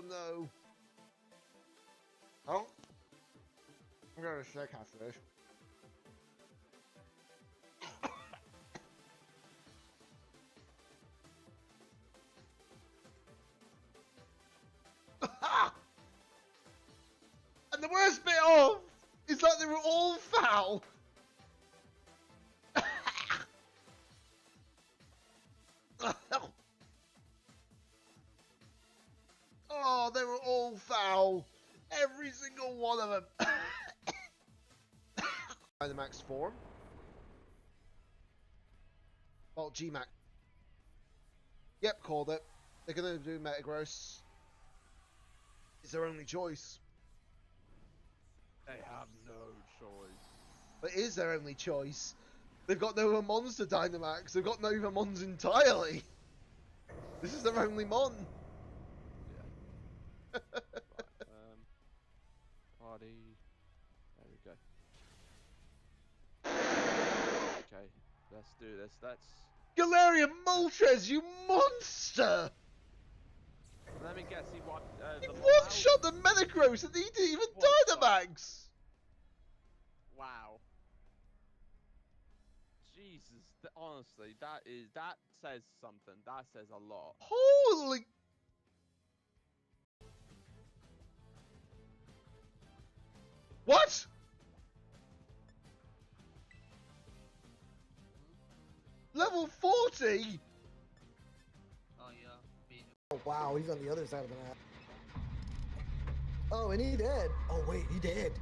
Oh no. Oh. I'm going to steakhouse first. And the worst bit of is that they were all foul. Oh, they were all foul. Every single one of them. The max form. Oh, G-Max. Yep, called it. They're gonna do Metagross. It's their only choice. They have no choice. But it is their only choice. They've got no other Mons to Dynamax. They've got no other Mons entirely. This is their only Mon. Yeah. Right, party. There we go. Okay, let's do this. Let's. Galarian Moltres, you monster! Let me guess. He what? He one-shot the Metagross and he didn't even Dynamax! Wow. Jesus, honestly, that says something. That says a lot. Holy... What? Level 40? Oh yeah. Oh wow, he's on the other side of the map. Oh, and he dead. Oh wait, he dead.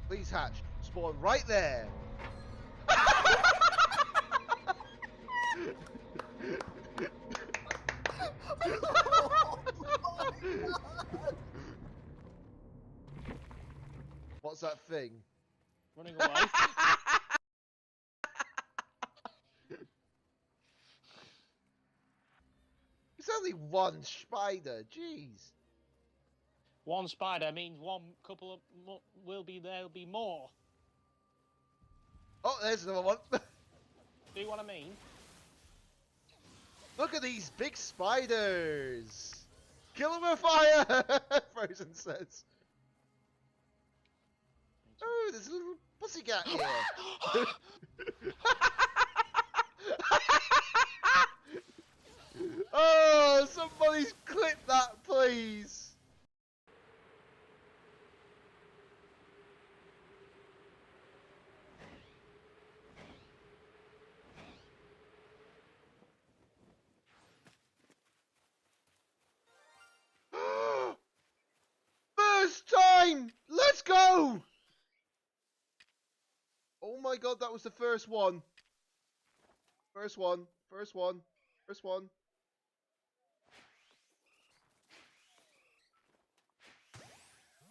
Please hatch. Spawn right there. What's that thing? Running away. It's only one spider, jeez. One spider means one couple of there'll be more. Oh, there's another one. See what I mean? Look at these big spiders. Kill them with fire, Frozen says. Oh, there's a little pussycat here. Oh, somebody's clip that, please. First time! Let's go! Oh my god, that was the first one. First one. First one. First one.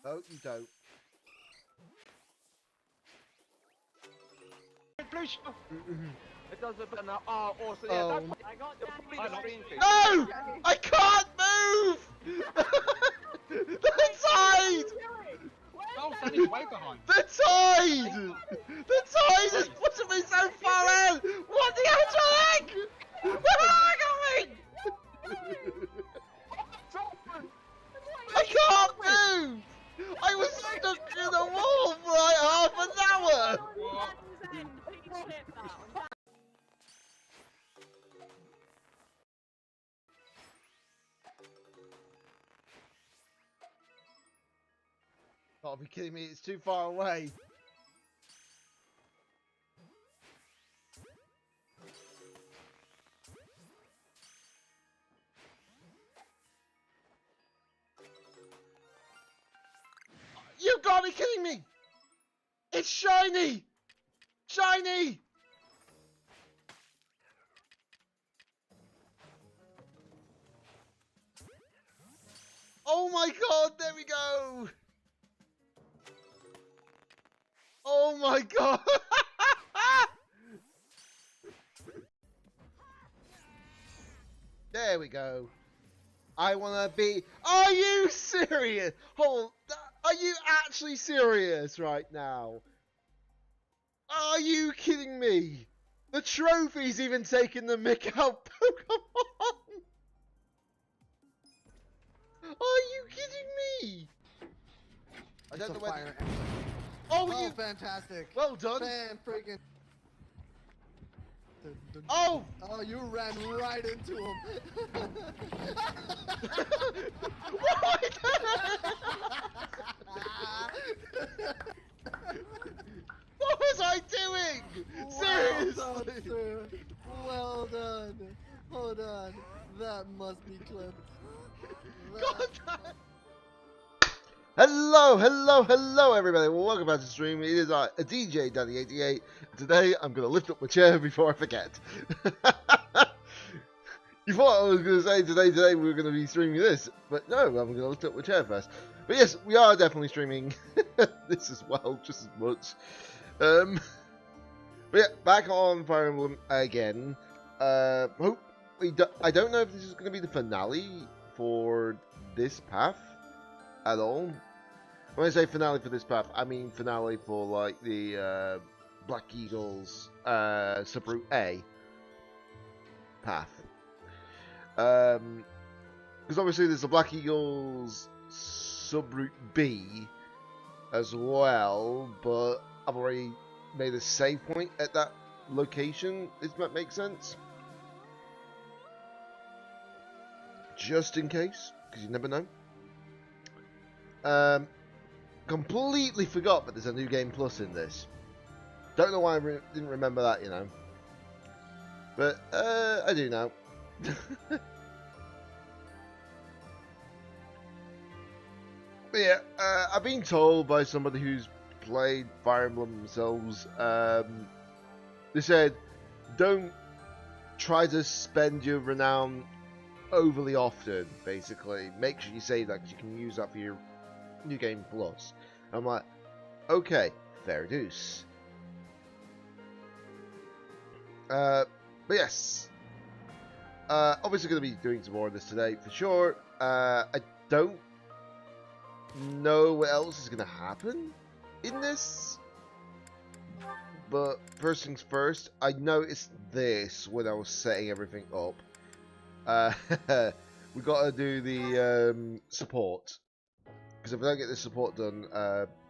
No, you don't. Blue shell. It does a bit now. Oh, awesome. Yeah, Oh. that's I got that. No! I can't move! The tide! Oh, Sandy's way behind. The tide! The tide is putting me so far out! What the outer leg? Where am I going? I can't move! I was stuck in the wall for like half an hour! Gotta be kidding me, it's too far away. You gotta be kidding me! It's shiny! Shiny! Oh my god, there we go! Oh my god! There we go. I wanna be. Are you serious? Hold. Are you actually serious right now? Are you kidding me? The trophy's even taking the mick out Pokemon! Are you kidding me? I don't know whether... Fire Emblem. Oh, Oh, you... Fantastic. Well done. Fan freaking. Oh! Oh, you ran right into him. What? What was I doing? Seriously? Well done, sir. Well done. Hold on. That must be clipped. God damn. Hello everybody, well, welcome back to the stream. It is a DJ Danny88. Today I'm going to lift up my chair before I forget. You thought I was going to say today we were going to be streaming this, but no, I'm going to lift up my chair first. But yes, we are definitely streaming this as well, just as much. But yeah, back on Fire Emblem again. I don't know if this is going to be the finale for this path at all. When I say finale for this path, I mean finale for like the Black Eagles Subroute A path. Because obviously there's the Black Eagles Subroute B as well, but I've already made a save point at that location, if that makes sense. Just in case, because you never know. Completely forgot that there's a new game plus in this. Don't know why I didn't remember that, you know. But I do now. But yeah, I've been told by somebody who's played Fire Emblem themselves. They said, don't try to spend your renown overly often. Basically, make sure you save that because you can use that for your New Game Plus. I'm like, okay, fair dues. But yes, obviously going to be doing some more of this today for sure. I don't know what else is going to happen in this, but first things first, I noticed this when I was setting everything up. We got to do the support. Because if I don't get this support done,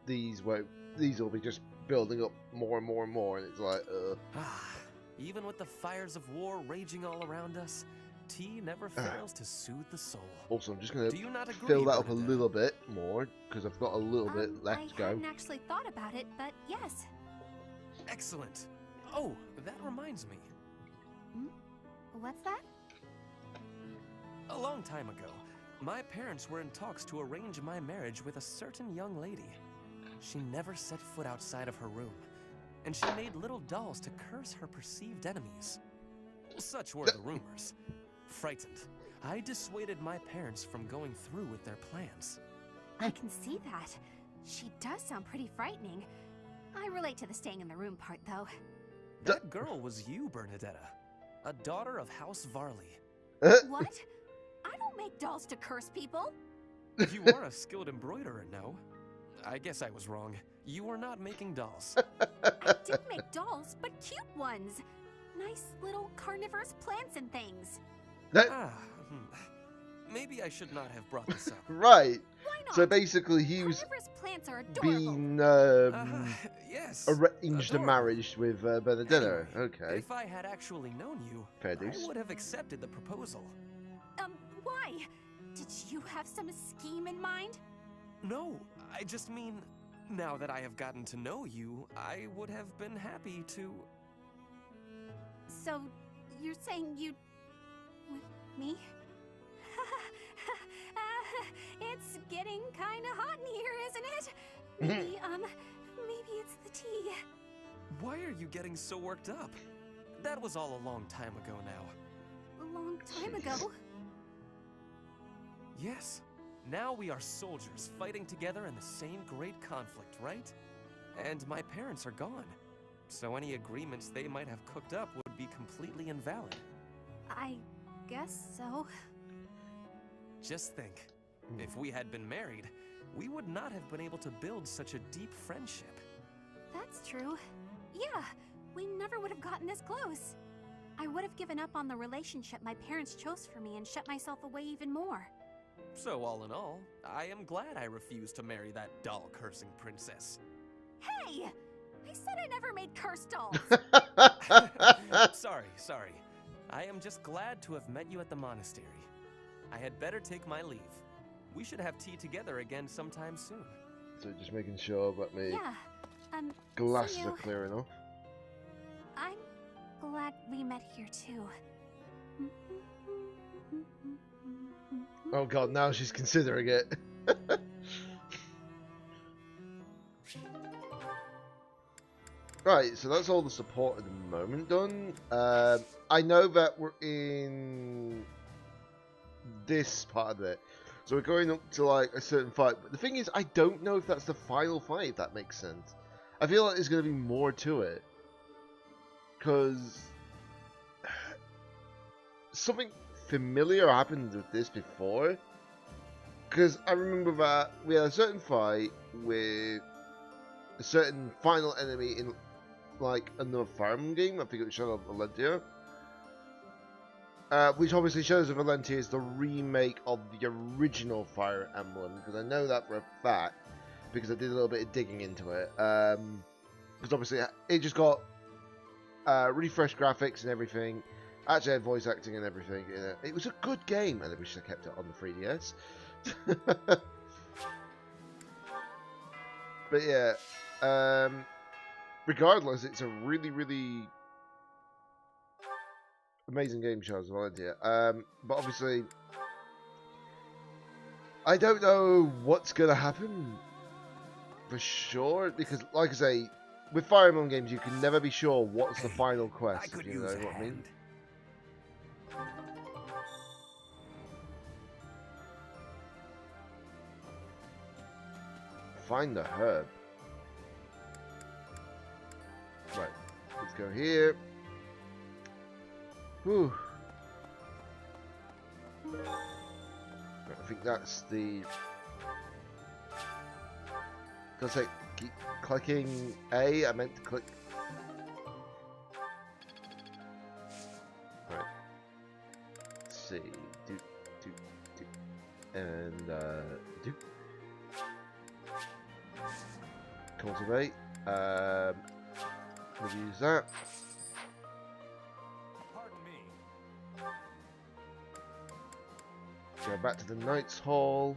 these will be just building up more and more and more, and it's like, Even with the fires of war raging all around us, tea never fails to soothe the soul. Also, I'm just going to agree, fill that up a Bernadette? little bit more, because I've got a little bit left to I go. hadn't actually thought about it, but yes. Excellent. Oh, that reminds me. What's that? A long time ago, my parents were in talks to arrange my marriage with a certain young lady. She never set foot outside of her room, and she made little dolls to curse her perceived enemies. Such were the rumors. Frightened, I dissuaded my parents from going through with their plans. I can see that. She does sound pretty frightening. I relate to the staying in the room part, though. That girl was you, Bernadetta, a daughter of House Varley. What? I don't make dolls to curse people. You are a skilled embroiderer, no? I guess I was wrong. You were not making dolls. I did make dolls, but cute ones. Nice little carnivorous plants and things. Maybe I should not have brought this up. Right. Why not? So basically, he was Carnivorous plants are adorable. being Yes. arranged a adorable. marriage with Benedetto. Anyway, Okay. If I had actually known you, Fair I dues. would have accepted the proposal. Why? Did you have some scheme in mind? No, I just mean, now that I have gotten to know you, I would have been happy to... So, you're saying you'd... with me? It's getting kinda hot in here, isn't it? Maybe it's the tea. Why are you getting so worked up? That was all a long time ago now. A long time ago? Yes. Now we are soldiers fighting together in the same great conflict, right? And my parents are gone. So any agreements they might have cooked up would be completely invalid. I guess so. Just think, if we had been married, we would not have been able to build such a deep friendship. That's true. Yeah, we never would have gotten this close. I would have given up on the relationship my parents chose for me and shut myself away even more. So all in all, I am glad I refused to marry that doll-cursing princess. Hey! I said I never made cursed dolls! Sorry. I am just glad to have met you at the monastery. I had better take my leave. We should have tea together again sometime soon. So just making sure that my Yeah, glasses see are you. clear enough. I'm glad we met here too. Oh god, now she's considering it. Right, so that's all the support at the moment done. I know that we're in this part of it. So we're going up to like a certain fight. But the thing is, I don't know if that's the final fight, if that makes sense. I feel like there's going to be more to it. Because something familiar happened with this before. Because I remember that we had a certain fight with a certain final enemy in like another Fire Emblem game. I think it was Shadow of Valentia. Which obviously Shadows of Valentia is the remake of the original Fire Emblem. Because I know that for a fact. Because I did a little bit of digging into it. Because obviously it just got really fresh graphics and everything. Actually had voice acting and everything in it. It was a good game. And I wish I kept it on the 3DS. But yeah, regardless, it's a really, really amazing game, Shadows of Valentia. But obviously, I don't know what's gonna happen for sure, because, like I say, with Fire Emblem games, you can never be sure what's the final quest. If you know what I mean. Find the herb. Right, let's go here. Whew. I think that's the. Does it keep clicking A? I meant to click. Right. Let's see. Do. And do. Cultivate. We'll use that. Pardon me. Go back to the Knight's Hall.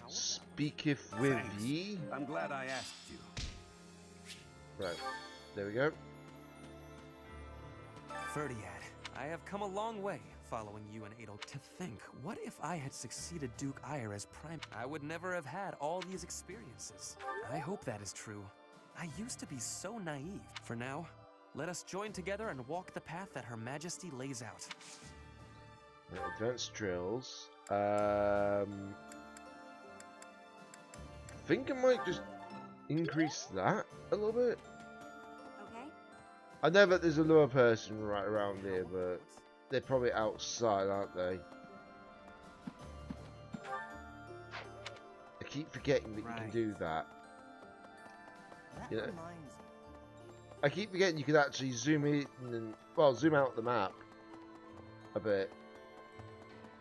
Speaketh with Thanks. ye. I'm glad I asked you. Right. There we go. Ferdiad, I have come a long way following you and Adel. To think, what if I had succeeded Duke Ire as Prime? I would never have had all these experiences. I hope that is true. I used to be so naive. For now, let us join together and walk the path that Her Majesty lays out. Right, advanced drills. I think I might just increase that a little bit. Okay. I know that there's another person right around here, but they're probably outside, aren't they? I keep forgetting that you can do that. You know, I keep forgetting you can actually zoom in and, well, zoom out the map a bit.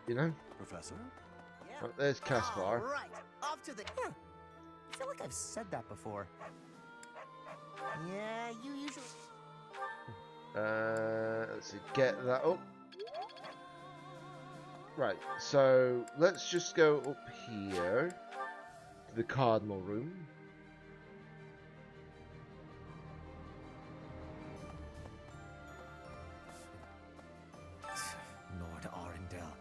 You know? Professor? Right, there's Caspar. Right, off to the. I feel like I've said that before. Yeah, you usually. Let's see, get that up. Right, so let's just go up here to the Cardinal Room. Lord Arundel.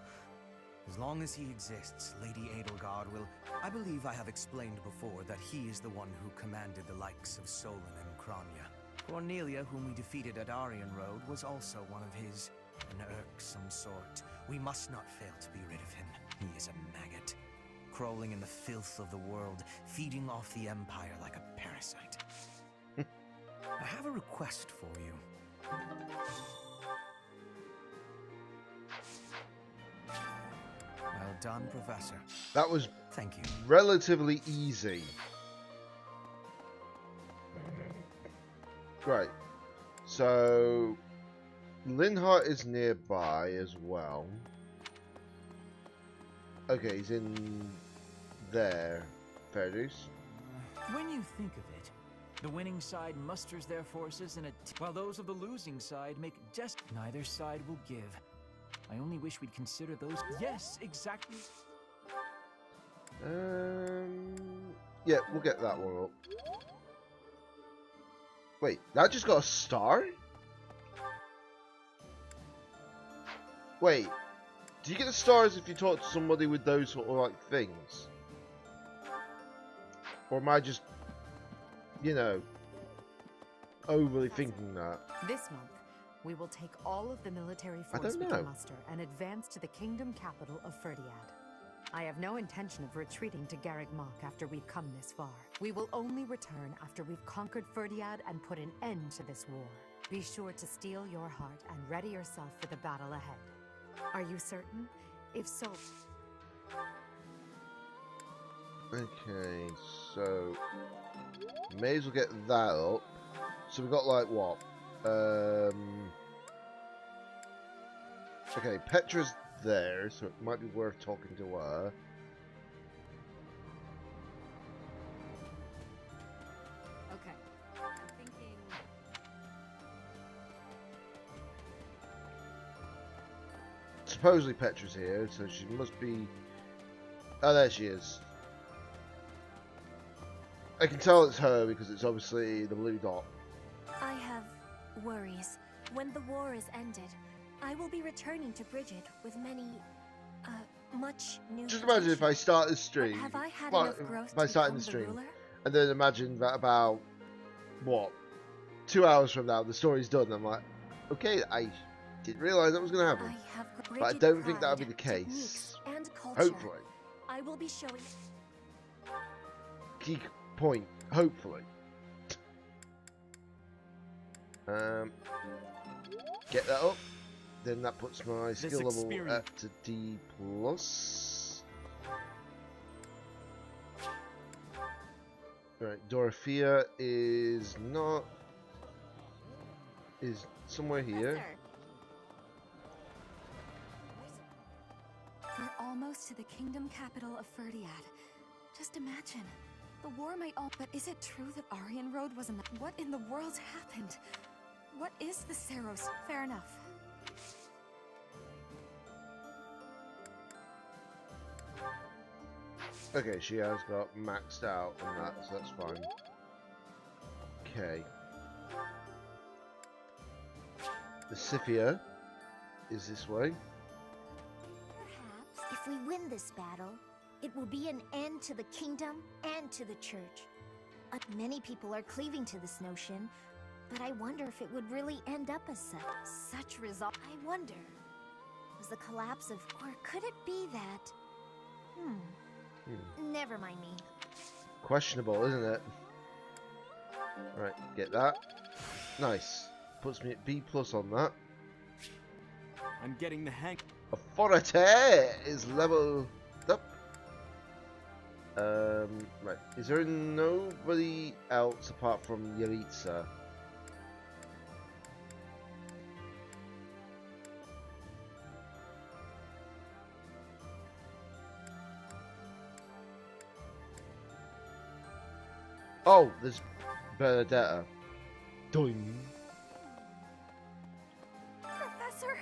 As long as he exists, Lady Edelgard will... I believe I have explained before that he is the one who commanded the likes of Solon and Crania. Cornelia, whom we defeated at Aryan Road, was also one of his. An irksome sort. We must not fail to be rid of him. He is a maggot, crawling in the filth of the world, feeding off the Empire like a parasite. I have a request for you. Well done, Professor. That was Thank you. relatively easy. Right. So Linhart is nearby as well. Okay, he's in there. Fair dues. When you think of it, the winning side musters their forces while those of the losing side make neither side will give. I only wish we'd consider those. Yes, exactly. Yeah, we'll get that one up. Wait, that just got a star? Wait, do you get the stars if you talk to somebody with those sort of like things? Or am I just, you know, overly thinking that? This month, we will take all of the military force we can muster and advance to the kingdom capital of Ferdiad. I have no intention of retreating to Garreg Mach after we've come this far. We will only return after we've conquered Ferdiad and put an end to this war. Be sure to steel your heart and ready yourself for the battle ahead. Are you certain? If so... Okay, so... may as well get that up. So we've got like what? Okay, Petra's there, so it might be worth talking to her. Okay, I'm thinking... Supposedly Petra's here, so she must be... oh, there she is. I can tell it's her because it's obviously the blue dot. I have worries. When the war is ended, I will be returning to Bridget with many, much new. Just imagine if I start the stream. Have I had well, enough growth if I to start in become the stream, ruler? and then imagine that about what 2 hours from now the story's done. I'm like, okay, I didn't realize that was going to happen. I have But I don't think that'll be the pride, case. techniques, and culture. Hopefully. I will be showing. Key point. Hopefully. Get that up. Then that puts my skill level up to D+. Right, Dorothea is not... is somewhere here. We're almost to the kingdom capital of Ferdiad. Just imagine. The war might all... But is it true that Aryan Road was enough? What in the world happened? What is the Saros? Fair enough. Okay, she has got maxed out on that, so that's fine. Okay. The Scythia is this way. Perhaps if we win this battle, it will be an end to the kingdom and to the church. Many people are cleaving to this notion, but I wonder if it would really end up as such result. I wonder, was the collapse of... or could it be that... Never mind me. Questionable, isn't it? Right, get that. Nice. Puts me at B+ on that. I'm getting the hang. Authority is leveled up. Right. Is there nobody else apart from Yelitsa? Oh, there's Benedetta. Doing. Professor,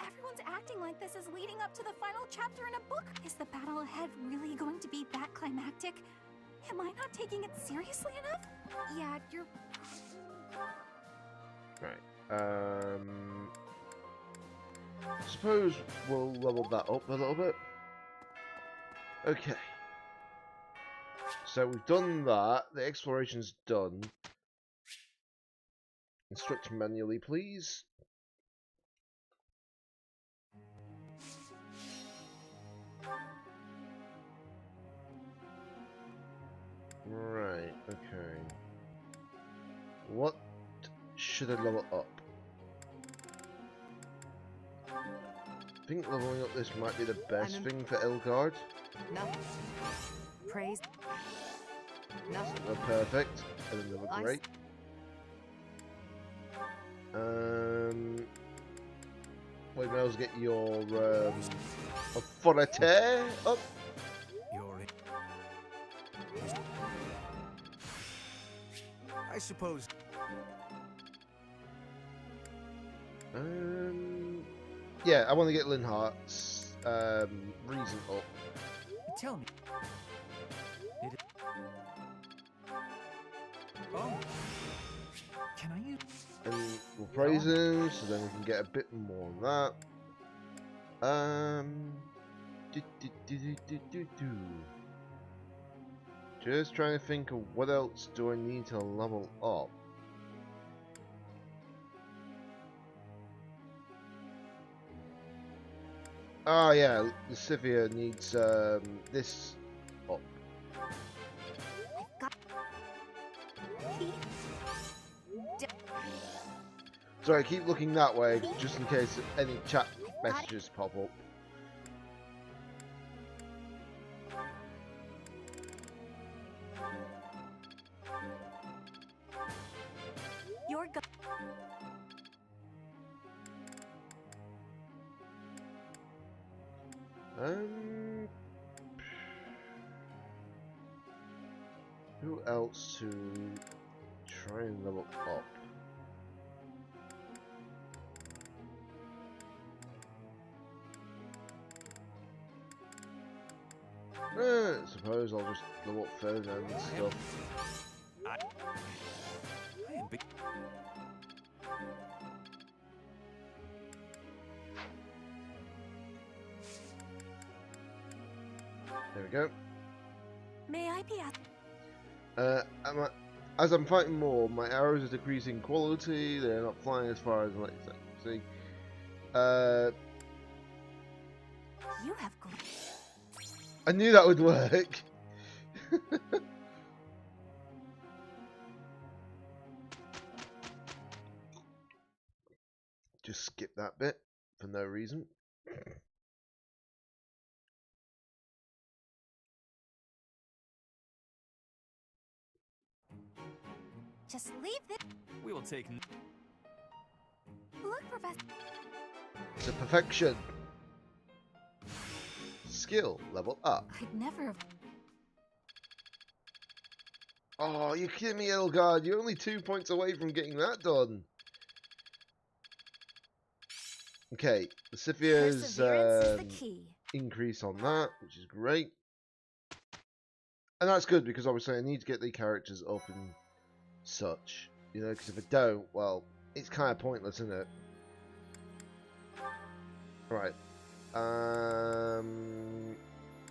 everyone's acting like this is leading up to the final chapter in a book. Is the battle ahead really going to be that climactic? Am I not taking it seriously enough? Yeah, you're... Right. I suppose we'll level that up a little bit. Okay. So we've done that. The exploration's done. Instruct manually, please. Right, okay. What should I level up? I think leveling up this might be the best thing for Elgard. Nothing. Praise. Nothing. They're perfect, and then they look great. We may as well get your authority up. I suppose. Yeah, I want to get Linhart's reason up. Tell me. Oh. Can I use? And we'll praise him, so then we can get a bit more on that. Just trying to think of what else do I need to level up. Oh yeah, Lucifia needs this up. Sorry, I keep looking that way just in case any chat messages pop up. You're go- Who else to try and level up? I suppose I'll just level up further and stuff. There we go. May I be at? As I'm fighting more, my arrows are decreasing quality. They're not flying as far as I'd like to see. You have. I knew that would work. Just skip that bit for no reason. Just leave this. We will take. Look, Professor. It's a perfection. Skill level up. I'd never have. Oh, you're kidding me, Edelgard. You're only 2 points away from getting that done. Okay, Lucifia's increase on that, which is great. And that's good because obviously I need to get the characters up and such. You know, because if I don't, well, it's kind of pointless, isn't it? Right.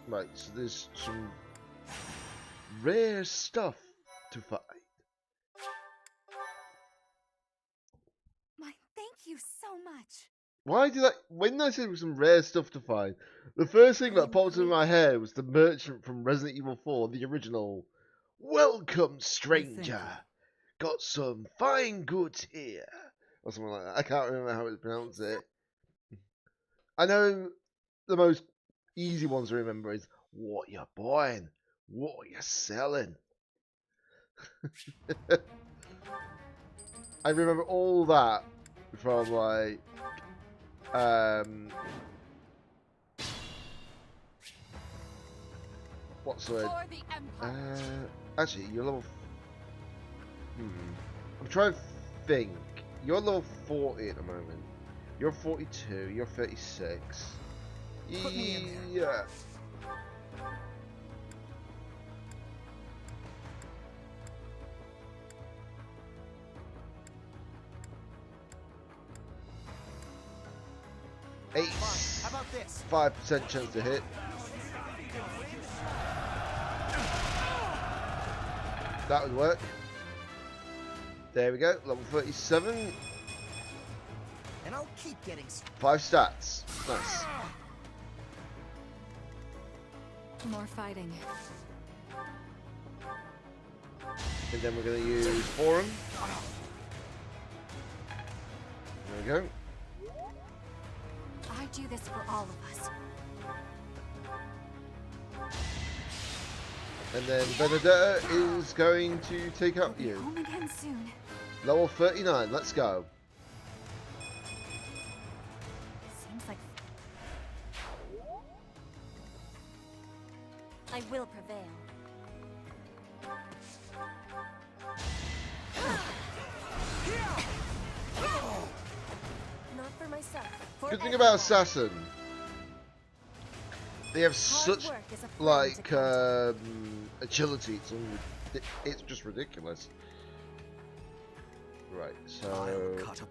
Right, so there's some rare stuff to find. Thank you so much. Why did I... When I said there was some rare stuff to find, the first thing that popped in my head was the merchant from Resident Evil 4, the original. Welcome, stranger. Got some fine goods here. Or something like that. I can't remember how to pronounce it. I know the most easy ones to remember is what you're buying, what you're selling. I remember all that from like what's the word? Actually, you're level. I'm trying to think. You're level 40 at the moment. You're 42. You're 36. Put me in there. Yeah. How about this? 5% chance to hit. That would work. There we go. Level 37. And I'll keep getting 5 stats. Nice. More fighting. And then we're going to use Forum. There we go. I do this for all of us. And then Benedetta is going to take out you. Home again soon. Level 39. Let's go. I will prevail. Not for myself. For Good thing about everyone. Assassin, they have such work is a friend like to agility. It's just ridiculous. Right, so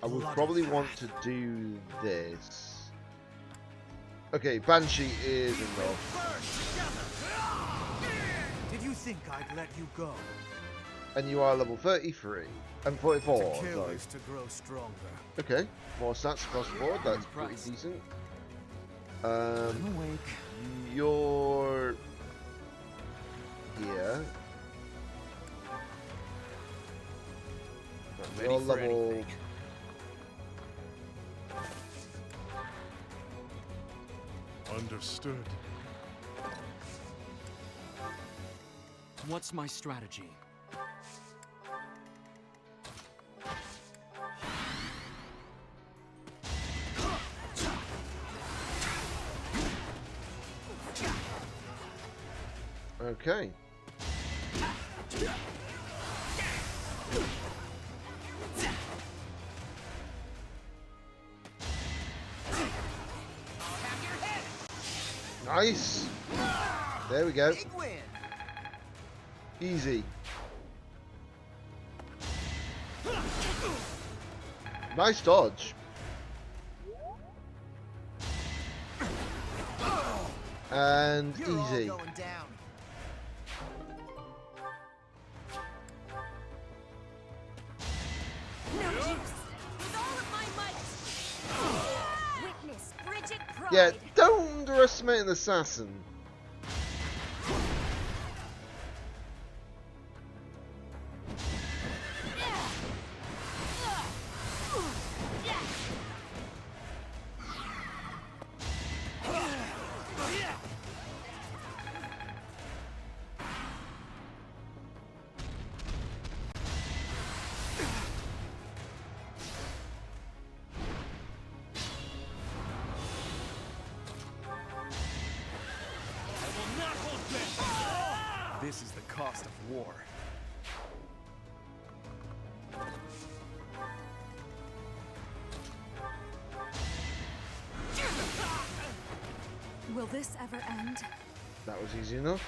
I would probably want to do this. Okay, Banshee is enough. Did you think I'd let you go? And you are level 33 and 44. To kill Sorry. is to grow stronger. Okay, more stats across the board. That's pretty decent. You're here. Ready You're for level. anything. Understood. What's my strategy? Okay. Nice. There we go. Easy. Nice dodge. And easy. Yeah, don't underestimate an assassin. This is the cost of war. Will this ever end? That was easy enough.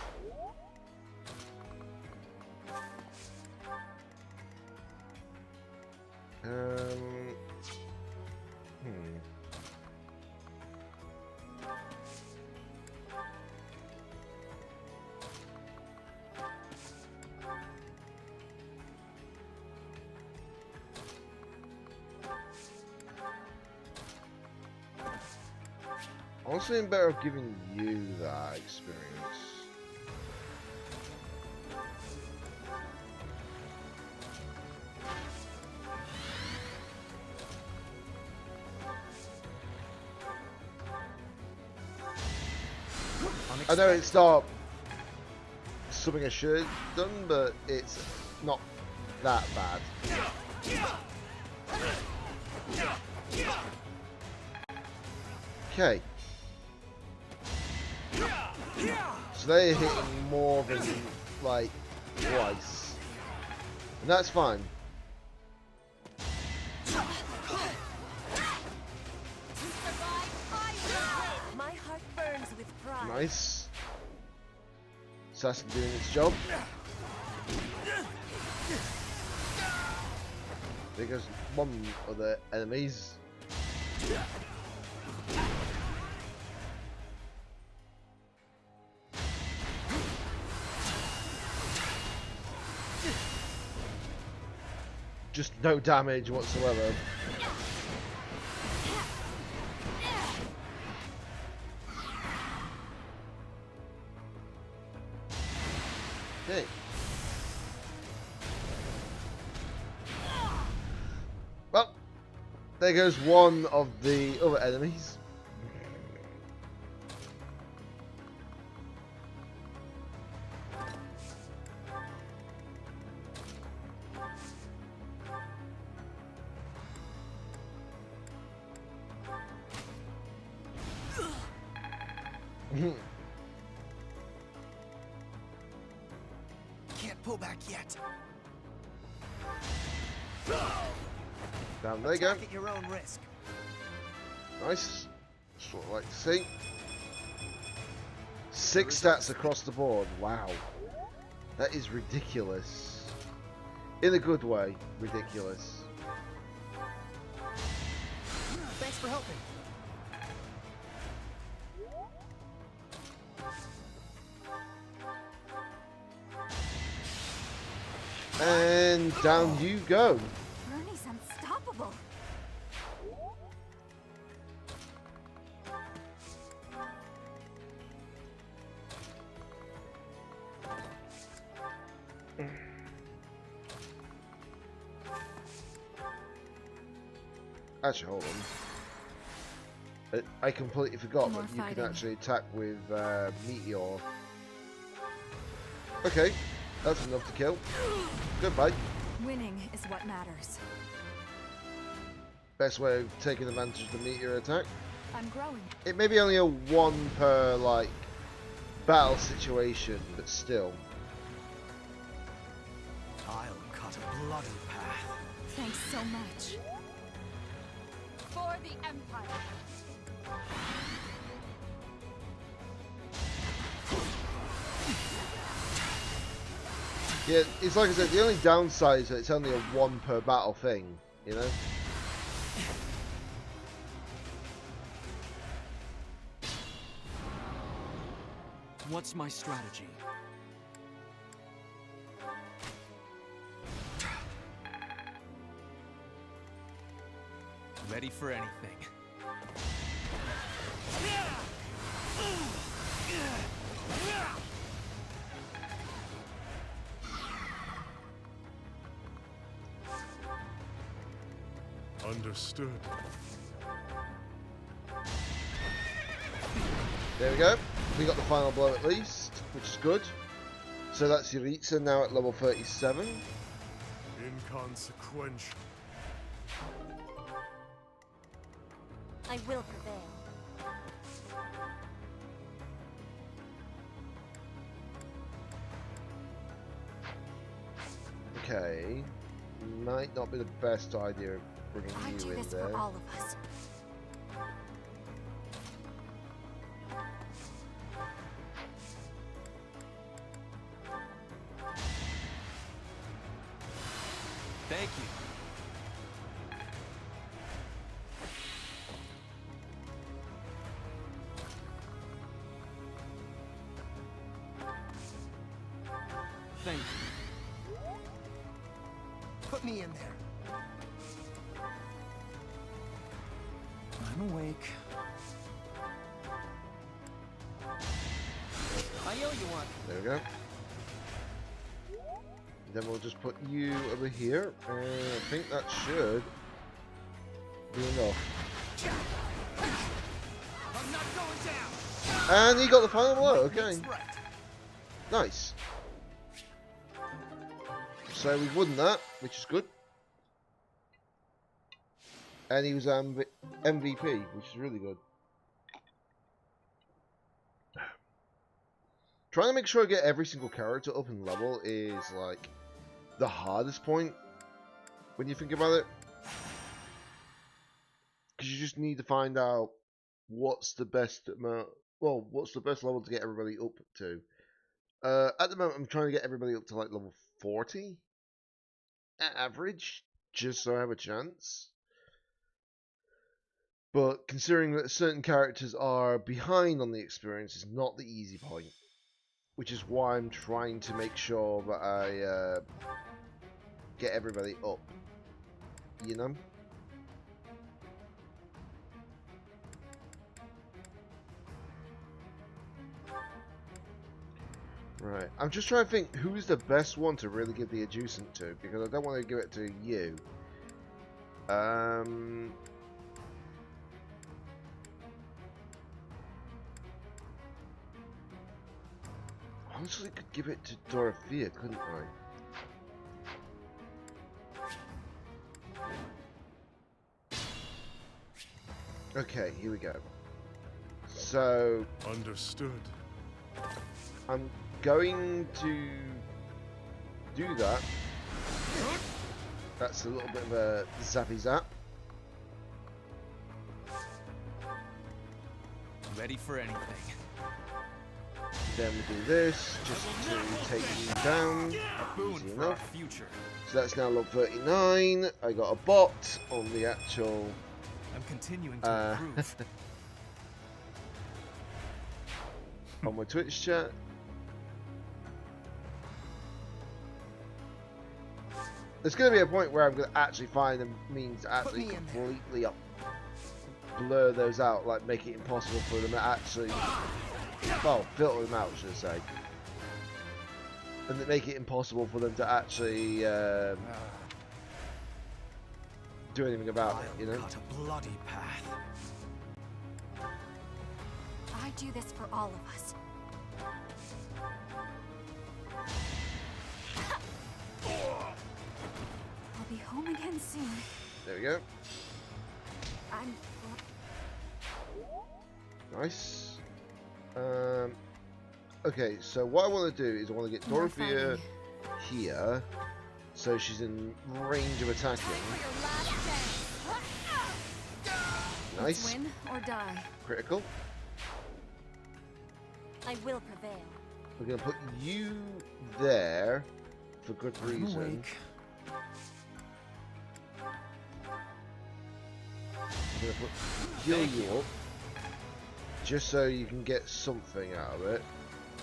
Honestly, I'm better off giving you that experience. I know it's not something I should have done, but it's not that bad. Okay. So they're hitting more than like twice. And that's fine. My heart burns with pride. Nice. Assassin doing its job. There goes one of the enemies. Just no damage whatsoever. Okay. Well, there goes one of the other enemies. pull back yet. Down there you go. Attack at your own risk. Nice. That's what I like to see. 6 stats across the board. Wow. That is ridiculous. In a good way, ridiculous. Thanks for helping. And down you go. Bernie's unstoppable. Actually, hold on. I completely forgot More that you fighting. can actually attack with Meteor. Okay, that's enough to kill. Goodbye. Winning is what matters. Best way of taking advantage of the Meteor attack. I'm growing. It may be only a 1 per, like, battle situation, but still. I'll cut a bloody path. Thanks so much. For the Empire. Yeah, it's like I said, the only downside is that it's only a 1 per battle thing, you know? What's my strategy? Ready for anything. Understood. There we go. We got the final blow at least, which is good. So that's Yuritsa now at level 37. Inconsequential. I will prevail. Okay. Might not be the best idea of bringing I you do in this there. for all of us. Thank you. Thank you. Put me in there. I'm awake. I owe you one. There we go. Then we'll just put you over here, and I think that should be enough. I'm not going down. And he got the final blow, okay. That's right. Nice. So we won that, which is good. And he was MVP, which is really good. Trying to make sure I get every single character up in level is like the hardest point when you think about it. Because you just need to find out what's the best amount, well, what's the best level to get everybody up to. At the moment, I'm trying to get everybody up to like level 40 at average, just so I have a chance. But considering that certain characters are behind on the experience is not the easy point. Which is why I'm trying to make sure that I get everybody up. You know? Right. I'm just trying to think who's the best one to really give the adjacent to, because I don't want to give it to you. Honestly, could give it to Dorothea, couldn't I? Okay, here we go. So Understood. I'm going to do that. That's a little bit of a zappy zap. Ready for anything. Then we do this just to take you down. A boon Easy for our enough. future. So that's now level 39. I got a bot on the actual. I'm continuing to improve. On my Twitch chat. There's going to be a point where I'm going to actually find a means to actually completely blur those out, like make it impossible for them to actually, well, filter them out, should I say, and then make it impossible for them to actually do anything about it, you know? Cut a bloody path. I do this for all of us. I'll be home again soon. There we go. I'm... Nice. Okay, so what I want to do is I want to get Dorothea here, so she's in range of attacking. Nice. Win or die. Critical. I will prevail. We're going to put you there for good reason. I'm going to heal you up, just so you can get something out of it.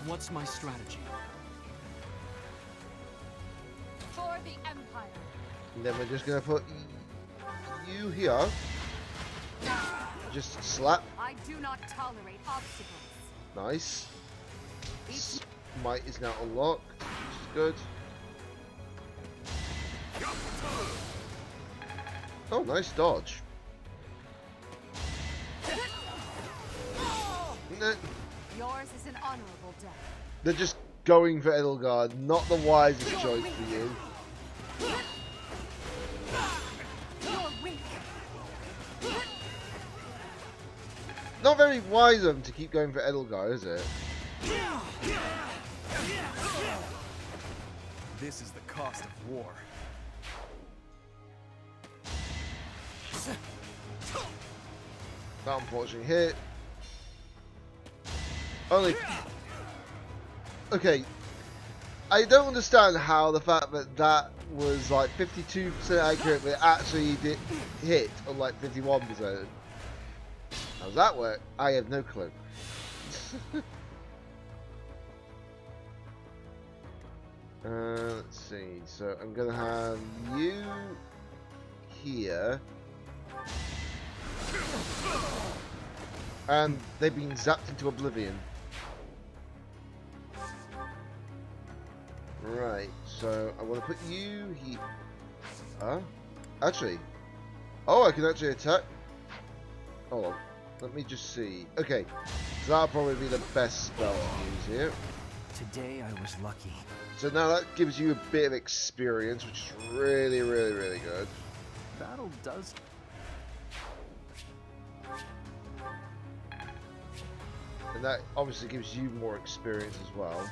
What's my strategy? For the Empire. And then we're just going to put you here. Just slap. I do not tolerate obstacles. Nice. Smite is now unlocked, which is good. Oh, nice dodge. Yours is an honorable death. They're just going for Edelgard, not the wisest choice for you. You're weak. Not very wise of them to keep going for Edelgard, is it? This is the cost of war. That unfortunate hit. Only. Okay. I don't understand how the fact that that was like 52% accurate, but it actually did hit on like 51%. How's that work? I have no clue. Let's see. So I'm gonna have you here. And they've been zapped into oblivion. Right, so I want to put you here. Actually. Oh, I can actually attack. Hold on. Let me just see. Okay, so that'll probably be the best spell to use here. Today I was lucky. So now that gives you a bit of experience, which is really, really, really good. Battle does. And that obviously gives you more experience as well.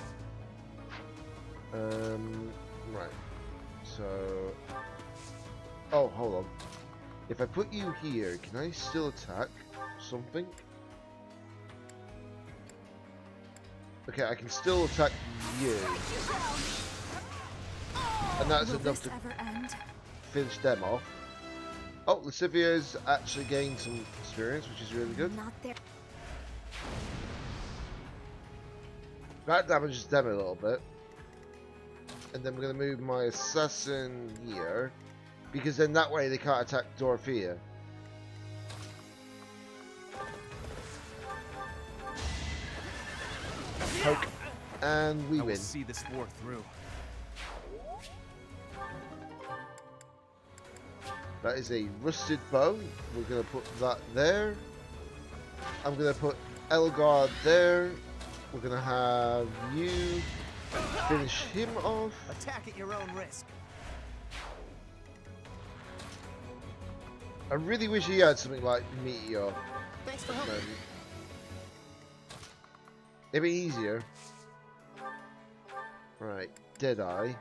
Right. So... Oh, hold on. If I put you here, can I still attack something? Okay, I can still attack you. And that's enough to finish them off. Oh, Lascivia's actually gained some experience, which is really good. Not there. That damages them a little bit. And then we're going to move my assassin here. Because then that way they can't attack Dorothea. Poke. And we win. See this war through. That is a rusted bow. We're going to put that there. I'm going to put Elgard there. We're going to have you finish him off. Attack at your own risk. I really wish he had something like Meteor. Thanks for helping. It'd be easier. Right, Deadeye.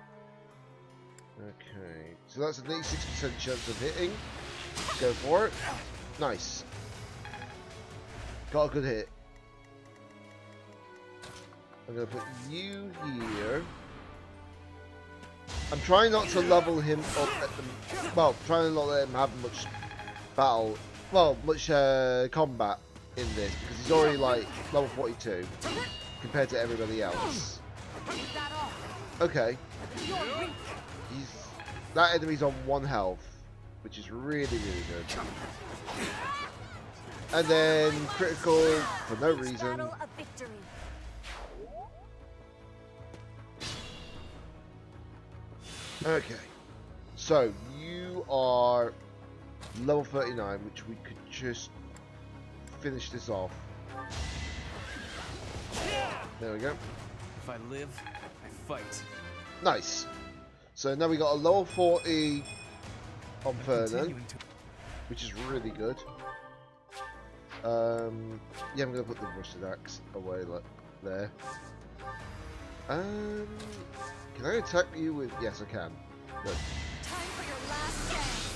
Okay, so that's an 86% chance of hitting. Go for it. Nice. Got a good hit. I'm going to put you here. I'm trying not to level him up at the... Well, trying to not let him have much battle... Well, much combat in this, because he's already, like, level 42 compared to everybody else. Okay. That enemy's on 1 health, which is really, really good. And then critical for no reason. Okay, so you are level 39, which we could just finish this off. There we go. If I live, I fight. Nice. So now we got a level 40 on Fernan, which is really good. Yeah, I'm gonna put the rusted axe away like there. Can I attack you with? Yes, I can. Good.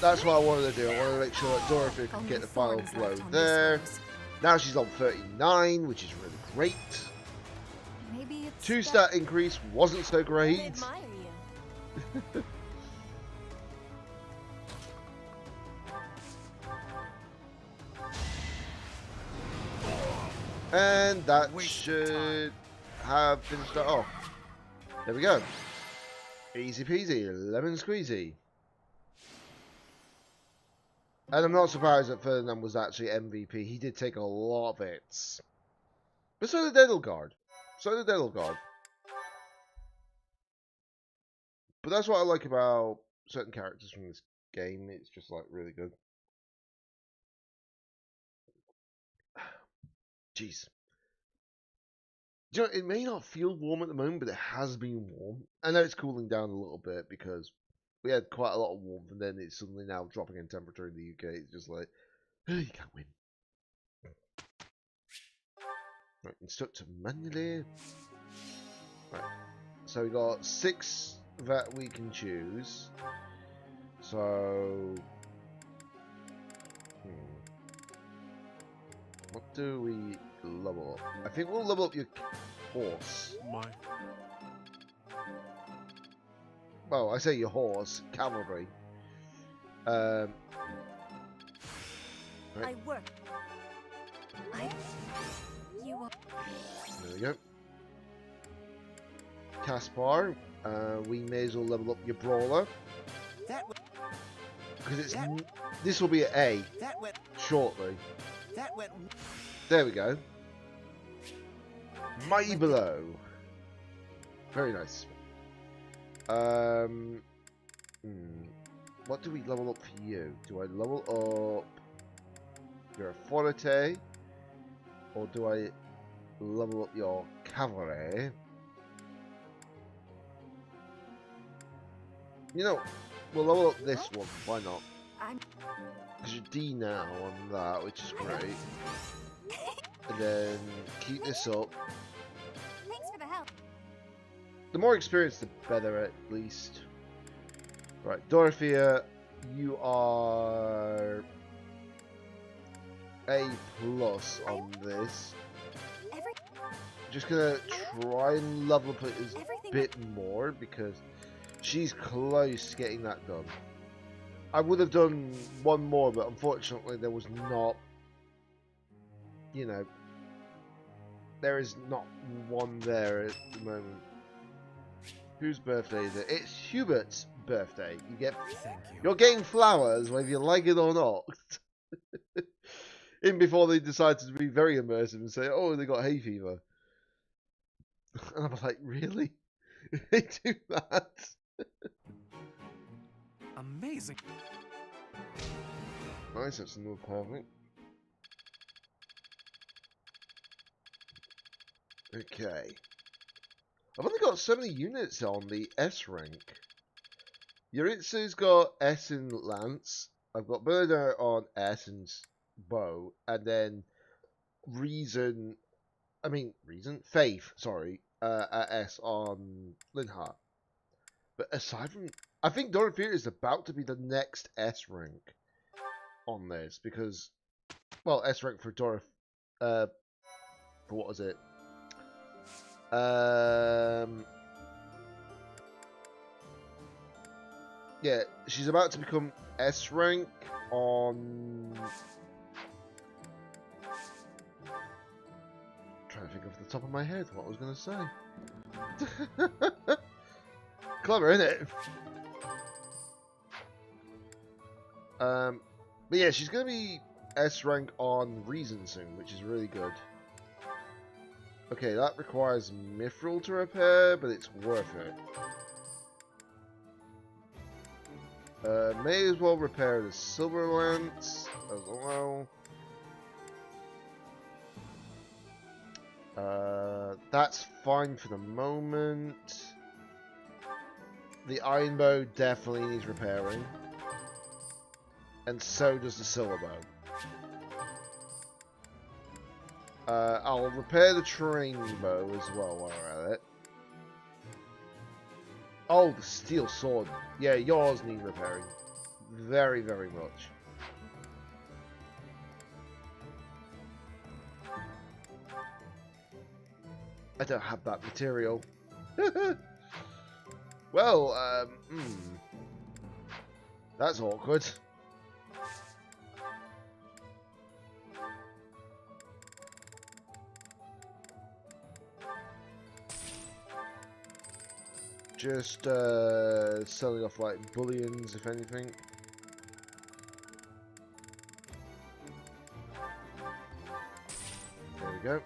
That's what I wanted to do. I wanted to make sure that Dorothy could get the final blow there. Now she's on 39, which is really great. Maybe it's 2 stat increase wasn't so great. And that should have finished that off. There we go. Easy peasy, lemon squeezy. And I'm not surprised that Ferdinand was actually MVP. He did take a lot of hits. But so did Edelgard. So did Edelgard. But that's what I like about certain characters from this game. It's just like really good. Jeez. You know, it may not feel warm at the moment, but it has been warm. I know it's cooling down a little bit because we had quite a lot of warmth, and then it's suddenly now dropping in temperature in the UK. It's just like, oh, you can't win. Right, instruct manually. Right, so we got 6 that we can choose. So, what do we level up? I think we'll level up your horse. Well, I say your horse, cavalry. Right. I work. You are. There we go. Caspar, we may as well level up your brawler. Because it's this will be an A shortly. There we go. Mighty Blow. Very nice. What do we level up for you? Do I level up your Forte? Or do I level up your Cavalry? You know, we'll level up this one. Why not? Because you're D now on that, which is great. And then keep this up. Thanks for the help. The more experience, the better, at least. Right, Dorothea, you are A+ on this. Just gonna try and level up it a bit more because she's close to getting that done. I would have done one more, but unfortunately there was not, you know, there is not one there at the moment. Whose birthday is it? It's Hubert's birthday. You get, you're getting flowers whether you like it or not. In before they decided to be very immersive and say, oh, they got hay fever. And I'm like, really? They do that? Amazing. Nice, that's another perfect. Okay. I've only got so many units on the S rank. Yuritsu's got S in Lance. I've got Bernard on S and Bow. And then Faith, sorry, at S on Linhardt. But aside from I think Dorothea is about to be the next S rank on this because, well, S rank for for what was it? Yeah, she's about to become S rank on. Trying to think off the top of my head what I was going to say. Clever, isn't it? But yeah, she's going to be S rank on Reason soon, which is really good. Okay, that requires Mithril to repair, but it's worth it. May as well repair the Silver Lance as well. That's fine for the moment. The Iron Bow definitely needs repairing. And so does the Silver Bow. I'll repair the Terrain Bow as well while we're at it. Oh, the Steel Sword. Yeah, yours need repairing. Very, very much. I don't have that material. Well, that's awkward. Just selling off like bullions, if anything. There we go.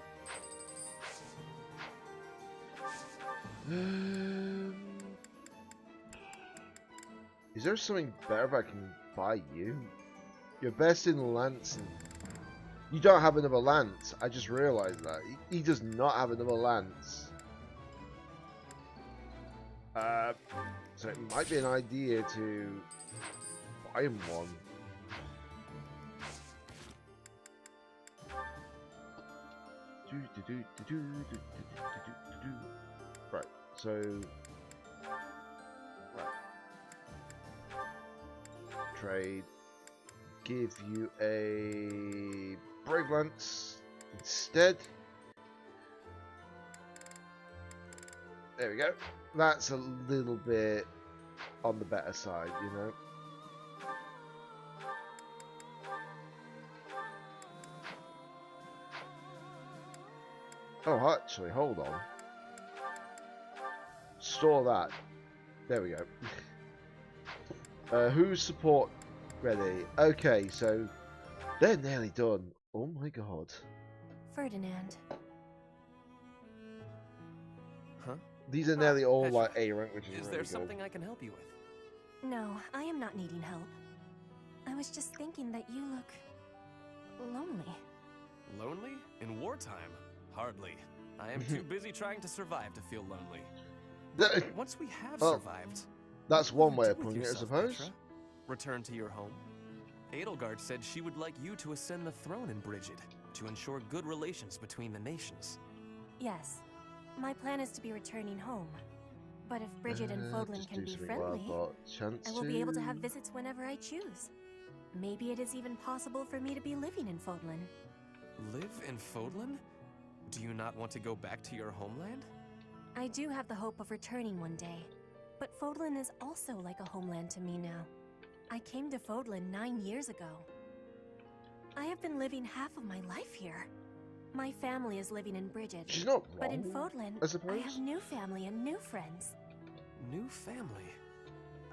Is there something better if I can buy you? You're best in lance. You don't have another lance. I just realized that. He does not have another lance. So it might be an idea to buy him one. Right, so trade. Give you a Brave Lance instead. There we go. That's a little bit on the better side, you know. Oh, actually, hold on. Store that. There we go. Who's support ready? Okay, so they're nearly done. Oh my god. Ferdinand. Huh? These are nearly all like A rank, which is really there good. something I can help you with? No, I am not needing help. I was just thinking that you look lonely. Lonely? In wartime? Hardly. I am too busy trying to survive to feel lonely. Once we have survived, that's one way do of with putting it, I yourself, suppose. Petra? Return to your home. Edelgard said she would like you to ascend the throne in Brigid to ensure good relations between the nations. Yes, my plan is to be returning home. But if Brigid and Fodlan can be friendly, I will be able to have visits whenever I choose. Maybe it is even possible for me to be living in Fodlan. Live in Fodlan? Do you not want to go back to your homeland? I do have the hope of returning one day, but Fodlan is also like a homeland to me now. I came to Fodlan 9 years ago. I have been living half of my life here. My family is living in Brigid. She's not wrong, but in Fodlan, I have new family and new friends. New family?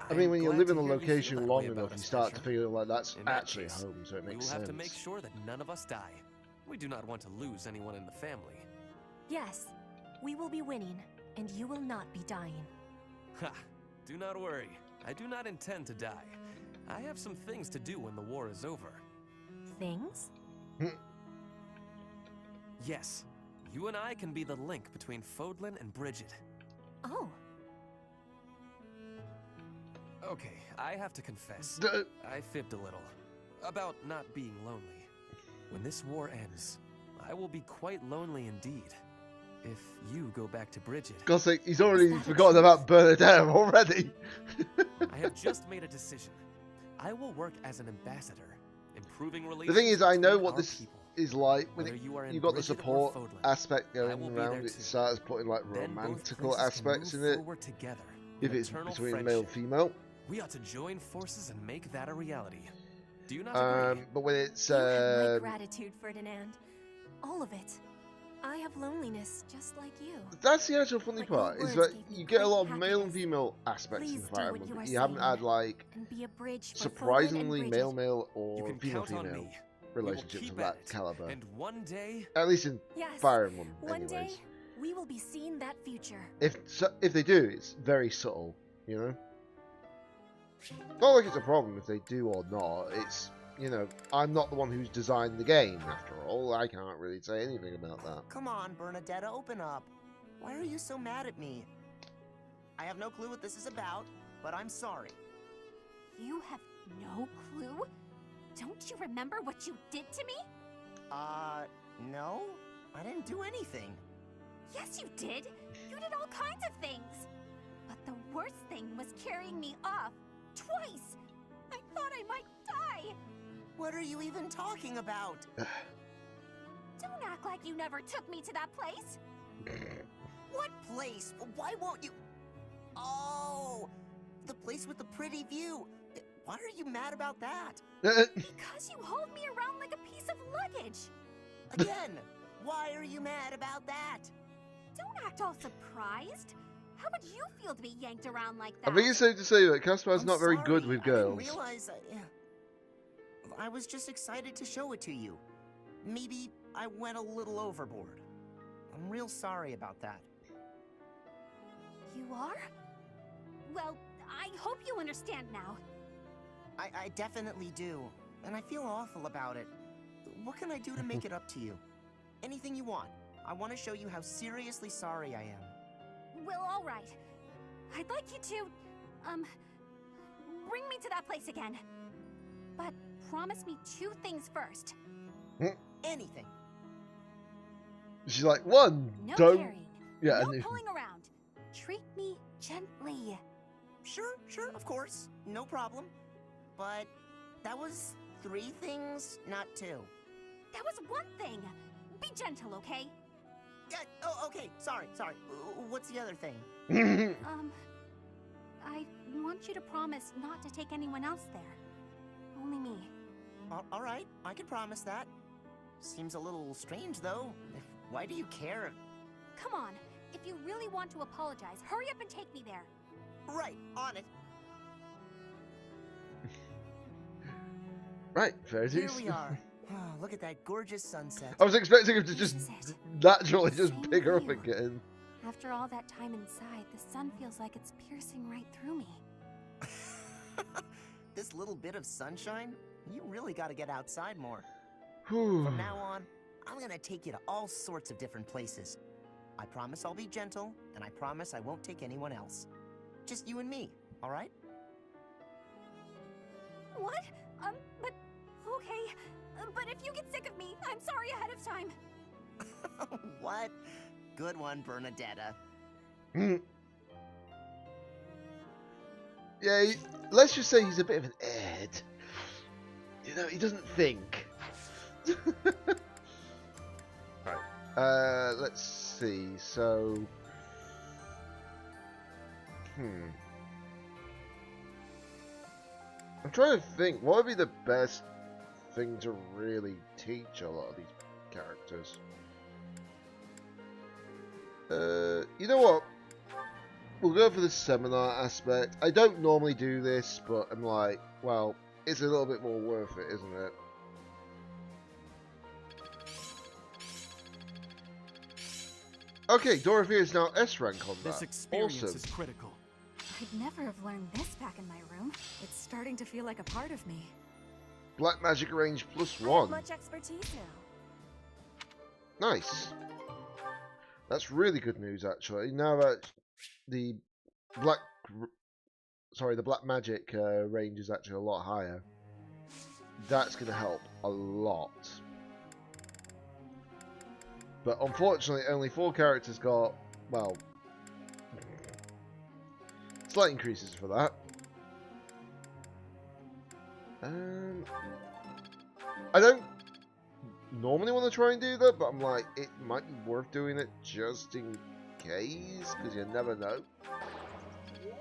I mean, when you live in a location long enough, you start to feel like that's actually home, so it makes sense. We will have to make sure that none of us die. We do not want to lose anyone in the family. Yes, we will be winning, and you will not be dying. Ha! Do not worry. I do not intend to die. I have some things to do when the war is over. Things? Yes. You and I can be the link between Fodlan and Brigid. Oh. Okay, I have to confess. I fibbed a little. About not being lonely. When this war ends, I will be quite lonely indeed. If you go back to Brigid. God's sake, he's already forgotten about Bernadette already. I have just made a decision. I will work as an ambassador, improving relations. The thing is, I know between what our this people. is like when Whether you are in you got the Bridget or support Fodlan, aspect I going will be around. there It too. starts putting like Then both romantical places can aspects move in it. forward together If in it's eternal between male and friendship. female. We ought to join forces and make that a reality. Do you not agree? But when it's You have my gratitude, Ferdinand. All of it. I have loneliness just like you. that's the actual funny But your part, is words that gave me you get a lot of great male and happiness. female aspects in Please do Fire what Emblem, you but are you haven't saying, had like and be a bridge for Fodlan and surprisingly Bridget. male You or can female count on female me. relationships keep of at that it. caliber. And one day, At least in Yes. Fire Emblem, One anyways. day, we will be seeing that future. If they do, it's very subtle, you know. Not like it's a problem if they do or not. It's, you know, I'm not the one who's designed the game, after all. I can't really say anything about that. Come on, Bernadetta, open up. Why are you so mad at me? I have no clue what this is about, but I'm sorry. You have no clue? Don't you remember what you did to me? No? I didn't do anything. Yes, you did. You did all kinds of things. But the worst thing was carrying me off. Twice. I thought I might die. What are you even talking about? Don't act like you never took me to that place. What place? Why won't you? Oh, the place with the pretty view. Why are you mad about that? Because you hauled me around like a piece of luggage. Again, why are you mad about that? Don't act all surprised. How would you feel to be yanked around like that? I think it's safe to say that Caspar's not very good with I girls. didn't realize I was just excited to show it to you. Maybe I went a little overboard. I'm real sorry about that. You are? Well, I hope you understand now. I definitely do, and I feel awful about it. What can I do to make it up to you? Anything you want. I want to show you how seriously sorry I am. Well, all right. I'd like you to, bring me to that place again. But promise me 2 things first. Anything. She's like, one, No don't... carrying. Yeah, No pulling around. Treat me gently. Sure, of course. No problem. But that was 3 things, not 2. That was 1 thing. Be gentle, okay? Yeah, oh, okay. Sorry. What's the other thing? I want you to promise not to take anyone else there. Only me. All right, I can promise that. Seems a little strange, though. Why do you care? Come on. If you really want to apologize, hurry up and take me there. Right, on it. Right, fair Here dues. we are. Oh, look at that gorgeous sunset. I was expecting him to just naturally just Same pick her up view. again. After all that time inside, the sun feels like it's piercing right through me. This little bit of sunshine? You really gotta get outside more. Whew. From now on, I'm gonna take you to all sorts of different places. I promise I'll be gentle, and I promise I won't take anyone else. Just you and me, all right? What? But... okay. But if you get sick of me, I'm sorry ahead of time. What? Good one, Bernadetta. Yeah, let's just say he's a bit of an Ed. You know, he doesn't think. Right. Let's see. So... I'm trying to think. What would be the best thing to really teach a lot of these characters? You know what? We'll go for the seminar aspect. I don't normally do this, but I'm like, well, it's a little bit more worth it, isn't it? Okay, Dorothy is now S rank on that. This experience awesome. is critical. I'd never have learned this back in my room. It's starting to feel like a part of me. Black magic range plus I have 1. much expertise now. Nice. That's really good news, actually. Now that the black magic range is actually a lot higher, that's going to help a lot. But unfortunately, only 4 characters got, well, slight increases for that. I don't normally want to try and do that, but I'm like, it might be worth doing it just in case, because you never know.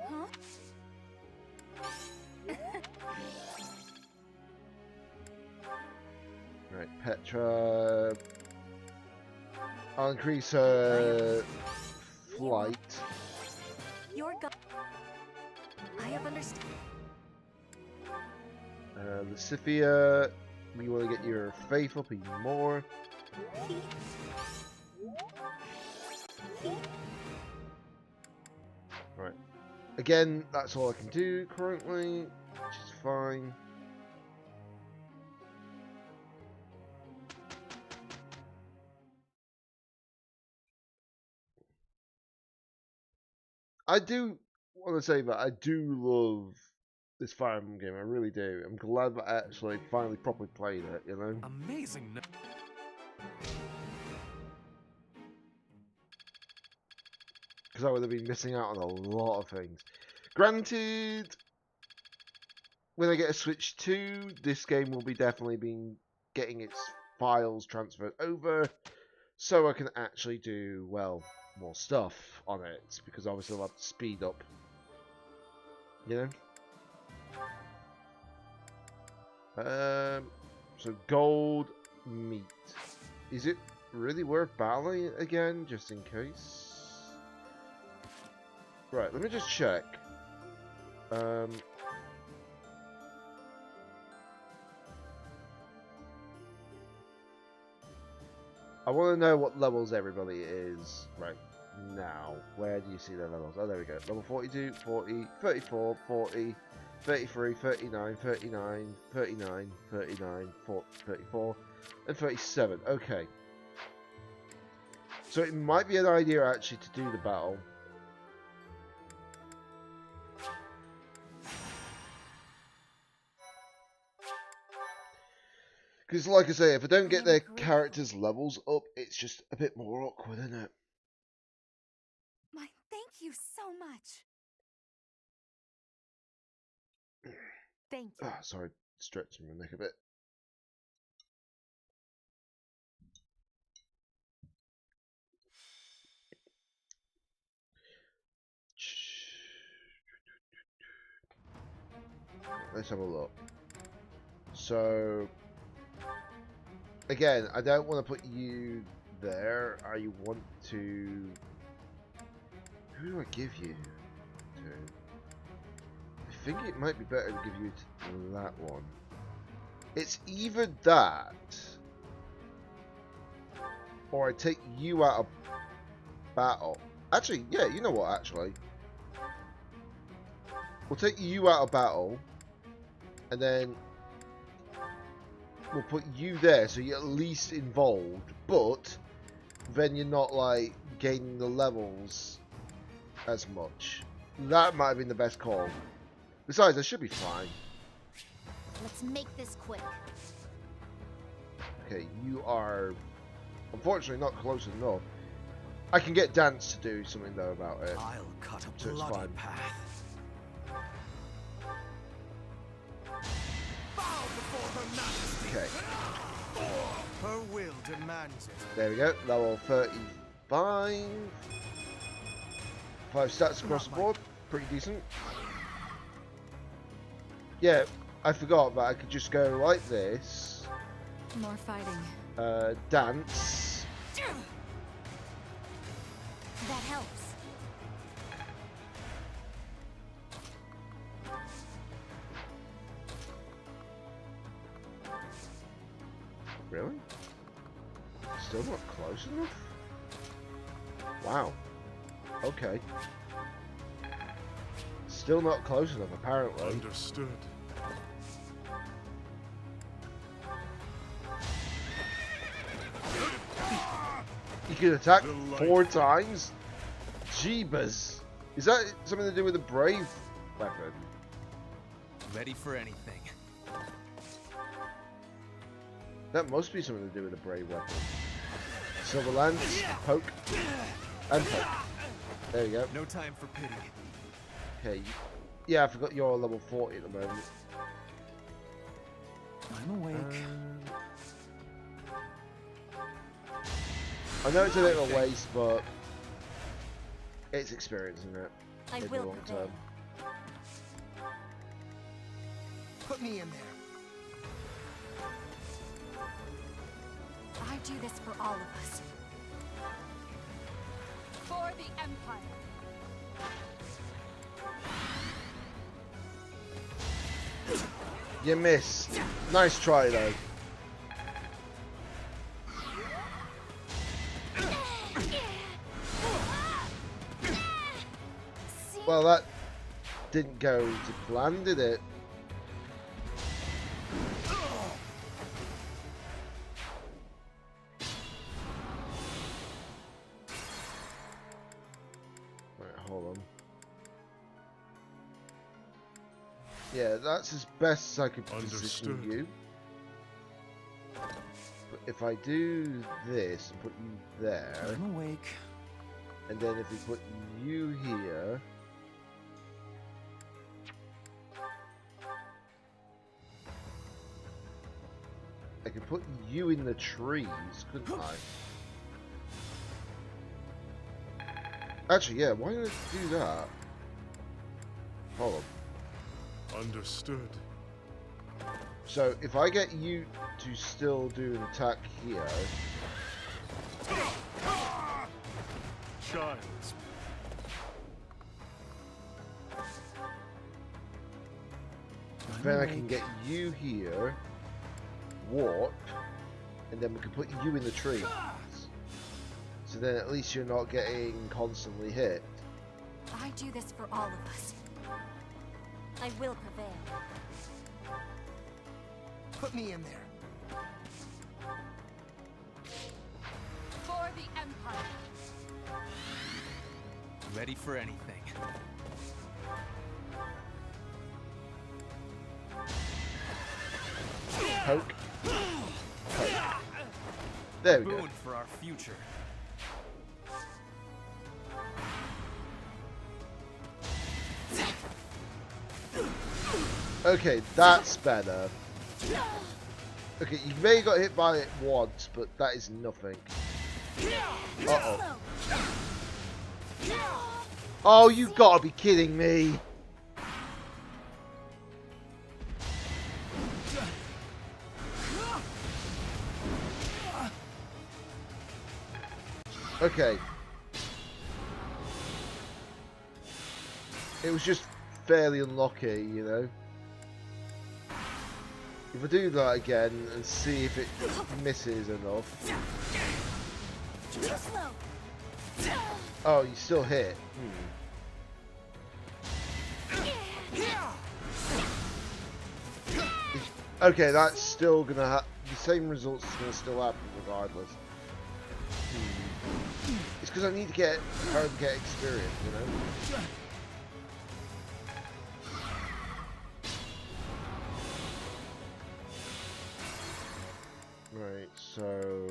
Huh? Right, Petra. I'll increase her flight. Your go. I have understood. Lucifia, we want to get your faith up even more. Right. Again, that's all I can do currently, which is fine. I do want to say that I do love this Fire Emblem game. I really do. I'm glad that I actually finally properly played it, you know? Amazing. Because I would have been missing out on a lot of things. Granted, when I get a Switch 2, this game will be definitely getting its files transferred over, so I can actually do, well, more stuff on it, because obviously I'll have to speed up, you know? So gold meat. Is it really worth battling it again, just in case? Right, let me just check. I want to know what levels everybody is right now. Where do you see their levels? Oh, there we go. Level 42, 40, 34, 40, 33, 39, 39, 39, 39, 34, and 37. Okay. So it might be an idea actually to do the battle. Because like I say, if I don't get their characters' levels up, it's just a bit more awkward, isn't it? My thank you so much. Thank you. Ah, sorry, stretching my neck a bit. Let's have a look. So, again, I don't want to put you there. I want to... Who do I give you to? I think it might be better to give you to that one. It's either that, or I take you out of battle. Actually, yeah, you know what, actually. We'll take you out of battle, and then we'll put you there so you're at least involved, but then you're not, like, gaining the levels as much. That might have been the best call. Besides, I should be fine. Let's make this quick. Okay, you are unfortunately not close enough. I can get Dance to do something though about it. I'll cut a So it's bloody fine. path. Okay, Her will demands it. there we go. Level 35. 5 stats across the board. Pretty decent. Yeah, I forgot that I could just go like this. More fighting. Dance. That helps. Really? Still not close enough? Wow. Okay. Still not close enough, apparently. Understood. You can attack 4 times? Jeebus. Is that something to do with the brave weapon? Ready for anything. That must be something to do with the brave weapon. Silver Lance, poke, and poke. There you go. No time for pity. Okay. Yeah, I forgot you're level 40 at the moment. I'm awake. I know it's a bit of a waste, but it's experience, isn't it? I In the will long prevail. term. Put me in there. I do this for all of us. For the Empire. You missed. Nice try though. Well, that didn't go to plan, did it? Right, hold on. Yeah, that's as best as I could position Understood. you. But if I do this and put you there, I'm awake. and then if we put you here, I could put you in the trees, couldn't I? Actually, yeah, why don't I do that? Hold on. Understood. So, if I get you to still do an attack here, Child's then I can get you here, warp, and then we can put you in the trees. So then at least you're not getting constantly hit. I do this for all of us. I will prevail. Put me in there. For the Empire. Ready for anything. Poke. Poke. There we go. Boon for our future. Okay, that's better. Okay, you may have got hit by it once, but that is nothing. Uh-oh. Oh, you gotta be kidding me! Okay. It was just fairly unlucky, you know. If I do that again and see if it misses enough. Oh, you still hit. Okay, that's still gonna have the same results is gonna still happen regardless. It's because I need to get her to get experience, you know. Right, so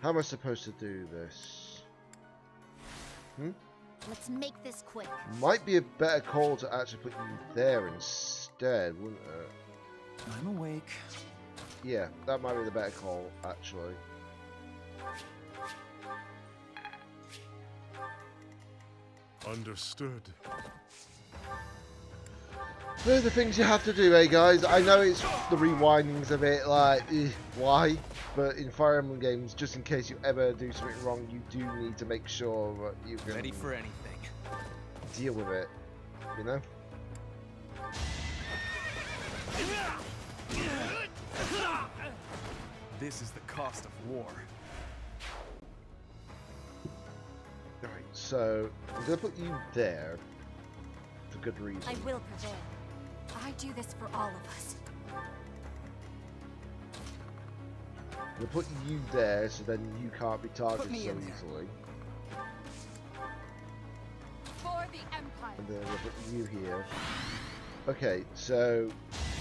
how am I supposed to do this? Let's make this quick. Might be a better call to actually put you there instead, wouldn't it? I'm awake. Yeah, that might be the better call, actually. Understood. They're the things you have to do, eh, guys? I know it's the rewinding's a bit like, why? But in Fire Emblem games, just in case you ever do something wrong, you do need to make sure that you can Ready for anything. deal with it, you know? This is the cost of war. Alright, so I'm going to put you there for good reason. I will prevail. I do this for all of us. I'm going to put you there so then you can't be targeted so easily. For the Empire. And then I'm going to put you here. Okay, so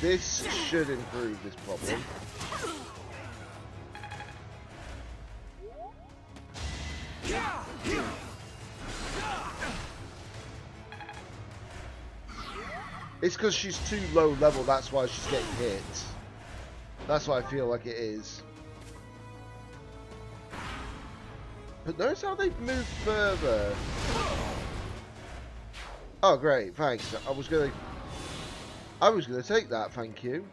this should improve this problem. It's because she's too low level, that's why she's getting hit. That's what I feel like it is. But notice how they've moved further. Oh great, thanks. I was gonna take that, thank you.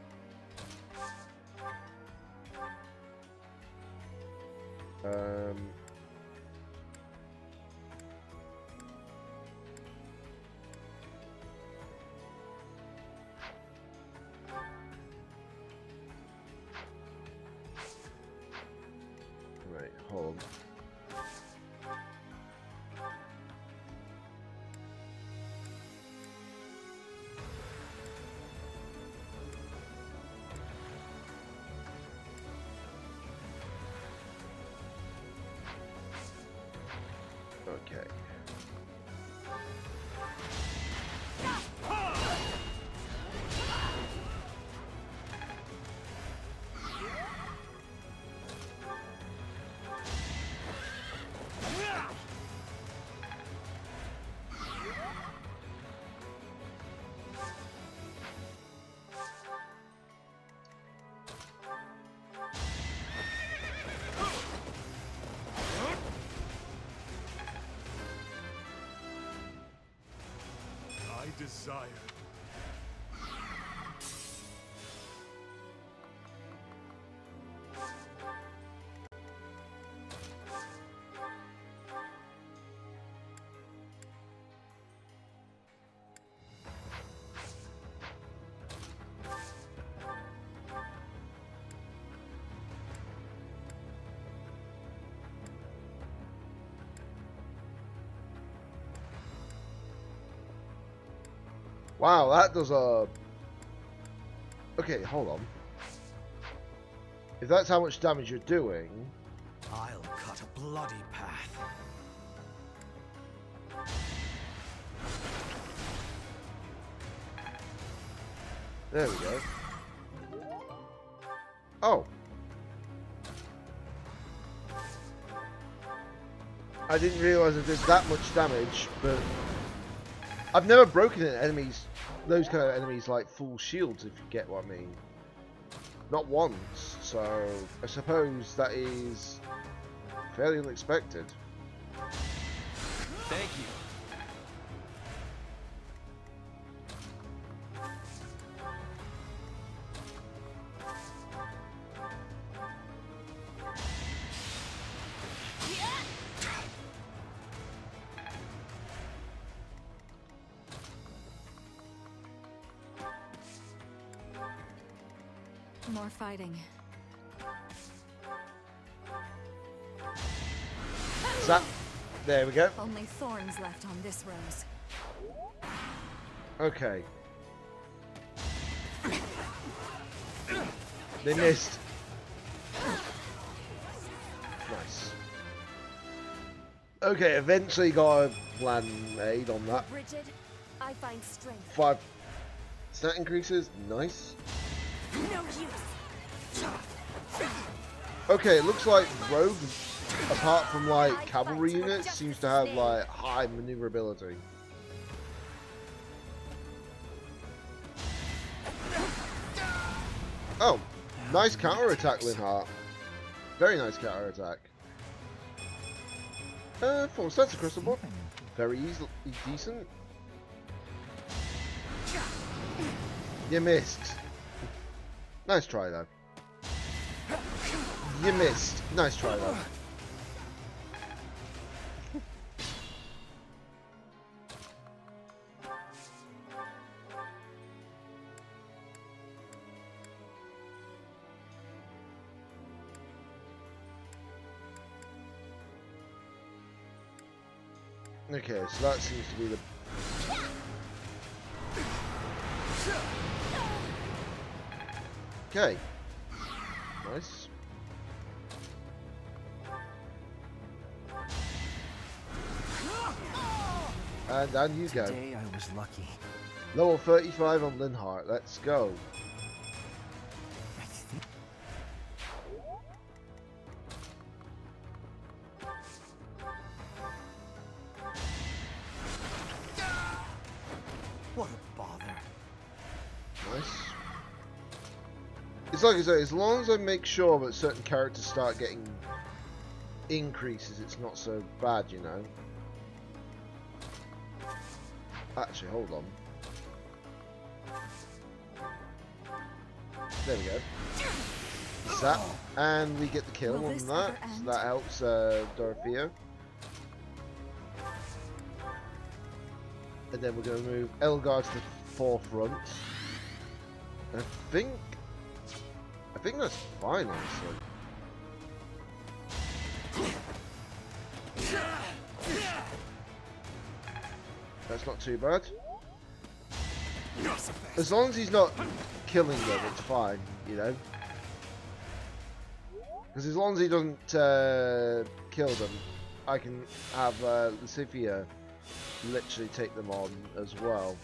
Right, hold on. Okay. Desire. Wow, that does a... Okay, hold on. If that's how much damage you're doing... I'll cut a bloody path. There we go. Oh. I didn't realise it did that much damage, but... I've never broken enemies, those kind of enemies, like full shields, if you get what I mean. Not once, so I suppose that is fairly unexpected. Thank you. More fighting. Zap. There we go. Only thorns left on this rose. Okay. They missed. Nice. Okay, eventually got a plan made on that. Bridget, I find strength. 5 stat increases. Nice. No use. Okay, it looks like Rogue, apart from like cavalry units, seems to have like high maneuverability. Oh, nice counter attack, Linhart. Very nice counter attack. 4 stats across the board. Very easy, decent. You missed. Nice try though. You missed. Nice try though. Okay, so that seems to be the... Okay. Nice. And down you go. Today I was lucky. Level 35 on Linhart. Let's go. What a bother. It's like I say, as long as I make sure that certain characters start getting increases, it's not so bad, you know. Actually, hold on. There we go. Zap, and we get the kill on that. So that helps Dorothea. And then we're going to move Elgar to the forefront. And I think that's fine, honestly. That's not too bad. As long as he's not killing them, it's fine, you know. Because as long as he doesn't kill them, I can have Lucifia literally take them on as well.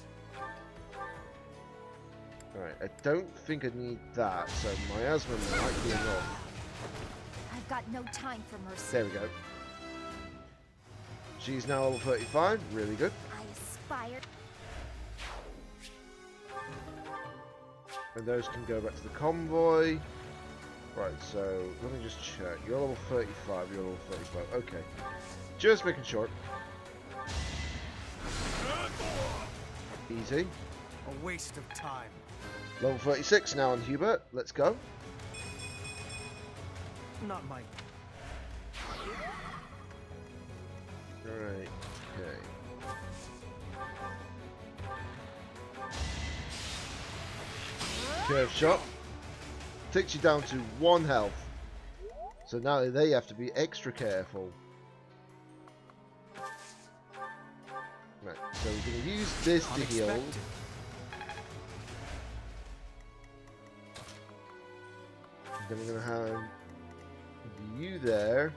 Alright, I don't think I need that, so Miasma might be enough. I've got no time for mercy. There we go. She's now level 35, really good. I aspire. And those can go back to the convoy. Right, so let me just check. You're level 35, you're level 35. Okay. Just making sure. Easy. A waste of time. Level 36 now on Hubert. Let's go. Not my... Alright, okay. Curve shot. Takes you down to 1 health. So now they have to be extra careful. Right, so we're going to use this to heal. Then we're going to have you there.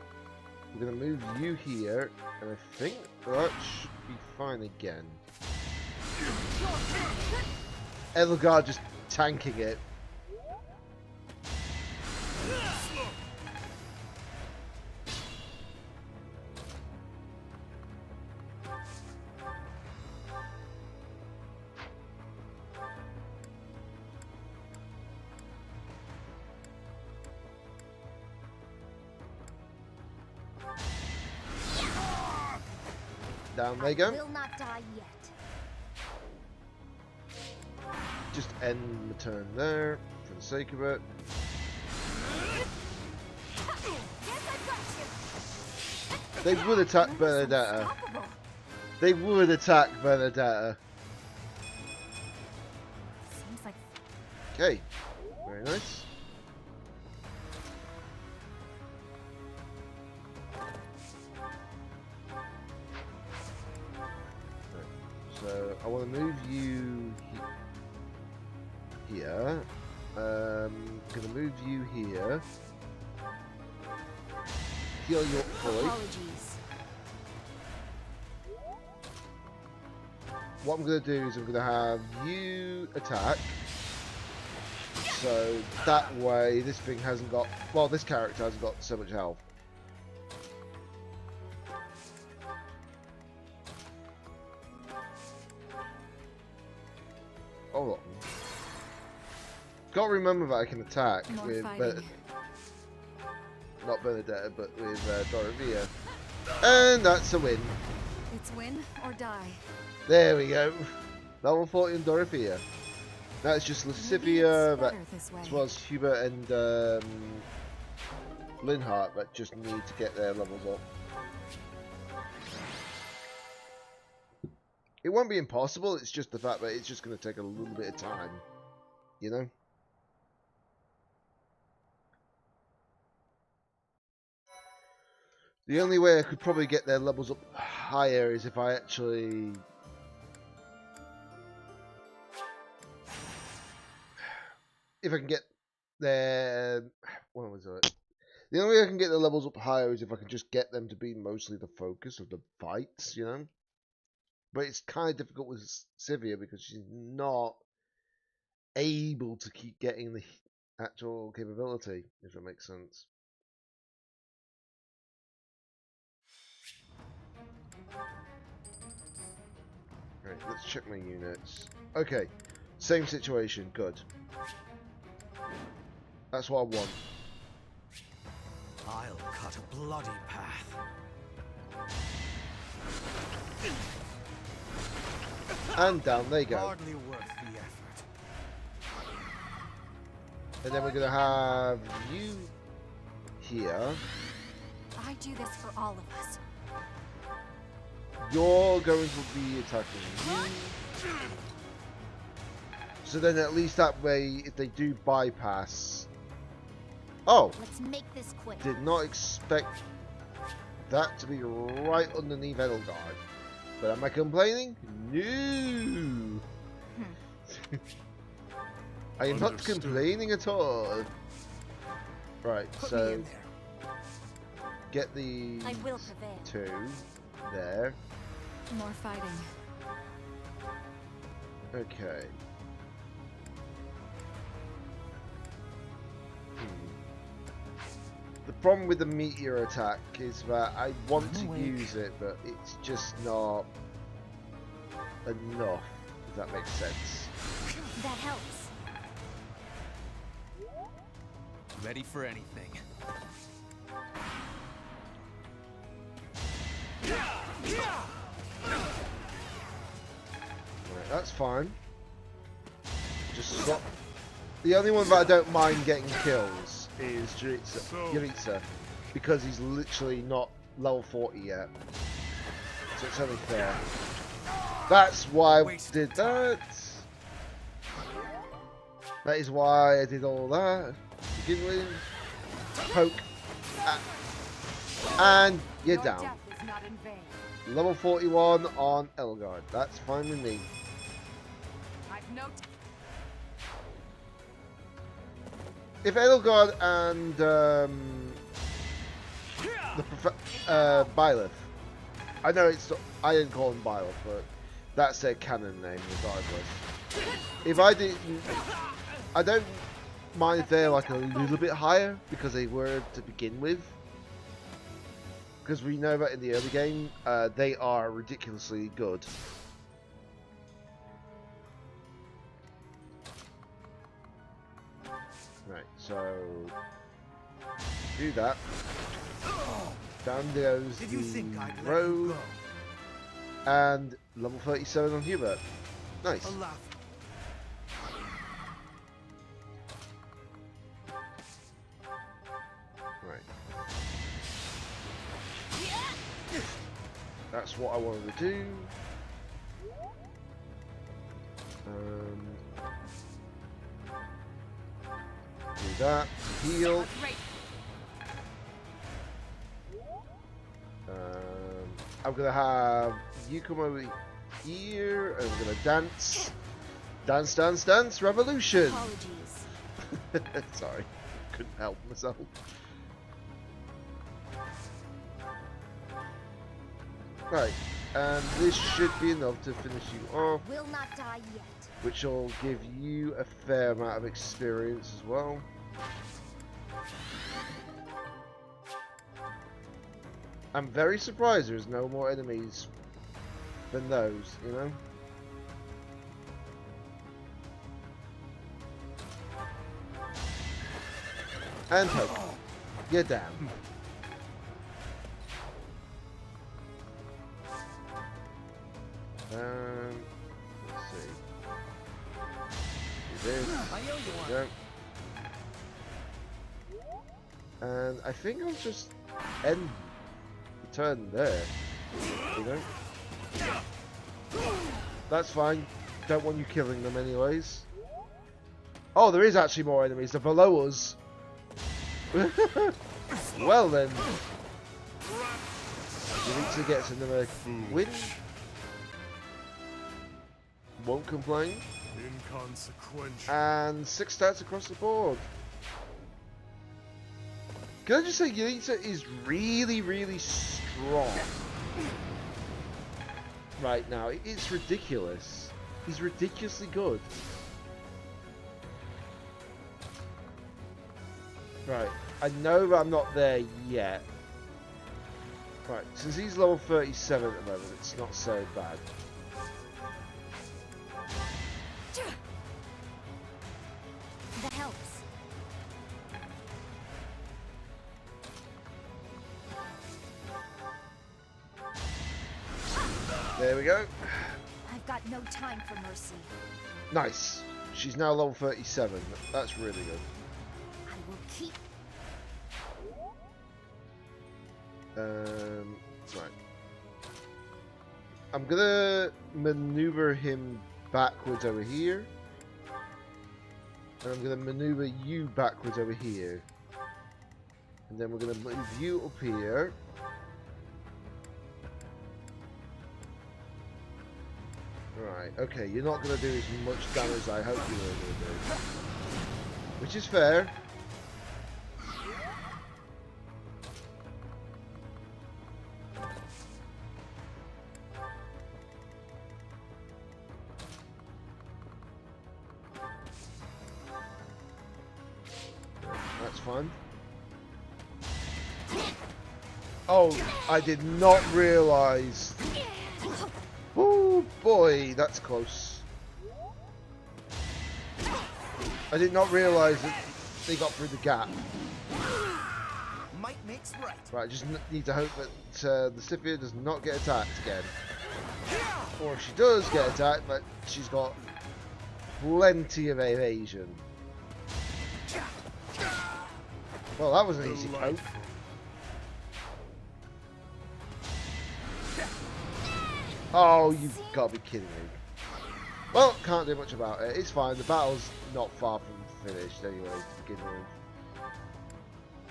We're going to move you here. And I think that should be fine again. Elgar just tanking it. Down they go. I will not die yet. Just end the turn there for the sake of it. They would attack Bernadetta. They would attack Bernadetta. Okay, very nice. So I want to move you here. Gonna move you here. Heal your fully. Apologies. What I'm gonna do is I'm gonna have you attack. So that way this thing hasn't got, well, this character hasn't got so much health. Hold on. Got to remember that I can attack with not Bernadetta, but with Dorothea. And that's a win. It's win or die. There we go. Level 40 in Dorothea. That's just Lucifia, as well as Hubert and Linhart that just need to get their levels up. It won't be impossible, it's just the fact that it's just going to take a little bit of time, you know? The only way I could probably get their levels up higher is if I actually... if I can get their... what was it? The only way I can get their levels up higher is if I can just get them to be mostly the focus of the fights, you know? But it's kind of difficult with Sivia because she's not able to keep getting the actual capability, if that makes sense. Right, let's check my units. Okay, same situation, good. That's what I want. I'll cut a bloody path. And down they go. Hardly worth the effort. And then we're gonna have you here. I do this for all of us. You're going to be attacking you. So then at least that way, if they do bypass... Oh! Let's make this quick. Did not expect that to be right underneath Edelgard. But am I complaining? No! I am not complaining at all. Right, so... Get these I will prevail. two there. More fighting. Okay. The problem with the meteor attack is that I want to use it, but it's just not enough, if that makes sense. That helps. Ready for anything. Right, that's fine. Just stop. The only one that I don't mind getting kills is Yuritsa, because he's literally not level 40 yet. So it's only fair. That's why I did that. That is why I did all that. Begin with. Poke. And you're down. Level 41 on Elgard. That's fine with me. If Edelgard and Byleth, I know it's I didn't call him Byleth, but that's their canon name regardless. If I didn't, I don't mind if they're like a little bit higher because they were to begin with. Because we know that in the early game, they are ridiculously good. Right, so do that. Down goes the road, and level 37 on Hubert. Nice. Right. That's what I wanted to do. Do that. Heal. I'm gonna have you come over here, and I'm gonna dance. Dance, dance, dance, revolution! Apologies. Sorry, couldn't help myself. Right, and this should be enough to finish you off. Will not die yet. Which will give you a fair amount of experience as well. I'm very surprised there's no more enemies than those, you know? And poke. You're down. Let's see. Do this. Go. And I think I'll just end the turn there. You know? That's fine. Don't want you killing them anyways. Oh, there is actually more enemies. They're below us. Well then. Yuritsa gets another win. Won't complain. Inconsequential. And 6 stats across the board. Can I just say Yuritsa is really, really strong right now. It's ridiculous. He's ridiculously good. Right, I know that I'm not there yet. Right, since he's level 37 at the moment, it's not so bad. That helps. There we go. I've got no time for mercy. Nice. She's now level 37. That's really good. I will keep. Right. I'm gonna maneuver him backwards over here. And I'm gonna maneuver you backwards over here. And then we're gonna move you up here. Right, okay, you're not going to do as much damage as I hope you were going to do. Which is fair. That's fun. Oh, I did not realise. Oh boy, that's close. I did not realise that they got through the gap. Might makes right. Right, just need to hope that the Scythia does not get attacked again. Or if she does get attacked, but she's got plenty of evasion. Well, that was an easy poke. Oh, you've got to be kidding me. Well, can't do much about it. It's fine. The battle's not far from finished anyway to begin with.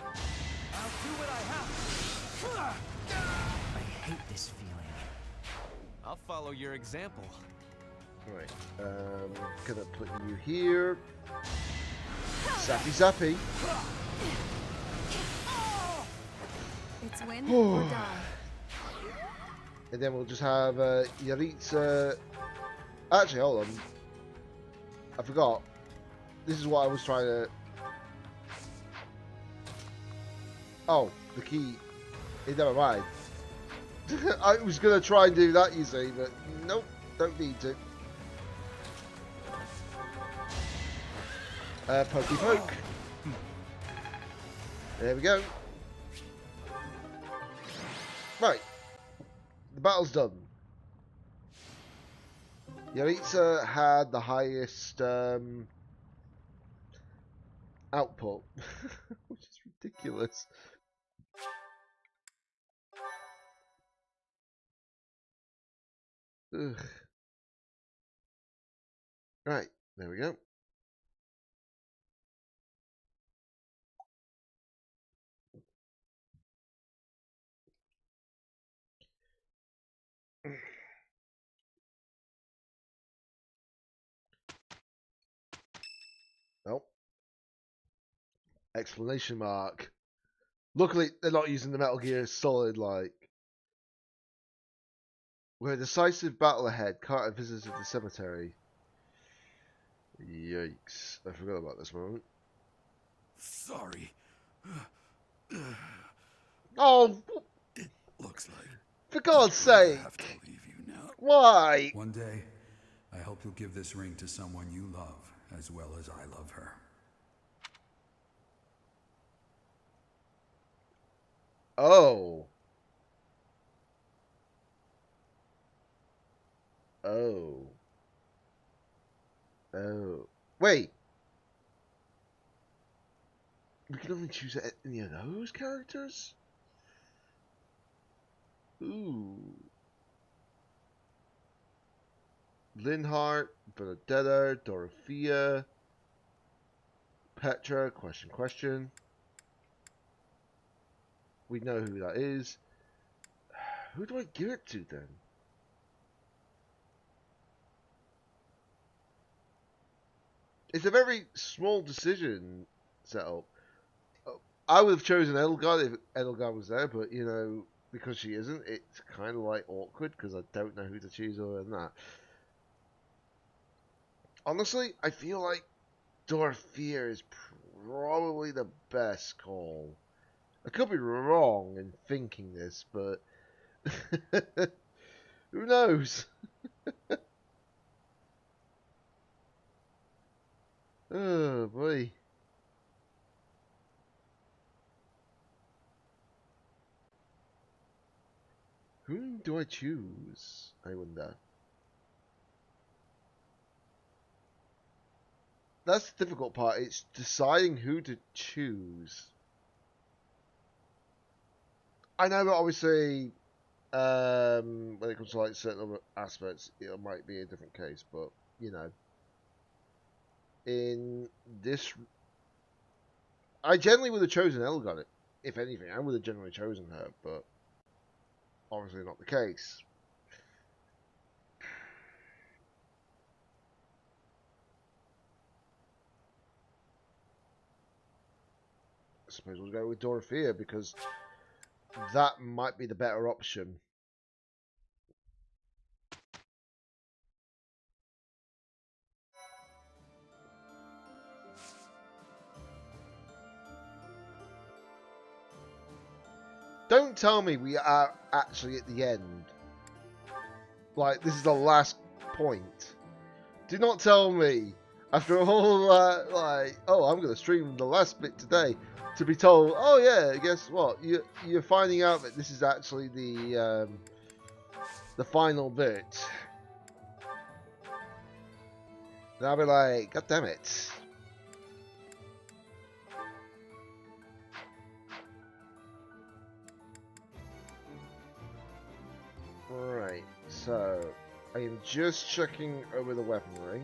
I'll do what I have. I hate this feeling. I'll follow your example. Right. Gonna put you here. Zappy zappy. It's win or die. And then we'll just have Yaritza. Actually, hold on. I forgot. This is what I was trying to. Oh, the key. Never mind. I was going to try and do that, you see, but nope, don't need to. Pokey poke. There we go. Right. The battle's done. Yaritza had the highest output, which is ridiculous. Ugh. Right, there we go. Nope. Explanation mark. Luckily, they're not using the Metal Gear Solid like. We're a decisive battle ahead. Carter visited the cemetery. Yikes. I forgot about this moment. Sorry. Oh! It looks like. For God's sake! I have to leave you now. Why? One day, I hope you'll give this ring to someone you love as well as I love her. Oh. Oh. Oh. Wait. We can only choose any of those characters? Ooh. Linhardt, Benedetta, Dorothea, Petra, question. We know who that is. Who do I give it to then? It's a very small decision setup. I would have chosen Edelgard if Edelgard was there, but you know, because she isn't, it's kind of like awkward because I don't know who to choose other than that. Honestly, I feel like Dorothea is probably the best call. I could be wrong in thinking this, but who knows? Oh boy. Whom do I choose? I wonder. That's the difficult part. It's deciding who to choose. I know that obviously, when it comes to like certain other aspects, it might be a different case. But you know, in this, I generally would have chosen Elgon. If anything, I would have generally chosen her, but obviously not the case. I suppose we'll go with Dorothea because that might be the better option. Don't tell me we are actually at the end. Like, this is the last point. Do not tell me, after all that, like, oh, I'm going to stream the last bit today, to be told, oh yeah, guess what? You're finding out that this is actually the final bit. And I'll be like, God damn it. Right, so I am just checking over the weaponry.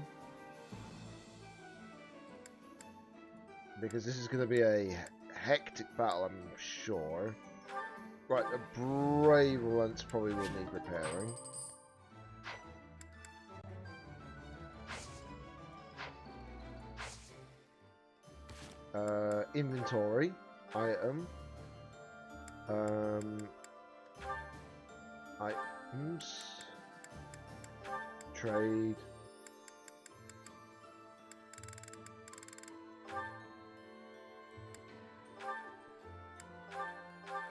Because this is going to be a hectic battle, I'm sure. Right, the brave lance probably will need repairing. Inventory, item. Items. Trade.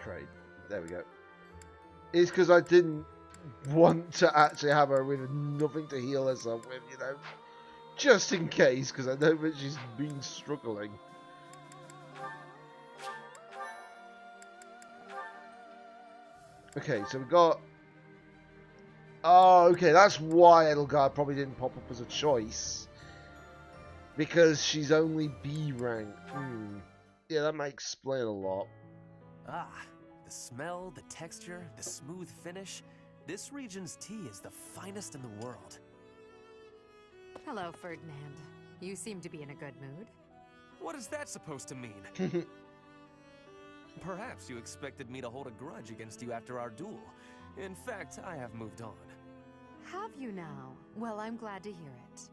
Trade. There we go. It's because I didn't want to actually have her with nothing to heal herself with, you know. Just in case, because I know that she's been struggling. Okay, so we've got... Oh, okay, that's why Edelgard probably didn't pop up as a choice. Because she's only B rank. Yeah, that might explain a lot. Ah, the smell, the texture, the smooth finish. This region's tea is the finest in the world. Hello, Ferdinand. You seem to be in a good mood. What is that supposed to mean? Perhaps you expected me to hold a grudge against you after our duel. In fact, I have moved on. Have you now? Well, I'm glad to hear it.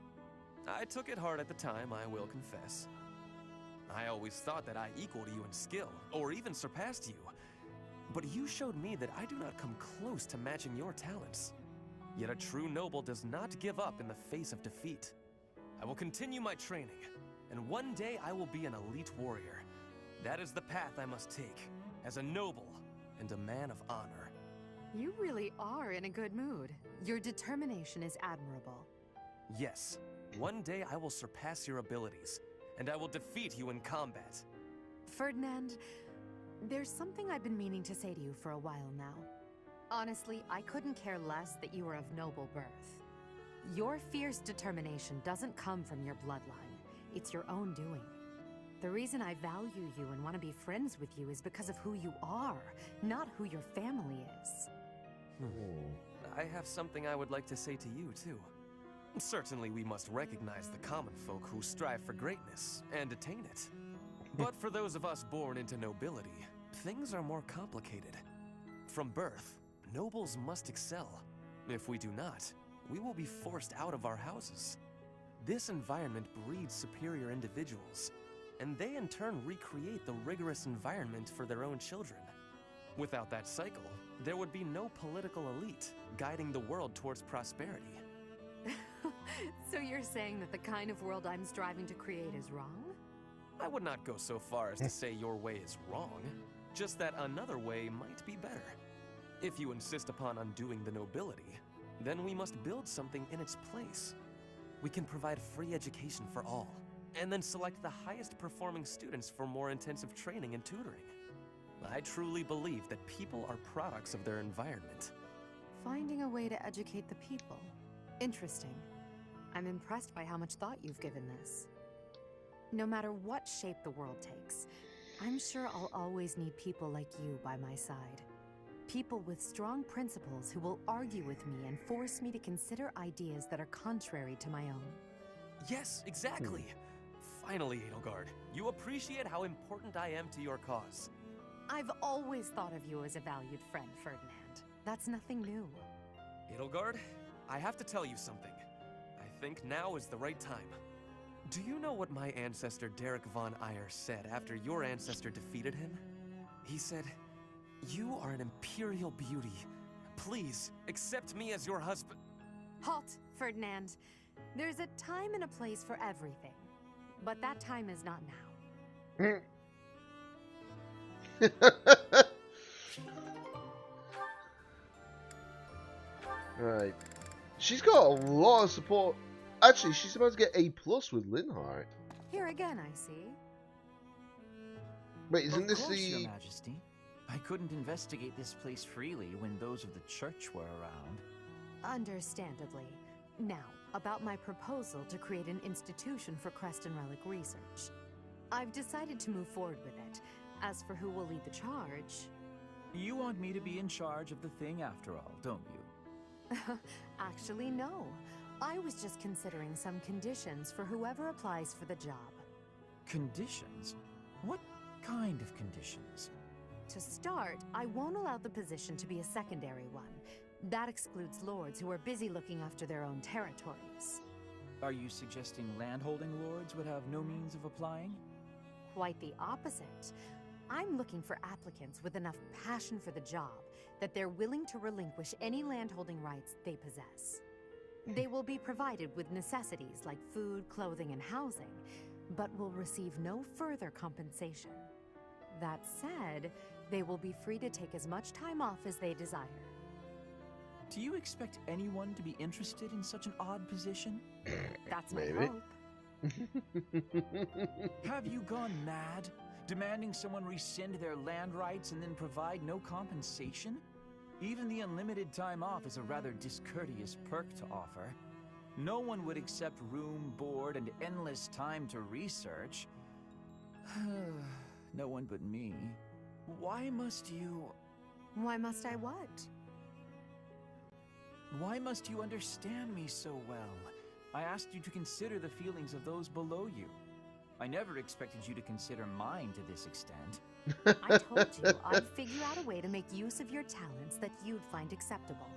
I took it hard at the time, I will confess. I always thought that I equaled you in skill, or even surpassed you. But you showed me that I do not come close to matching your talents. Yet a true noble does not give up in the face of defeat. I will continue my training, and one day I will be an elite warrior. That is the path I must take, as a noble and a man of honor. You really are in a good mood. Your determination is admirable. Yes, one day I will surpass your abilities, and I will defeat you in combat. Ferdinand, there's something I've been meaning to say to you for a while now. Honestly, I couldn't care less that you are of noble birth. Your fierce determination doesn't come from your bloodline. It's your own doing. The reason I value you and want to be friends with you is because of who you are, not who your family is. I have something I would like to say to you, too. Certainly we must recognize the common folk who strive for greatness and attain it. But for those of us born into nobility, things are more complicated. From birth, nobles must excel. If we do not, we will be forced out of our houses. This environment breeds superior individuals, and they in turn recreate the rigorous environment for their own children. Without that cycle, there would be no political elite guiding the world towards prosperity. So you're saying that the kind of world I'm striving to create is wrong? I would not go so far as to say your way is wrong, just that another way might be better. If you insist upon undoing the nobility, then we must build something in its place. We can provide free education for all, and then select the highest performing students for more intensive training and tutoring. I truly believe that people are products of their environment, Finding a way to educate the people. Interesting. I'm impressed by how much thought you've given this. No matter what shape the world takes, I'm sure I'll always need people like you by my side. People with strong principles who will argue with me and force me to consider ideas that are contrary to my own. Yes, exactly. Finally, Edelgard, you appreciate how important I am to your cause. I've always thought of you as a valued friend, Ferdinand. That's nothing new. Edelgard, I have to tell you something. I think now is the right time. Do you know what my ancestor Derek von Eyre said after your ancestor defeated him? He said, "You are an imperial beauty. Please, accept me as your husband." Halt, Ferdinand. There's a time and a place for everything. But that time is not now. Right. She's got a lot of support. Actually, she's about to get A+ with Linhardt. Here again, I see. Wait, isn't this course, the... Your Majesty. I couldn't investigate this place freely when those of the church were around. Understandably. Now, about my proposal to create an institution for Crest and Relic research. I've decided to move forward with it. As for who will lead the charge... You want me to be in charge of the thing after all, don't you? Actually, no. I was just considering some conditions for whoever applies for the job. Conditions? What kind of conditions? To start, I won't allow the position to be a secondary one. That excludes lords who are busy looking after their own territories. Are you suggesting landholding lords would have no means of applying? Quite the opposite. I'm looking for applicants with enough passion for the job that they're willing to relinquish any landholding rights they possess. They will be provided with necessities like food, clothing, and housing, but will receive no further compensation. That said, they will be free to take as much time off as they desire. Do you expect anyone to be interested in such an odd position? That's my Maybe. hope. Have you gone mad? Demanding someone rescind their land rights and then provide no compensation? Even the unlimited time off is a rather discourteous perk to offer. No one would accept room, board, and endless time to research. No one but me. Why must you... Why must I what? Why must you understand me so well? I asked you to consider the feelings of those below you. I never expected you to consider mine to this extent. I told you I'd figure out a way to make use of your talents that you'd find acceptable.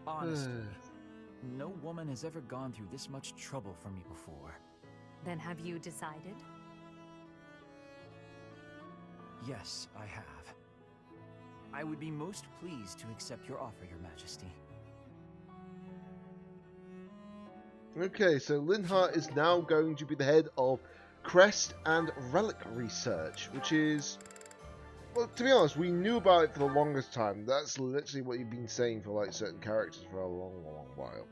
Honestly, no woman has ever gone through this much trouble for me before. Then have you decided? Yes, I have. I would be most pleased to accept your offer, Your Majesty. Okay, so Linhardt is now going to be the head of Crest and Relic Research, which is... Well, to be honest, we knew about it for the longest time. That's literally what you've been saying for, like, certain characters for a long, long while.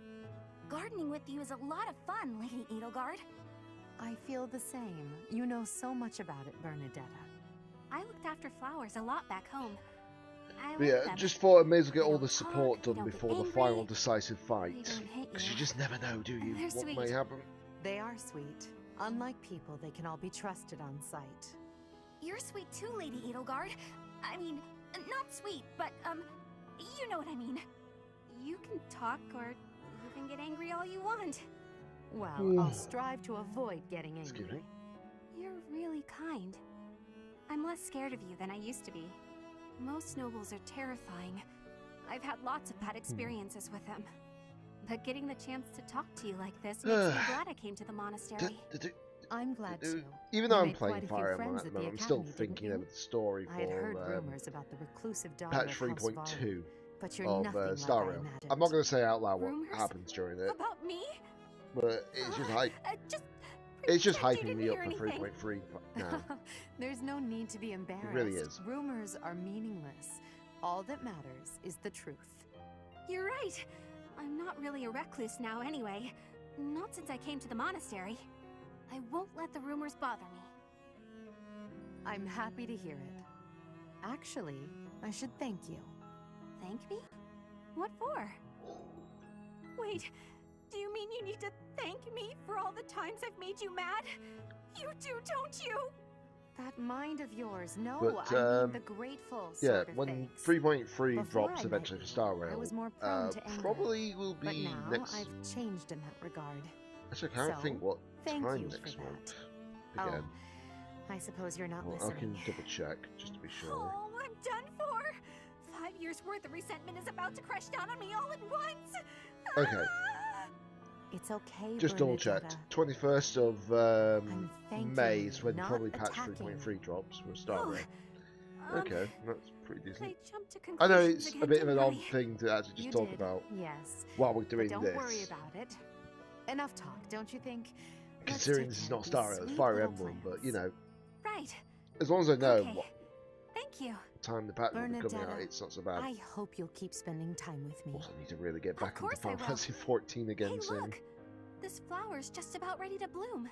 Gardening with you is a lot of fun, Lady Edelgard. I feel the same. You know so much about it, Bernadetta. I looked after flowers a lot back home. But yeah, just thought I may as well get all the support done before the final decisive fight. Because you just never know, do you, what may happen. They are sweet. Unlike people, they can all be trusted on sight. You're sweet too, Lady Edelgard. I mean, not sweet, but, you know what I mean. You can talk or even get angry all you want. Well, I'll strive to avoid getting angry. Excuse me? You're really kind. I'm less scared of you than I used to be. Most nobles are terrifying. I've had lots of bad experiences with them. But getting the chance to talk to you like this makes me glad I came to the monastery. I'm glad to. Even though I'm playing Fire Emblem at the moment, I'm still thinking of the story I had heard for rumors about the reclusive daughter patch of House 3.2 but you're nothing of like Star I Rail. imagined. I'm not going to say out loud what Rumors? happens during it, About me? but it's just hype. Just It's just pretend you hyping me didn't up hear for anything. 3.3 now. There's no need to be embarrassed. really is. Rumors are meaningless. All that matters is the truth. You're right. I'm not really a recluse now anyway. Not since I came to the monastery. I won't let the rumors bother me. I'm happy to hear it. Actually, I should thank you. Thank me? What for? Wait, do you mean you need to thank me for all the times I've made you mad? You do, don't you? That mind of yours. No, But, I mean the grateful yeah, sort of when thanks. 3.3 Before drops I eventually met for Star you, Rail, I was more prone to anger. probably will But be now next. I've changed in that regard. Actually, I can't So, think what thank time you next for month. that. Again, I suppose you're not well, I listening. can double check just to be sure. Oh, I'm done for. 5 years worth of resentment is about to crash down on me all at once. Okay. It's okay, Just double checked. 21st of May is when probably patch 3.3 drops for Star Rail. Okay, that's pretty decent. I know it's a bit of an odd thing to actually just talk about while we're doing don't this. Worry about it. Enough talk, don't you think? Considering this is not Star Rail, it's Fire Emblem, but you know, right. as long as I know what Thank you. time the patch will be coming out, it's not so bad. I hope you'll keep spending time with me. Also, I need to really get back into I Final will. Fantasy 14 again Hey, soon. look. This flower's just about ready to bloom.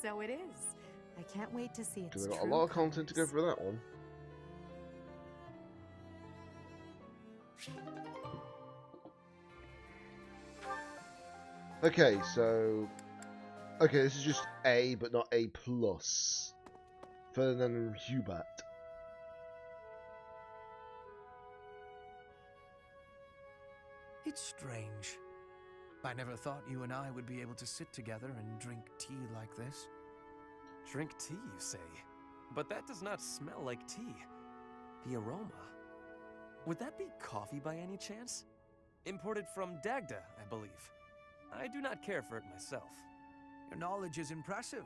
So it is. I can't wait to see it. Because I've got a lot of content to go for that one. Okay, so... Okay, this is just A, but not A+. Ferdinand and Hubert. It's strange. I never thought you and I would be able to sit together and drink tea like this. Drink tea, you say? But that does not smell like tea. The aroma. Would that be coffee by any chance? Imported from Dagda, I believe. I do not care for it myself. Your knowledge is impressive.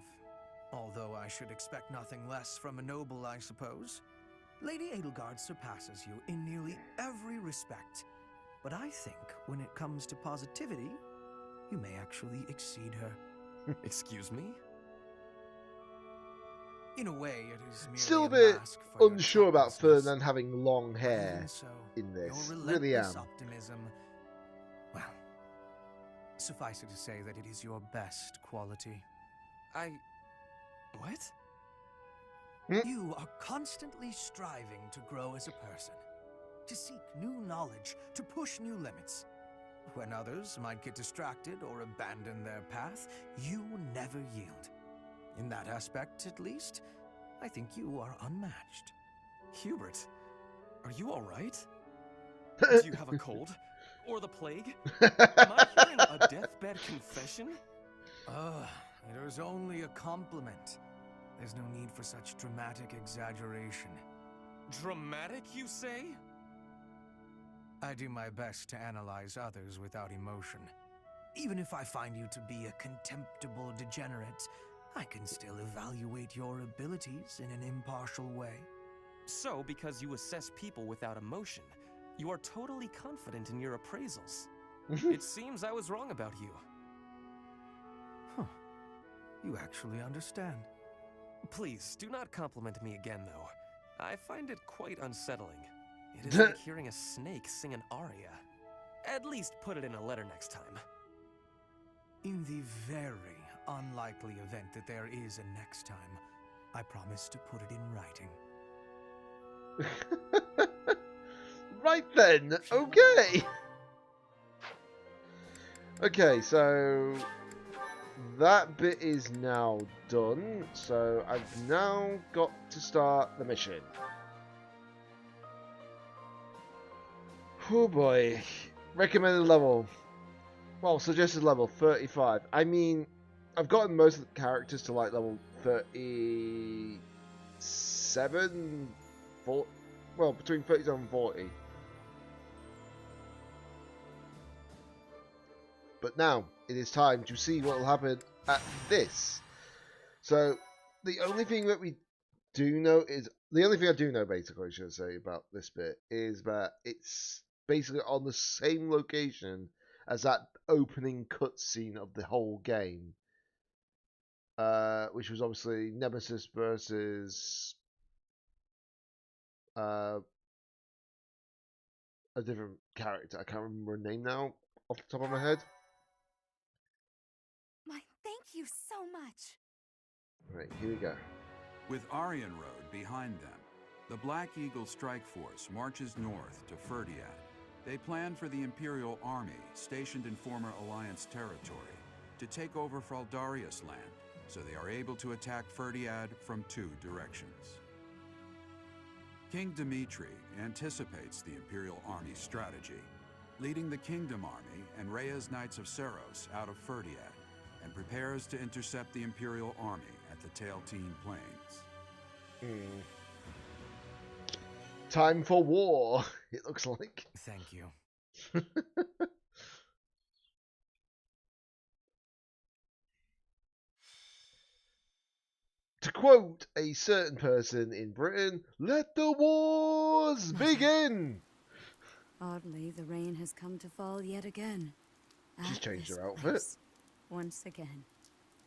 Although I should expect nothing less from a noble, I suppose. Lady Edelgard surpasses you in nearly every respect. But I think when it comes to positivity, you may actually exceed her. Excuse me? In a way, it is merely Still a bit mask for unsure about thoughtlessness. Ferdinand having long hair Even so, in this. your Really am. relentless optimism. Well, suffice it to say that it is your best quality. What? You are constantly striving to grow as a person, to seek new knowledge, to push new limits. When others might get distracted or abandon their path, you never yield. In that aspect, at least, I think you are unmatched. Hubert, are you alright? Do you have a cold? Or the plague? Am I hearing a deathbed confession? It was only a compliment. There's no need for such dramatic exaggeration. Dramatic, you say? I do my best to analyze others without emotion. Even if I find you to be a contemptible degenerate, I can still evaluate your abilities in an impartial way. So, because you assess people without emotion, you are totally confident in your appraisals. It seems I was wrong about you. You actually understand. Please, do not compliment me again, though. I find it quite unsettling. It is like hearing a snake sing an aria. At least put it in a letter next time. In the very unlikely event that there is a next time, I promise to put it in writing. Right then, okay. Okay, so that bit is now done. So I've now got to start the mission. Oh boy. Recommended level. Well, suggested level 35. I mean, I've gotten most of the characters to like level 37, 40, well, between 37 and 40. But now, it is time to see what will happen at this. So, the only thing that we do know is, the only thing I do know basically, I should say, about this bit, is that it's basically on the same location as that opening cutscene of the whole game. Which was obviously Nemesis versus a different character. I can't remember her name now off the top of my head. Thank you so much. Right, here we go. With Aryan Road behind them, the Black Eagle Strike Force marches north to Ferdiad. They plan for the Imperial Army, stationed in former Alliance territory, to take over Fraldarius land, so they are able to attack Ferdiad from 2 directions. King Dimitri anticipates the Imperial Army's strategy, leading the Kingdom Army and Rhea's Knights of Seros out of Ferdiad, and prepares to intercept the Imperial Army at the Tailtean Plains. Time for war, it looks like. Thank you. To quote a certain person in Britain, let the wars begin! Oddly, the rain has come to fall yet again. She's At changed this her outfit. place. Once again,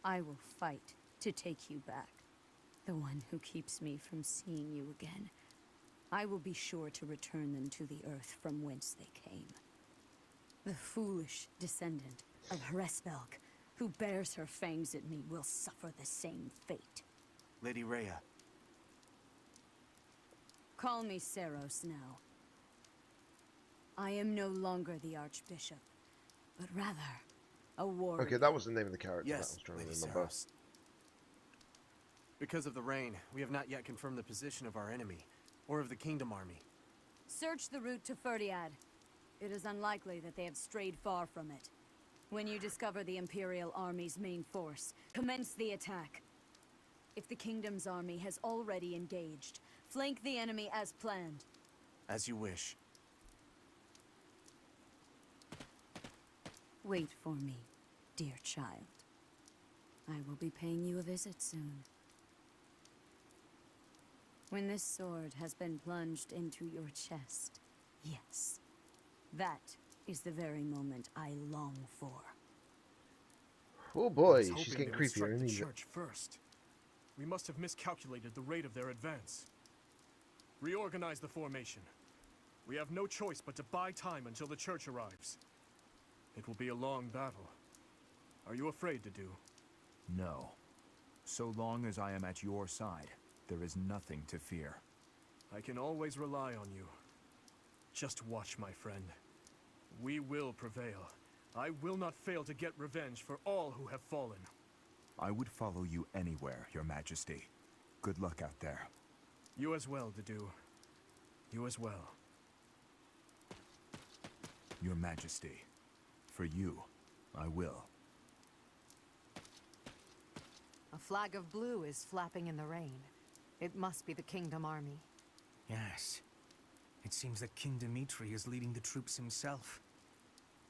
I will fight to take you back. The one who keeps me from seeing you again. I will be sure to return them to the earth from whence they came. The foolish descendant of Hresvelg, who bears her fangs at me, will suffer the same fate. Lady Rhea. Call me Seros now. I am no longer the Archbishop, but rather a warrior. Okay, that was the name of the character that I Yes, was trying Lady to remember. Seros. Because of the rain, we have not yet confirmed the position of our enemy, or of the Kingdom Army. Search the route to Ferdiad. It is unlikely that they have strayed far from it. When you discover the Imperial Army's main force, commence the attack. If the Kingdom's army has already engaged, flank the enemy as planned. As you wish. Wait for me, dear child. I will be paying you a visit soon. When this sword has been plunged into your chest, yes, that is the very moment I long for. Oh boy, I was she's hoping getting they would creepier. strike the isn't she? church first. We must have miscalculated the rate of their advance. Reorganize the formation. We have no choice but to buy time until the church arrives. It will be a long battle. Are you afraid to do? No. So long as I am at your side, there is nothing to fear. I can always rely on you. Just watch, my friend. We will prevail. I will not fail to get revenge for all who have fallen. I would follow you anywhere, Your Majesty. Good luck out there. You as well, Dedu. You as well. Your Majesty. For you, I will. A flag of blue is flapping in the rain. It must be the Kingdom Army. Yes. It seems that King Dimitri is leading the troops himself.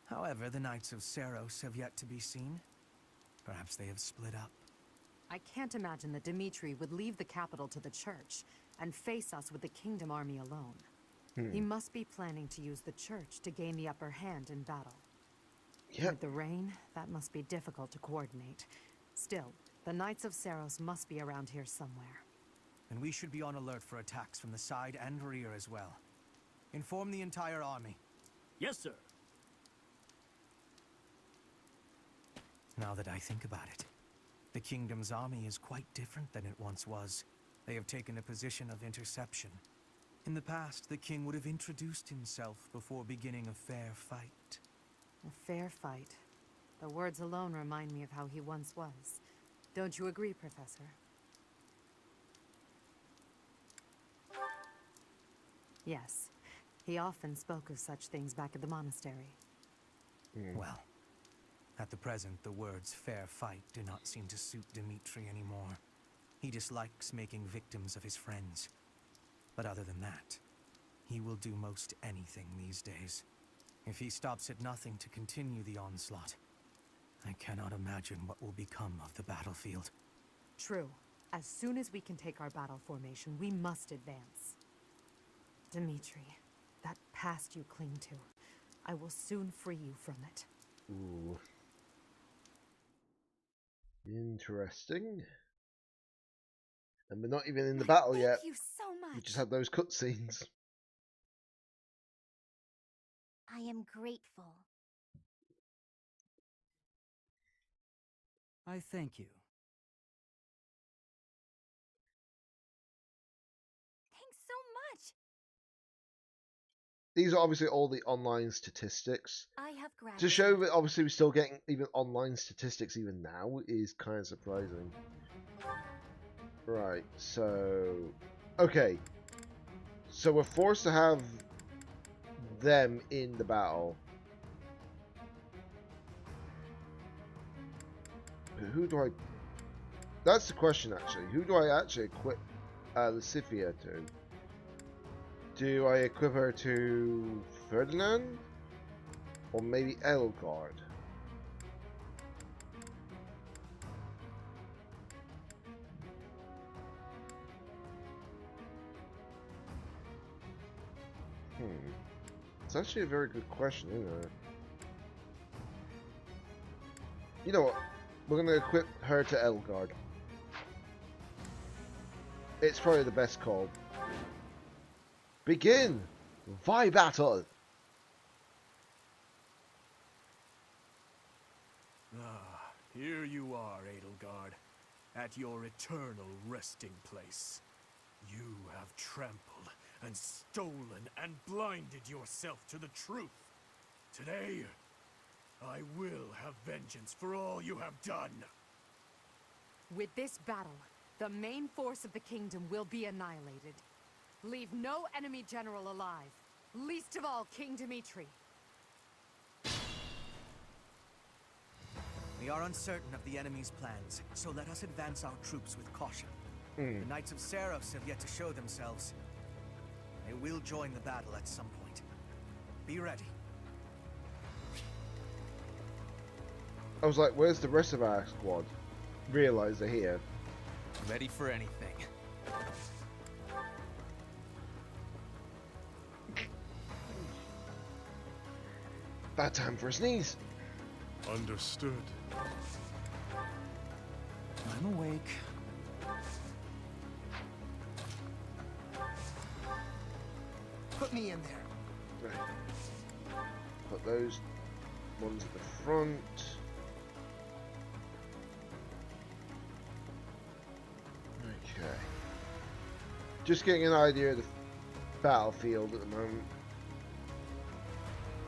However, the Knights of Seros have yet to be seen. Perhaps they have split up. I can't imagine that Dimitri would leave the capital to the church and face us with the Kingdom Army alone. He must be planning to use the church to gain the upper hand in battle. Yep. With the rain, that must be difficult to coordinate. Still, the Knights of Seros must be around here somewhere. And we should be on alert for attacks from the side and rear as well. Inform the entire army. Yes, sir. Now that I think about it, the Kingdom's army is quite different than it once was. They have taken a position of interception. In the past, the king would have introduced himself before beginning a fair fight. A fair fight. The words alone remind me of how he once was. Don't you agree, Professor? Yes. He often spoke of such things back at the monastery. Well, at the present, the words fair fight do not seem to suit Dimitri anymore. He dislikes making victims of his friends. But other than that, he will do most anything these days. If he stops at nothing to continue the onslaught, I cannot imagine what will become of the battlefield. True. As soon as we can take our battle formation, we must advance. Dimitri, that past you cling to, I will soon free you from it. Ooh. Interesting. And we're not even in the battle yet. Thank you so much. We just had those cutscenes. I am grateful. I thank you. Thanks so much. these are obviously all the online statistics. I have To show that obviously we're still getting even online statistics even now is kind of surprising. Right, so... Okay. So we're forced to have them in the battle. Who do I... That's the question, actually. Who do I actually equip Lucifia to? Do I equip her to Ferdinand? Or maybe Edelgard? It's actually a very good question, isn't it? You know what? We're going to equip her to Edelgard. It's probably the best call. Begin! Vi battle! Ah, here you are, Edelgard, at your eternal resting place. You have trampled and stolen and blinded yourself to the truth. Today, I will have vengeance for all you have done. With this battle, the main force of the kingdom will be annihilated. Leave no enemy general alive, least of all King Dimitri. We are uncertain of the enemy's plans, so let us advance our troops with caution. The Knights of Seros have yet to show themselves. They will join the battle at some point. Be ready. I was like, where's the rest of our squad? Realize they're here. Ready for anything. Bad time for a sneeze. Understood. I'm awake. Put me in there. Right. Put those ones at the front. Okay. Just getting an idea of the battlefield at the moment.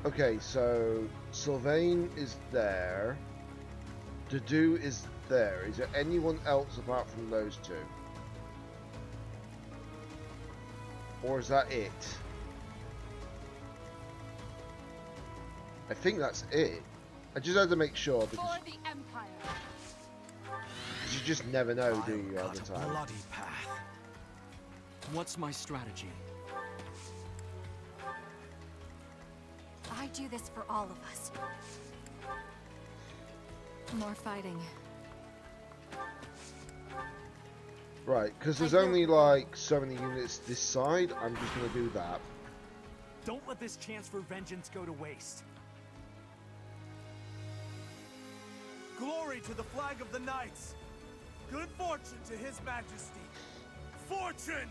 Okay, so Sylvain is there. Dudu is there. Is there anyone else apart from those two? Or is that it? I think that's it. I just had to make sure because For the Empire. you just never know, do you, all the time? Bloody path. What's my strategy? I do this for all of us. More fighting. Right, because there's only like so many units this side, I'm just going to do that. Don't let this chance for vengeance go to waste. Glory to the flag of the knights! Good fortune to his majesty! Fortune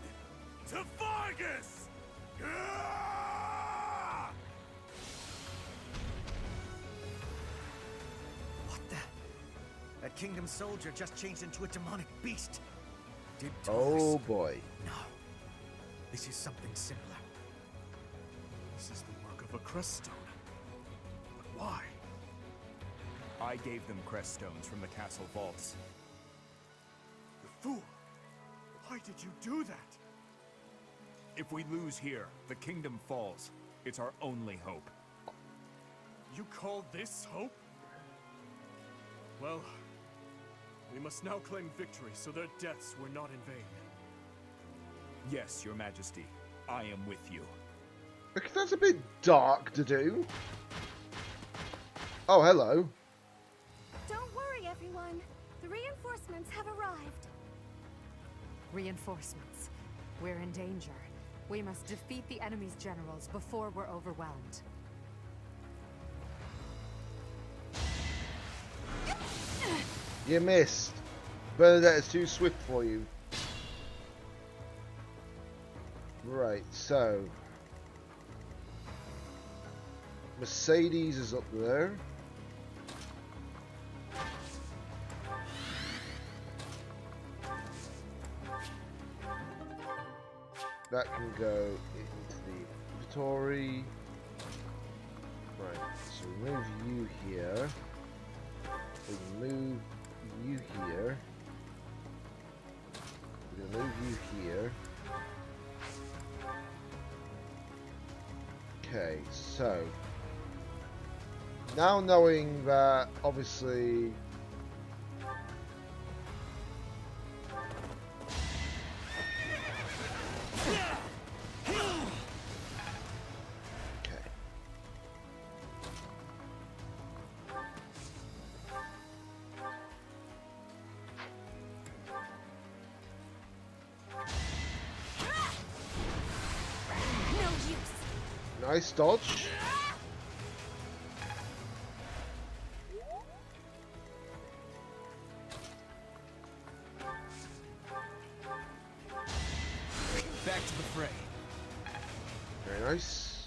to Vargas! What the? That kingdom soldier just changed into a demonic beast. Did Oh boy. No. This is something similar. This is the work of a crest stone. But why? I gave them crest stones from the castle vaults. You fool! Why did you do that? If we lose here, the kingdom falls. It's our only hope. You call this hope? Well, we must now claim victory so their deaths were not in vain. Yes, your majesty. I am with you. Okay, that's a bit dark to do. Oh, hello. Don't worry, everyone. The reinforcements have arrived. Reinforcements. We're in danger. We must defeat the enemy's generals before we're overwhelmed. You missed. Bernadette is too swift for you. Right, so Mercedes is up there. That can go into the Territory. Right, so we move you here. We move you here. We're gonna move you here. Okay, so now knowing that obviously nice dodge. Back to the fray. Very nice.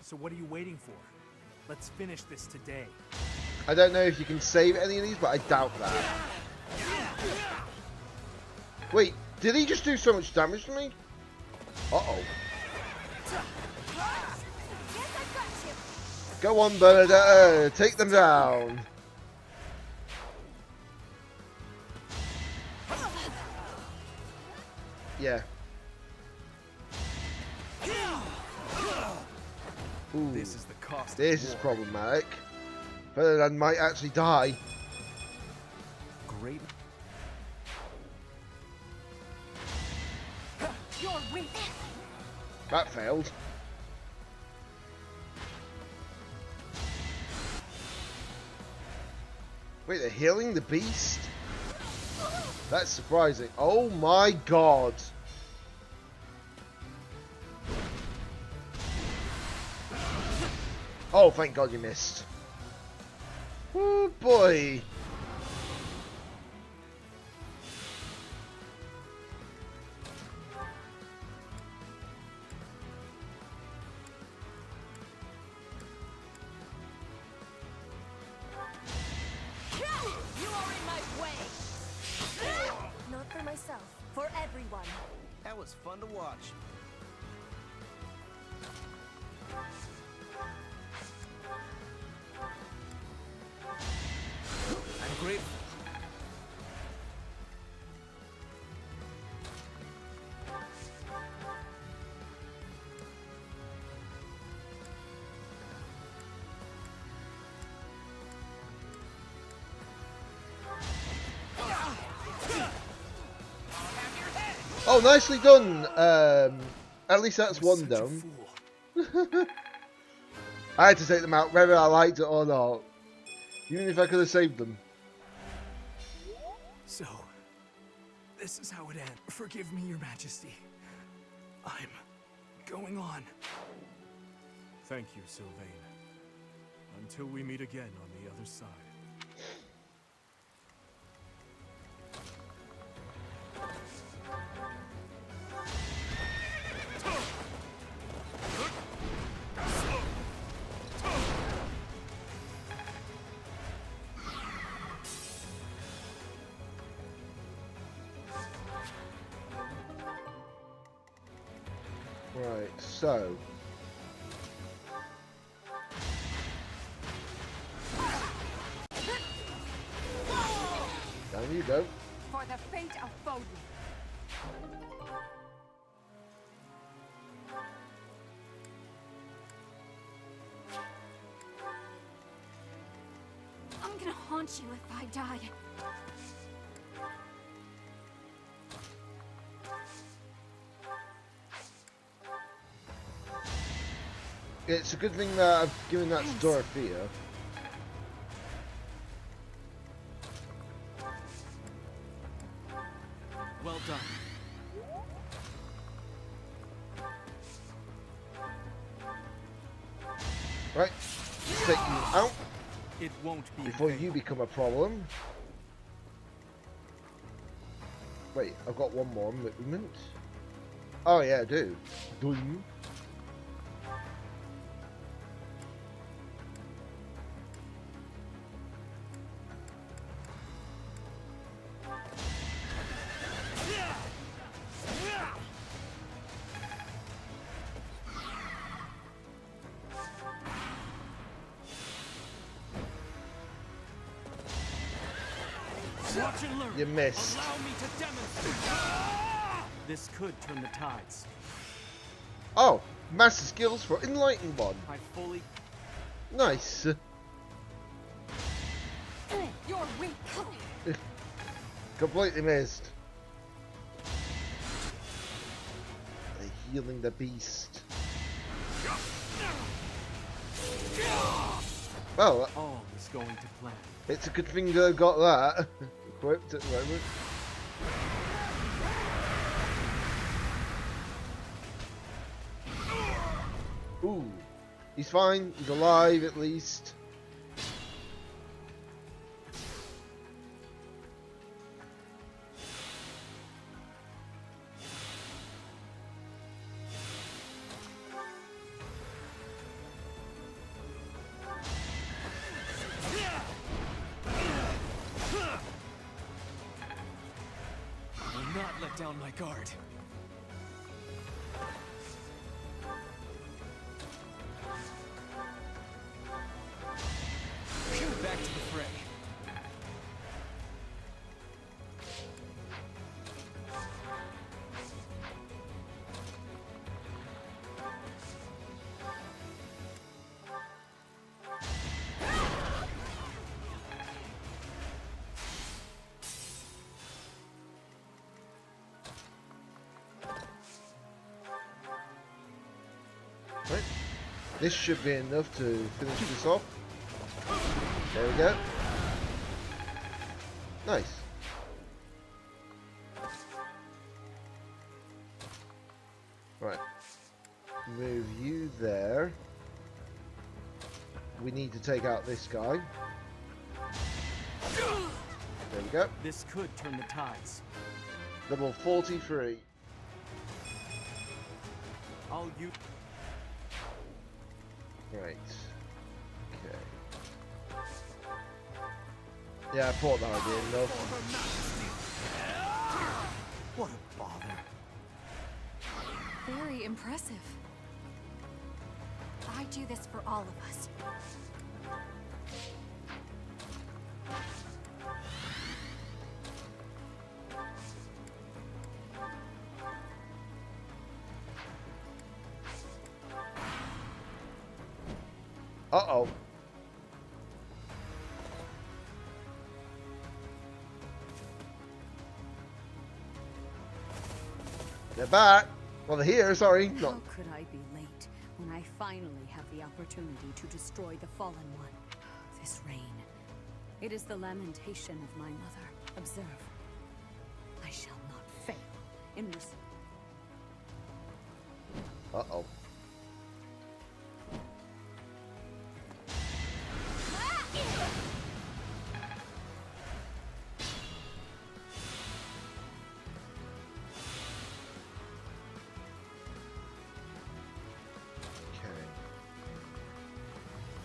So what are you waiting for? Let's finish this today. I don't know if you can save any of these, but I doubt that. Wait, did he just do so much damage to me? Uh-oh. Go on, Bernadette, take them down. Yeah. Ooh, This is the cost. this is problematic. Ferdinand might actually die. Great. You're weak. That failed. Wait, they're healing the beast? That's surprising. Oh my god. Oh, thank god you missed. Oh boy. You are in my way. Not for myself, for everyone. That was fun to watch. I'm grateful. Oh, nicely done. At least that's one down. I had to take them out whether I liked it or not. Even if I could have saved them. So, this is how it ends. Forgive me, Your Majesty. I'm going on. Thank you, Sylvain. Until we meet again on the other side. Right, so. Down you go. For the fate of Foden. I'm gonna haunt you if I die. It's a good thing that I've given that to Dorothea. Well done. Right, let's take you out It won't be before in vain. you become a problem. Wait, I've got one more movement. Oh yeah, I do. Doing. Watch and learn. You missed. Allow me to demonstrate. This could turn the tides. Oh, master skills for Enlightened One. I fully... Nice. You're weak. Completely missed. They're healing the beast. Well, all is going to plan. It's a good thing they've got that equipped at the moment. Ooh, he's fine. He's alive at least. Will not let down my guard. Back to the fray. Right. This should be enough to finish this off. There we go. Nice. Right. Move you there. We need to take out this guy. There we go. This could turn the tides. Level 43. I'll use... Right. Okay. Yeah, I thought that would be enough. What a bother. Very impressive. I do this for all of us. Uh-oh. They're back. Well, they're here, sorry. How could I be late when I finally have the opportunity to destroy the Fallen One? This rain. It is the lamentation of my mother. Observe. I shall not fail in this. Uh-oh.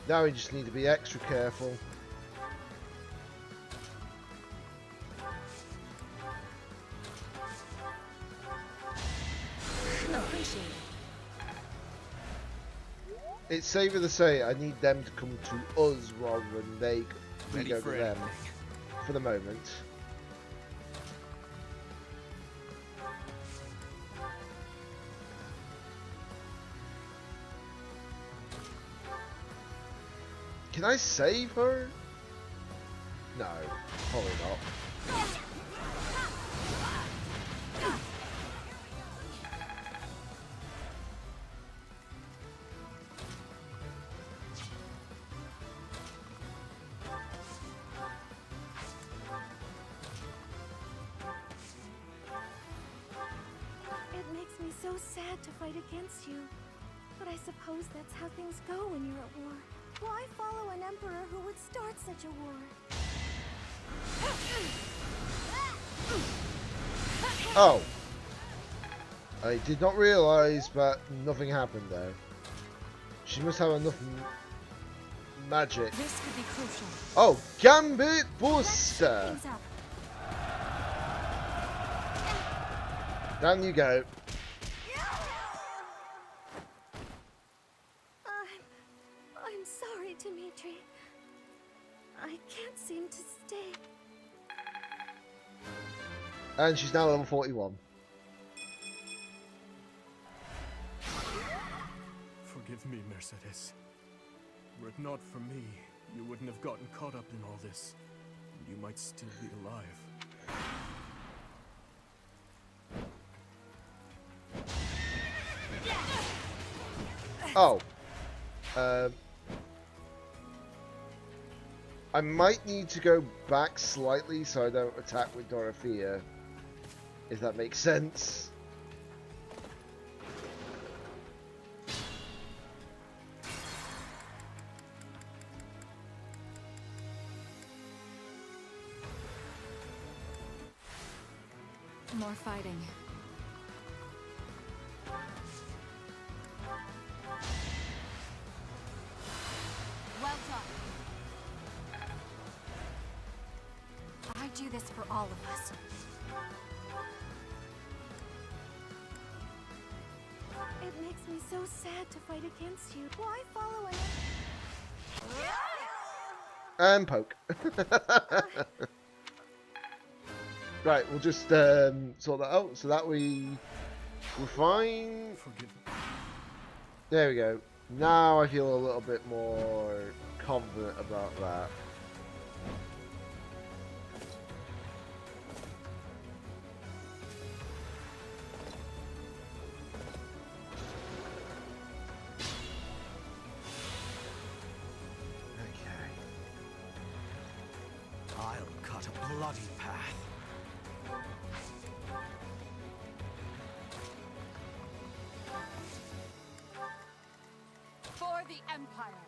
Now we just need to be extra careful. It's safer to say I need them to come to us rather than we go to them for the moment. Can I save her? No, probably not. It makes me so sad to fight against you. But I suppose that's how things go when you're at war. Why follow an emperor who would start such a war? Oh. I did not realise, but nothing happened there. She must have enough magic. This could be crucial. Oh, Gambit Booster! Down you go. I'm sorry, Dimitri. I can't seem to stay. And she's now level 41. Forgive me, Mercedes. Were it not for me, you wouldn't have gotten caught up in all this. You might still be alive. Oh. I might need to go back slightly so I don't attack with Dorothea. If that makes sense. More fighting. Well done. I do this for all of us. It makes me so sad to fight against you. Why follow an... And poke. Right, we'll just sort that out so that we're fine. There we go. Now I feel a little bit more confident about that. I'll cut a bloody path. For the Empire.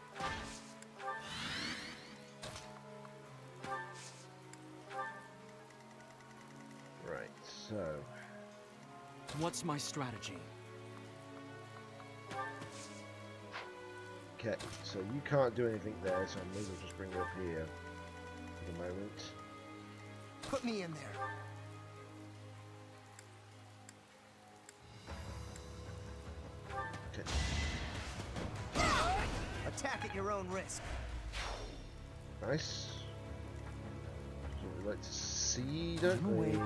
Right, so... What's my strategy? Okay, so you can't do anything there, so I may as well just bring you up here for the moment. Put me in there. Okay. Attack at your own risk. Nice. That's what we like to see, don't we?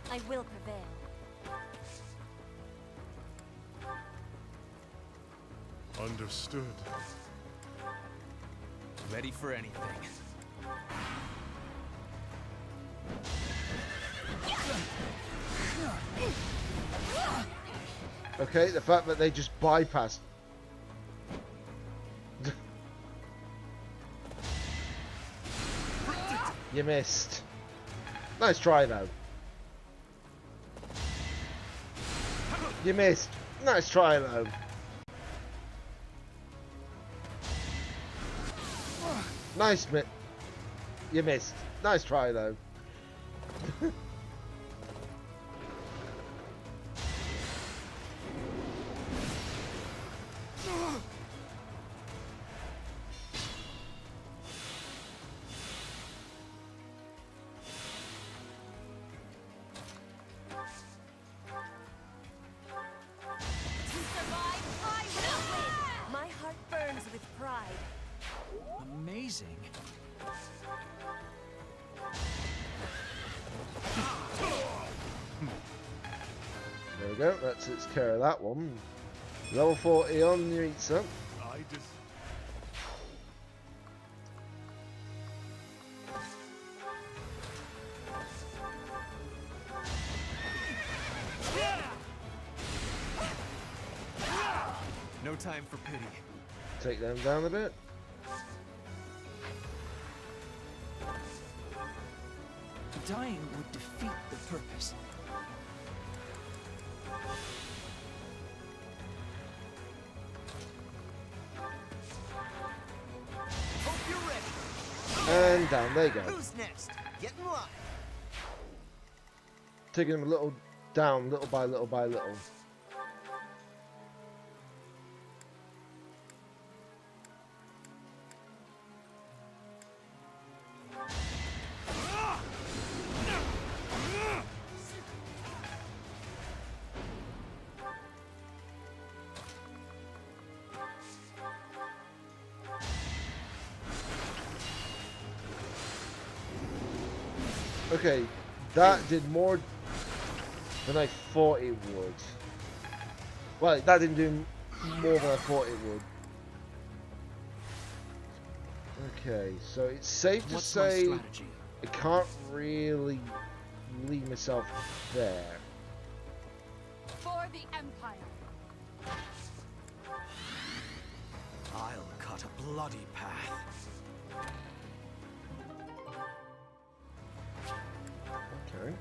I will prevail. Understood. Ready for anything. Okay, the fact that they just bypassed. You missed. Nice try though. You missed. Nice try though. Nice You missed. Nice try though. My heart burns with pride. Amazing. There we go. That takes care of that one. Level 40 on Yuritsa. I just... No time for pity. Take them down a bit. Dying would defeat the purpose. Hope you're ready. And down they go. Who's next? Get in line. Taking them a little down, little by little by little. Okay, that did more than I thought it would. Well, that didn't do more than I thought it would. Okay, so it's safe to say I can't really leave myself there. For the Empire. I'll cut a bloody path. Okay.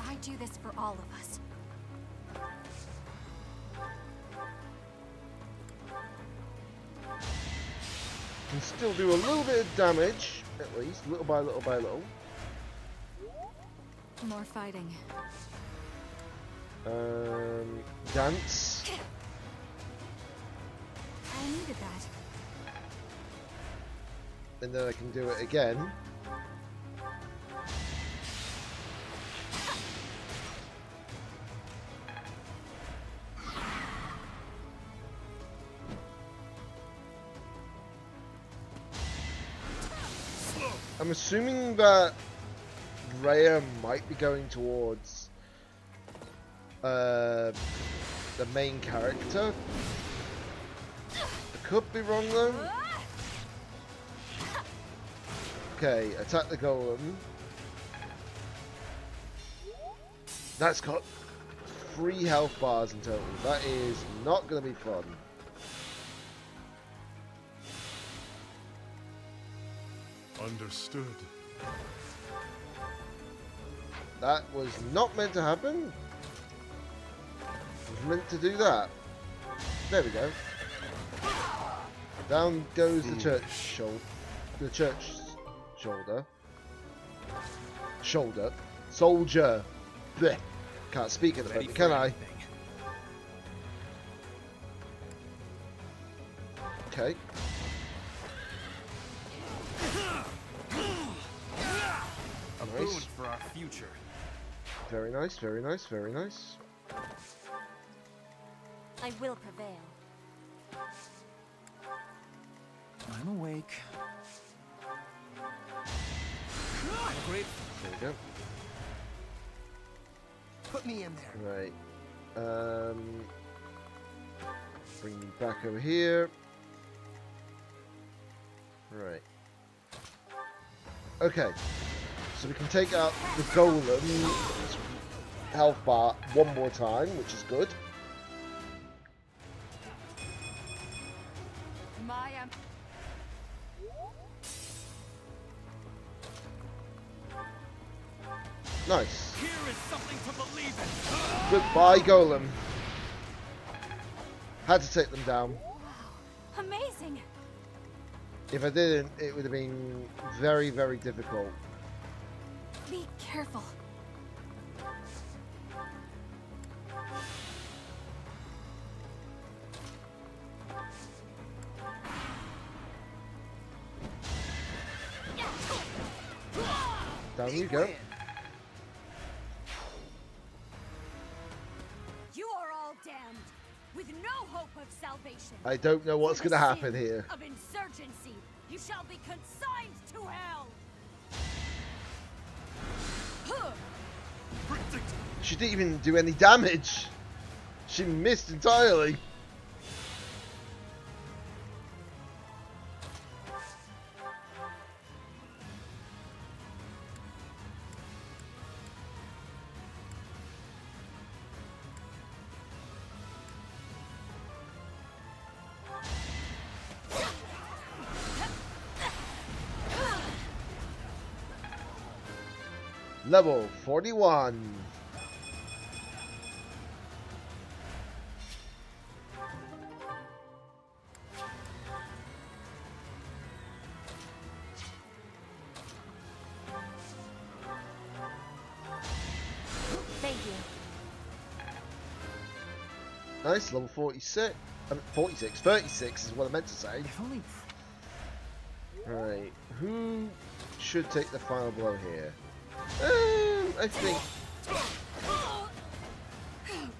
I do this for all of us. Can still do a little bit of damage, at least, little by little by little. More fighting. Dance. I needed that. And then I can do it again. I'm assuming that Rhea might be going towards the main character. I could be wrong though. Okay, attack the golem. That's got 3 health bars in total. That is not going to be fun. Understood. That was not meant to happen. It was meant to do that. There we go. Down goes the church shoulder. The church shoulder. Shoulder. Soldier. Blech. Can't speak at the moment, can I? Okay. A boon for our future. Very nice, very nice, very nice. I will prevail. I'm awake. Great. There we go. Put me in there. Right. Bring me back over here. Right. Okay. So we can take out the golem's health bar one more time, which is good. Nice. Here is something to believe in. Goodbye, golem. Had to take them down. Amazing. If I didn't, it would have been very, very difficult. Be careful. Down you go. You are all damned, with no hope of salvation. I don't know what's going to happen here. Of insurgency, you shall be consigned to hell. She didn't even do any damage. She missed entirely. Level 41. Thank you. Nice, level 46. 46, 36 is what I meant to say. Right, who should take the final blow here? I think. How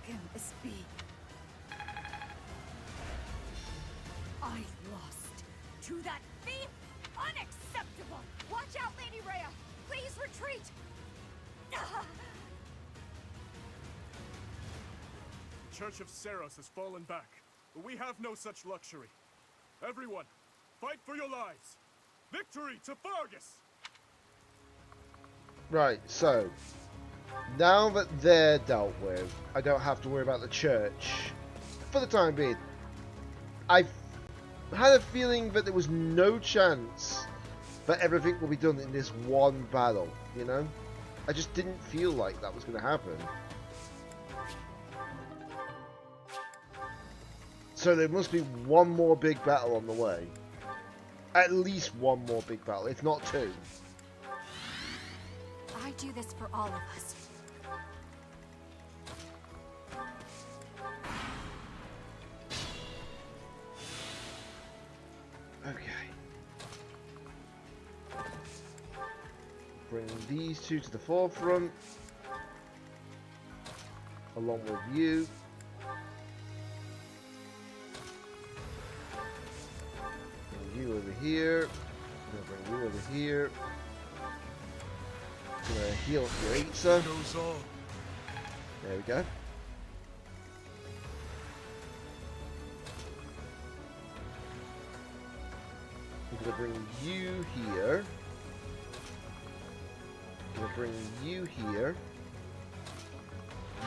can this be? I lost to that thief? Unacceptable! Watch out, Lady Rhea! Please Church of Seros has fallen back, but we have no such luxury. Everyone, fight for your lives! Victory to Fargus! Right, so now that they're dealt with, I don't have to worry about the church for the time being. I had a feeling that there was no chance that everything will be done in this one battle, you know? I just didn't feel like that was going to happen. So there must be one more big battle on the way. At least one more big battle, if not two. I do this for all of us. Okay. Bring these two to the forefront. Along with you. Bring you over here. I'm gonna bring you over here. Gonna heal Yaritza. There we go. I'm gonna bring you here. I'm gonna bring you here.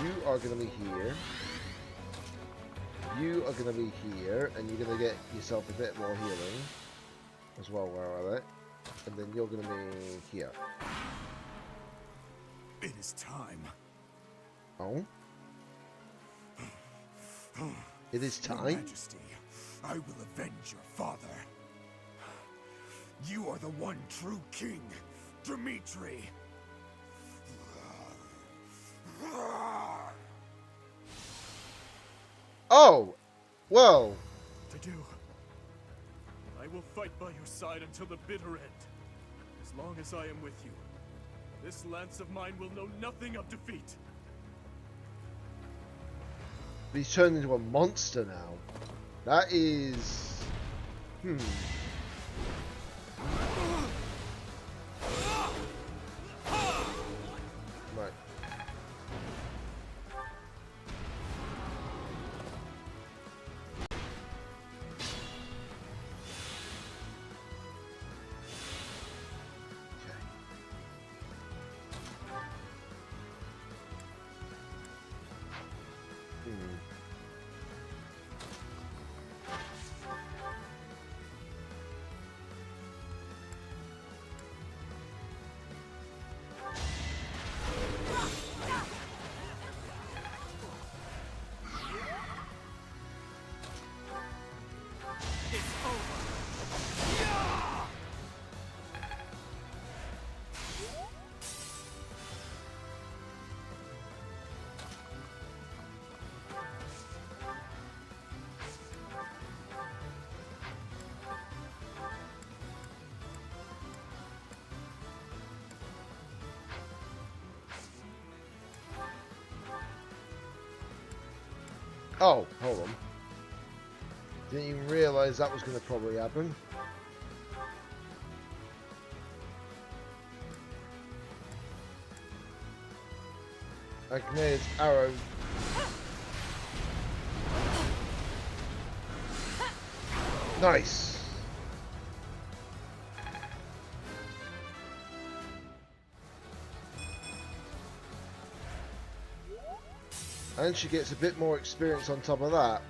You are gonna be here. You are gonna be here, and you're gonna get yourself a bit more healing as well. Where are they? And then you're gonna be here. It is time. Oh? It is time? Your Majesty, I will avenge your father. You are the one true king, Dimitri. Oh! Well. To do. I will fight by your side until the bitter end. As long as I am with you, this lance of mine will know nothing of defeat. He's turned into a monster now. That is... Right. Oh, hold on. Didn't even realise that was going to probably happen. Agne's arrow. Nice. And she gets a bit more experience on top of that.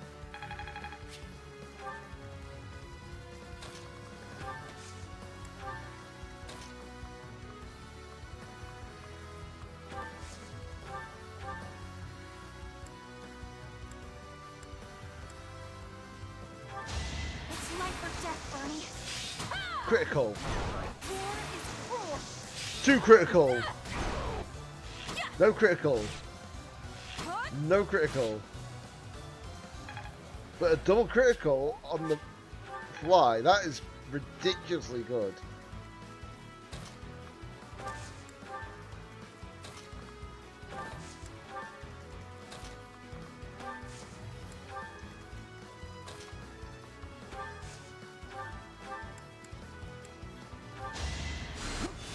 It's life or death, Bernie. Critical. War is cruel. 2 critical. No critical. No critical. But a double critical on the fly. That is ridiculously good.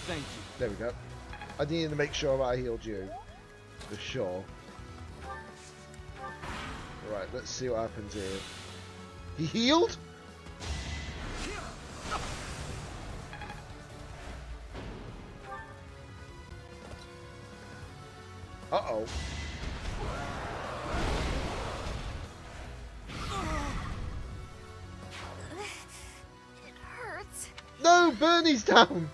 Thank you. There we go. I needed to make sure that I healed you. For sure. Right, let's see what happens here. He healed? Uh-oh. It hurts. No, Bernie's down.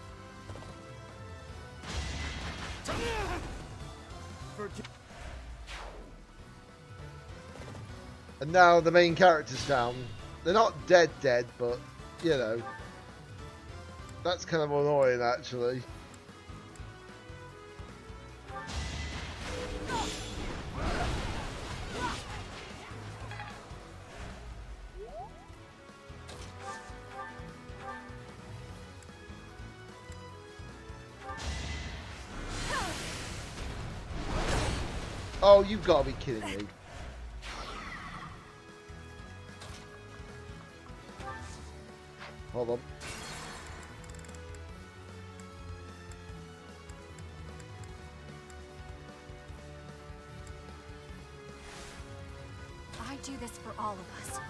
And now the main character's down. They're not dead, but, you know. That's kind of annoying, actually. Oh, you've got to be kidding me. Hold on. I do this for all of us.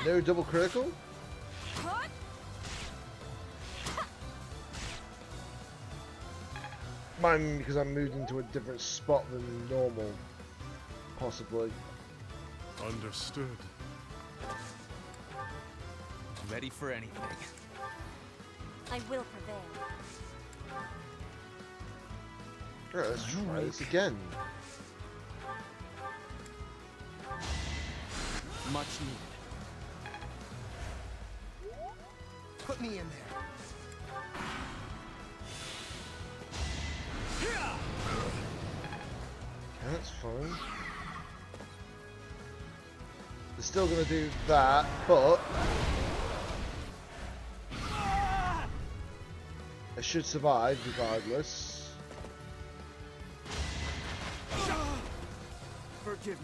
No double critical? Mine because I moved into a different spot than normal. Possibly. Understood. Ready for anything. I will prevail. Alright, let's try this again. Much needed. Put me in there. Okay, that's fine. They're still going to do that, but I should survive regardless.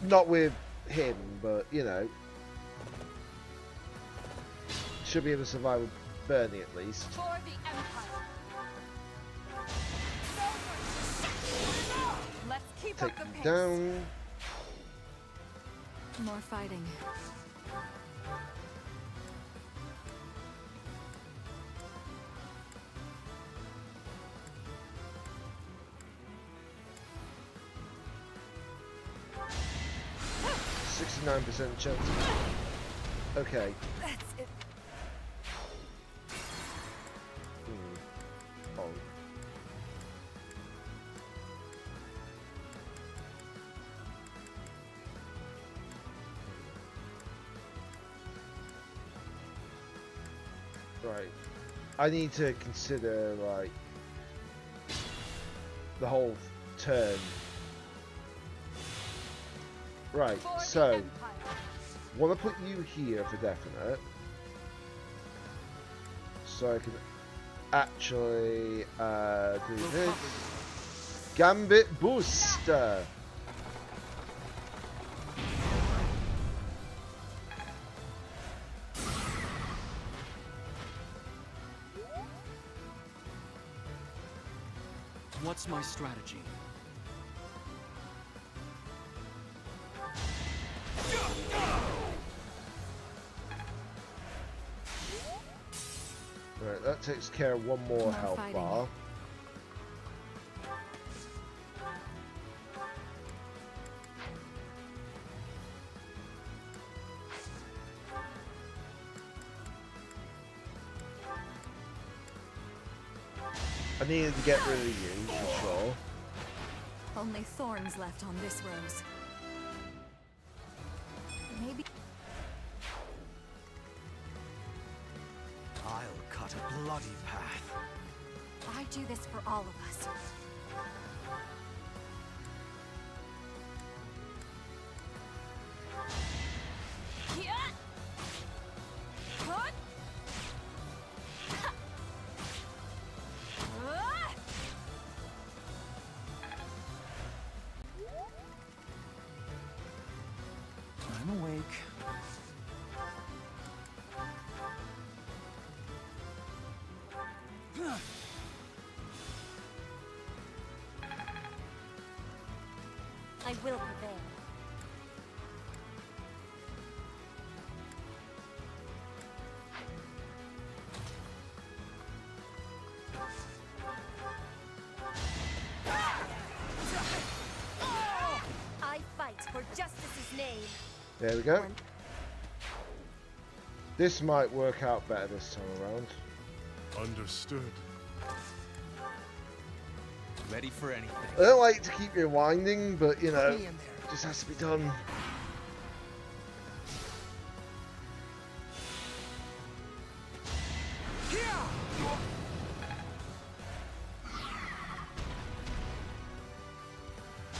Not with him, but you know, should be able to survive with Bernie at least. For the Empire. Let's keep Take up the them pace. down. More fighting. %69% chance. Okay. That's it. Oh. Right. I need to consider, like, the whole turn. Right, so want to put you here for definite, so I can actually do this. Gambit Booster. What's my strategy? Right, that takes care of one more health bar. I needed to get rid of you, for sure. Only thorns left on this rose. Maybe. I'll cut a bloody path. I do this for all of us. I'm awake. will prevail. I fight for justice's name. There we go. This might work out better this time around. Understood. Ready for anything. I don't like to keep rewinding, but you know, it just has to be done.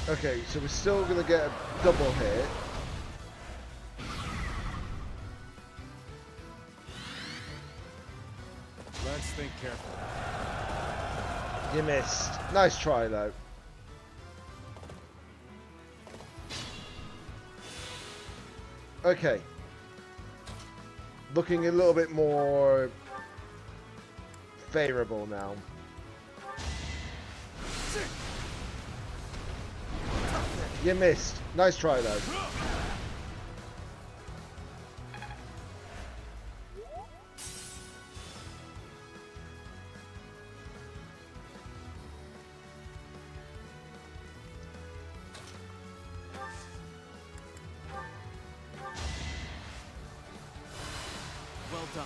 Okay, so we're still going to get a double hit. Let's think carefully. You missed. Nice try, though. Okay. Looking a little bit more favorable now. You missed. Nice try, though. Well done.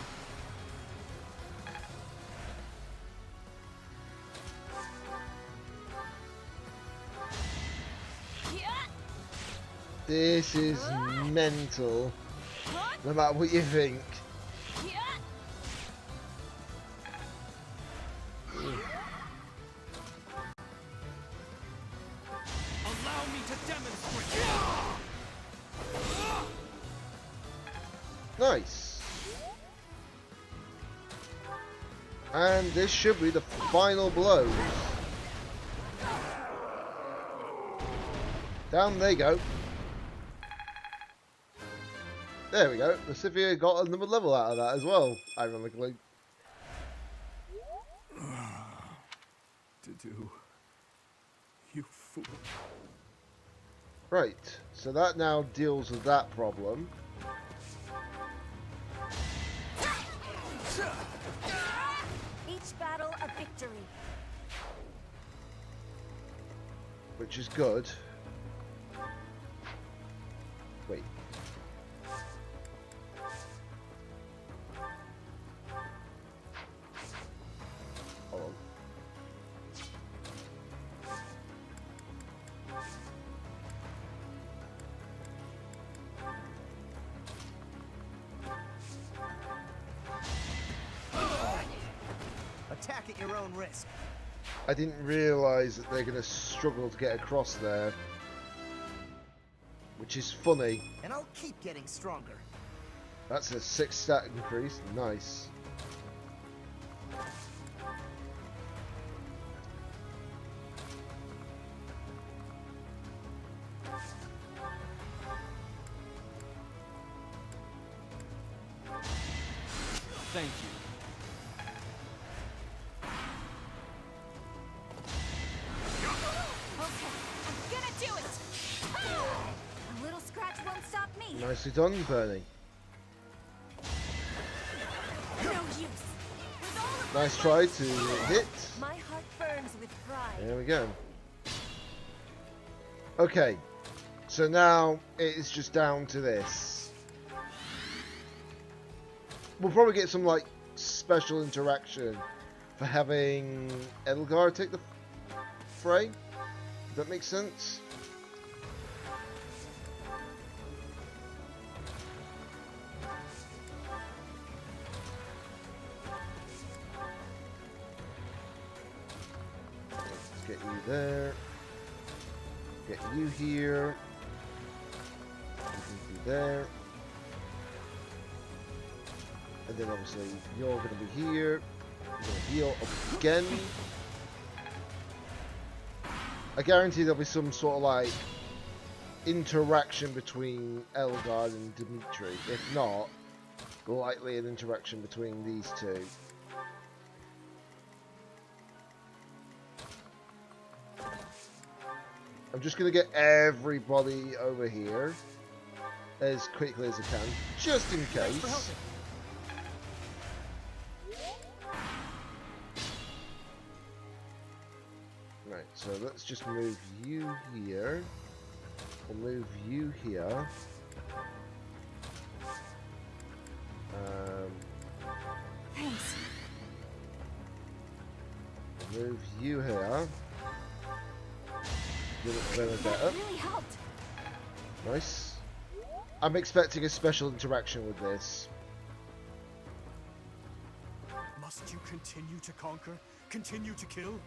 This is mental. No matter what you think. Allow me to demonstrate. Nice. And this should be the final blows. Down they go. There we go. Pacifica got another level out of that as well, ironically. To do. You fool. Right, so that now deals with that problem. Each battle a victory. Which is good. Wait. Hold on. Attack at your own risk. I didn't realise that they're going to struggle to get across there. Which is funny. And I'll keep getting stronger. That's a 6 stat increase. Nice. Thank you. Okay, I'm gonna do it! A little scratch won't stop me. Nicely done, Bernie. No use. Nice try to hit. My heart burns with pride. There we go. Okay, so now it's just down to this. We'll probably get some like special interaction for having Edelgard take the fray. Does that make sense? Let's get you there. Get you here. You can be there. And then obviously you're going to be here. You're going to heal up again. I guarantee there'll be some sort of like interaction between Edelgard and Dimitri. If not, likely an interaction between these two. I'm just going to get everybody over here as quickly as I can, just in case. Right, so let's just move you here. We'll move you here. Thanks. Move you here. Give it That really helped. Nice. I'm expecting a special interaction with this. Must you continue to conquer? Continue to kill?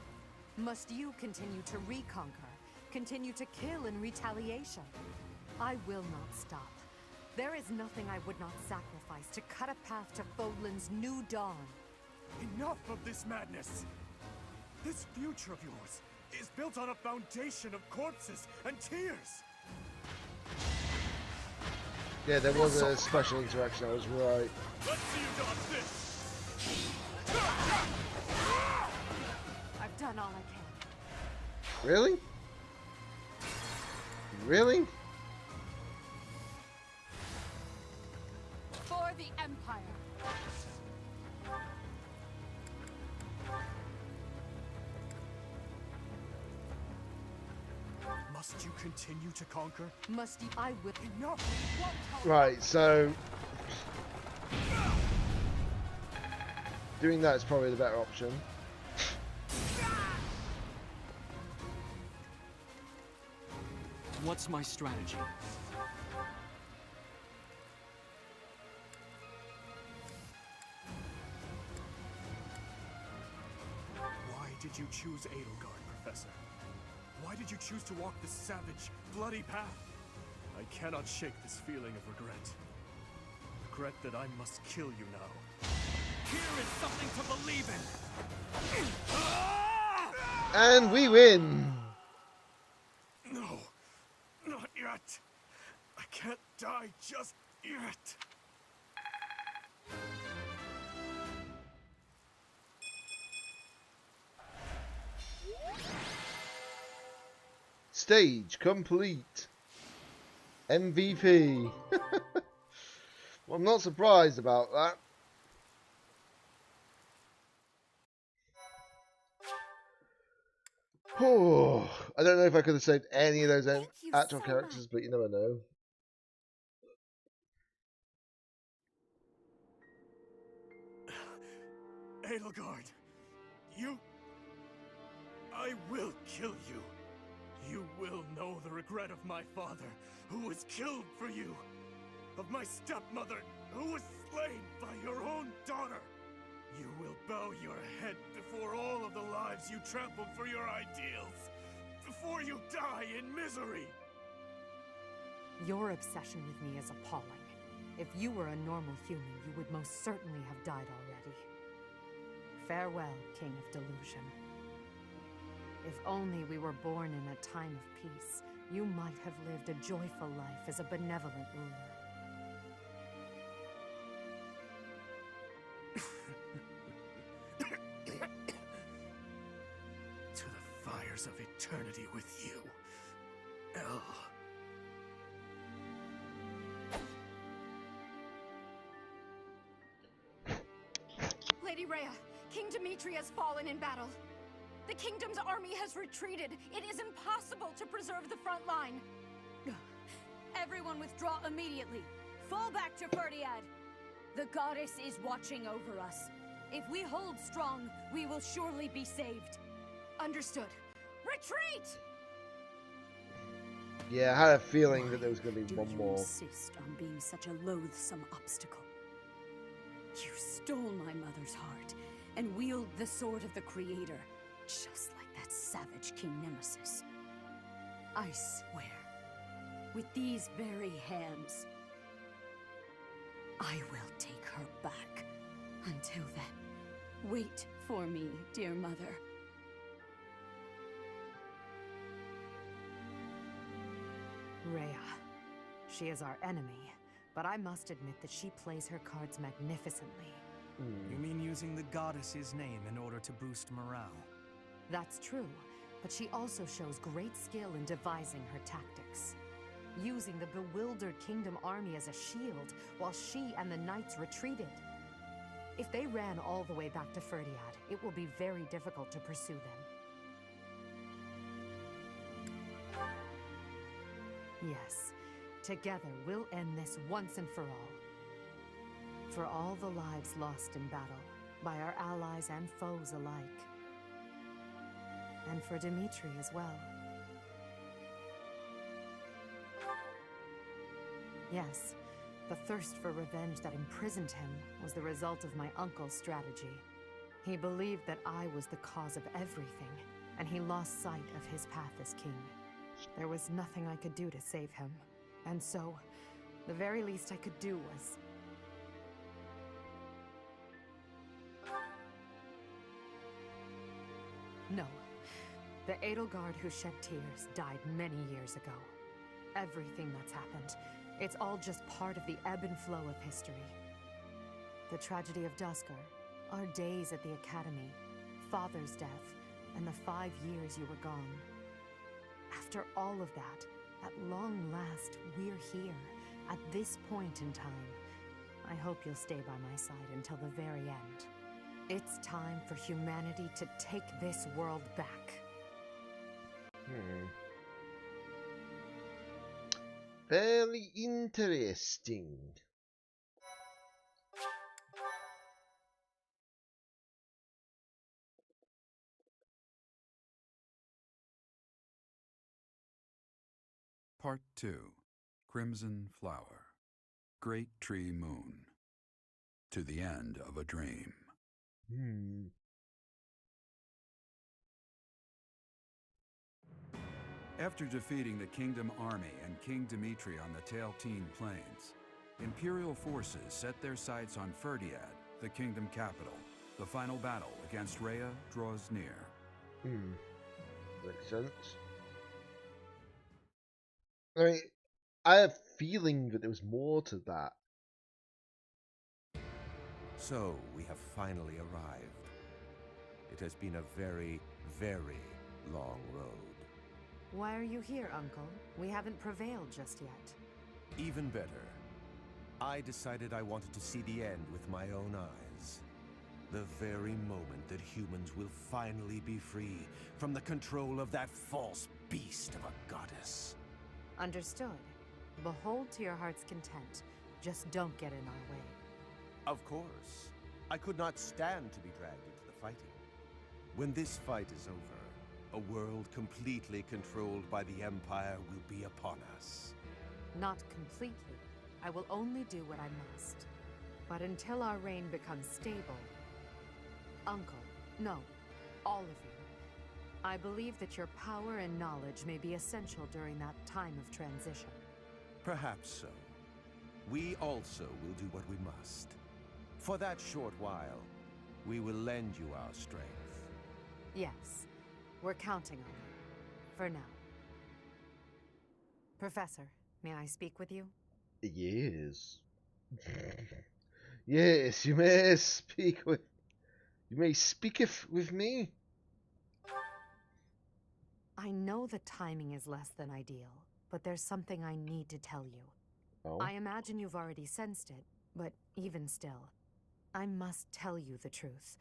Must you continue to reconquer? Continue to kill in retaliation? I will not stop. There is nothing I would not sacrifice to cut a path to Fodlan's new dawn. Enough of this madness! This future of yours is built on a foundation of corpses and tears! Yeah, there was a special interaction, I was right. Let's see you dodge this! I've done all I can. Really? Really? For the Empire. Must you continue to conquer? Must you? I will. Enough! Right, so doing that is probably the better option. What's my strategy? Why did you choose Edelgard, Professor? Why did you choose to walk this savage, bloody path? I cannot shake this feeling of regret. Regret that I must kill you now. Here is something to believe in! And we win! No, not yet. I can't die just yet. Stage complete. MVP. Well, I'm not surprised about that. Oh, I don't know if I could have saved any of those actual characters, but you never know. Edelgard, you... I will kill you. You will know the regret of my father, who was killed for you. Of my stepmother, who was slain by your own daughter. You will bow your head before all of the lives you trampled for your ideals. Before you die in misery. Your obsession with me is appalling. If you were a normal human, you would most certainly have died already. Farewell, King of Delusion. If only we were born in a time of peace, you might have lived a joyful life as a benevolent ruler. To the fires of eternity with you, El. Lady Rhea, King Dimitri has fallen in battle. The kingdom's army has retreated. It is impossible to preserve the front line. Everyone withdraw immediately. Fall back to Ferdiad. The goddess is watching over us. If we hold strong, we will surely be saved. Understood. Retreat! Yeah, I had a feeling that there was going to be one more. Insist on being such a loathsome obstacle. You stole my mother's heart and wield the sword of the Creator, just like that savage King Nemesis. I swear, with these very hands, I will take her back. Until then, wait for me, dear mother. Rhea. She is our enemy, but I must admit that she plays her cards magnificently. You mean using the goddess's name in order to boost morale? That's true, but she also shows great skill in devising her tactics, using the bewildered Kingdom army as a shield while she and the knights retreated. If they ran all the way back to Ferdiad, it will be very difficult to pursue them. Yes, together we'll end this once and for all. For all the lives lost in battle, by our allies and foes alike. And for Dimitri as well. Yes, the thirst for revenge that imprisoned him was the result of my uncle's strategy. He believed that I was the cause of everything, and he lost sight of his path as king. There was nothing I could do to save him, and so, the very least I could do was... No. The Edelgard who shed tears died many years ago. Everything that's happened, it's all just part of the ebb and flow of history. The tragedy of Duscar, our days at the Academy, Father's death, and the 5 years you were gone. After all of that, at long last, we're here, at this point in time. I hope you'll stay by my side until the very end. It's time for humanity to take this world back. Very interesting. Part 2. Crimson Flower. Great Tree Moon. To the End of a Dream. After defeating the Kingdom army and King Dimitri on the Tailtine Plains, Imperial forces set their sights on Ferdiad, the Kingdom capital. The final battle against Rhea draws near. Makes sense. I mean, I have a feeling that there was more to that. So, we have finally arrived. It has been a very, very long road. Why are you here, Uncle? We haven't prevailed just yet. Even better. I decided I wanted to see the end with my own eyes. The very moment that humans will finally be free from the control of that false beast of a goddess. Understood. Behold to your heart's content. Just don't get in our way. Of course. I could not stand to be dragged into the fighting. When this fight is over, a world completely controlled by the Empire will be upon us. Not completely. I will only do what I must. But until our reign becomes stable... Uncle, no, all of you. I believe that your power and knowledge may be essential during that time of transition. Perhaps so. We also will do what we must. For that short while, we will lend you our strength. Yes, we're counting on you. For now. Professor, may I speak with you? Yes. Yes, you may speak with... You may speaketh with me. I know the timing is less than ideal, but there's something I need to tell you. Oh? I imagine you've already sensed it, but even still, I must tell you the truth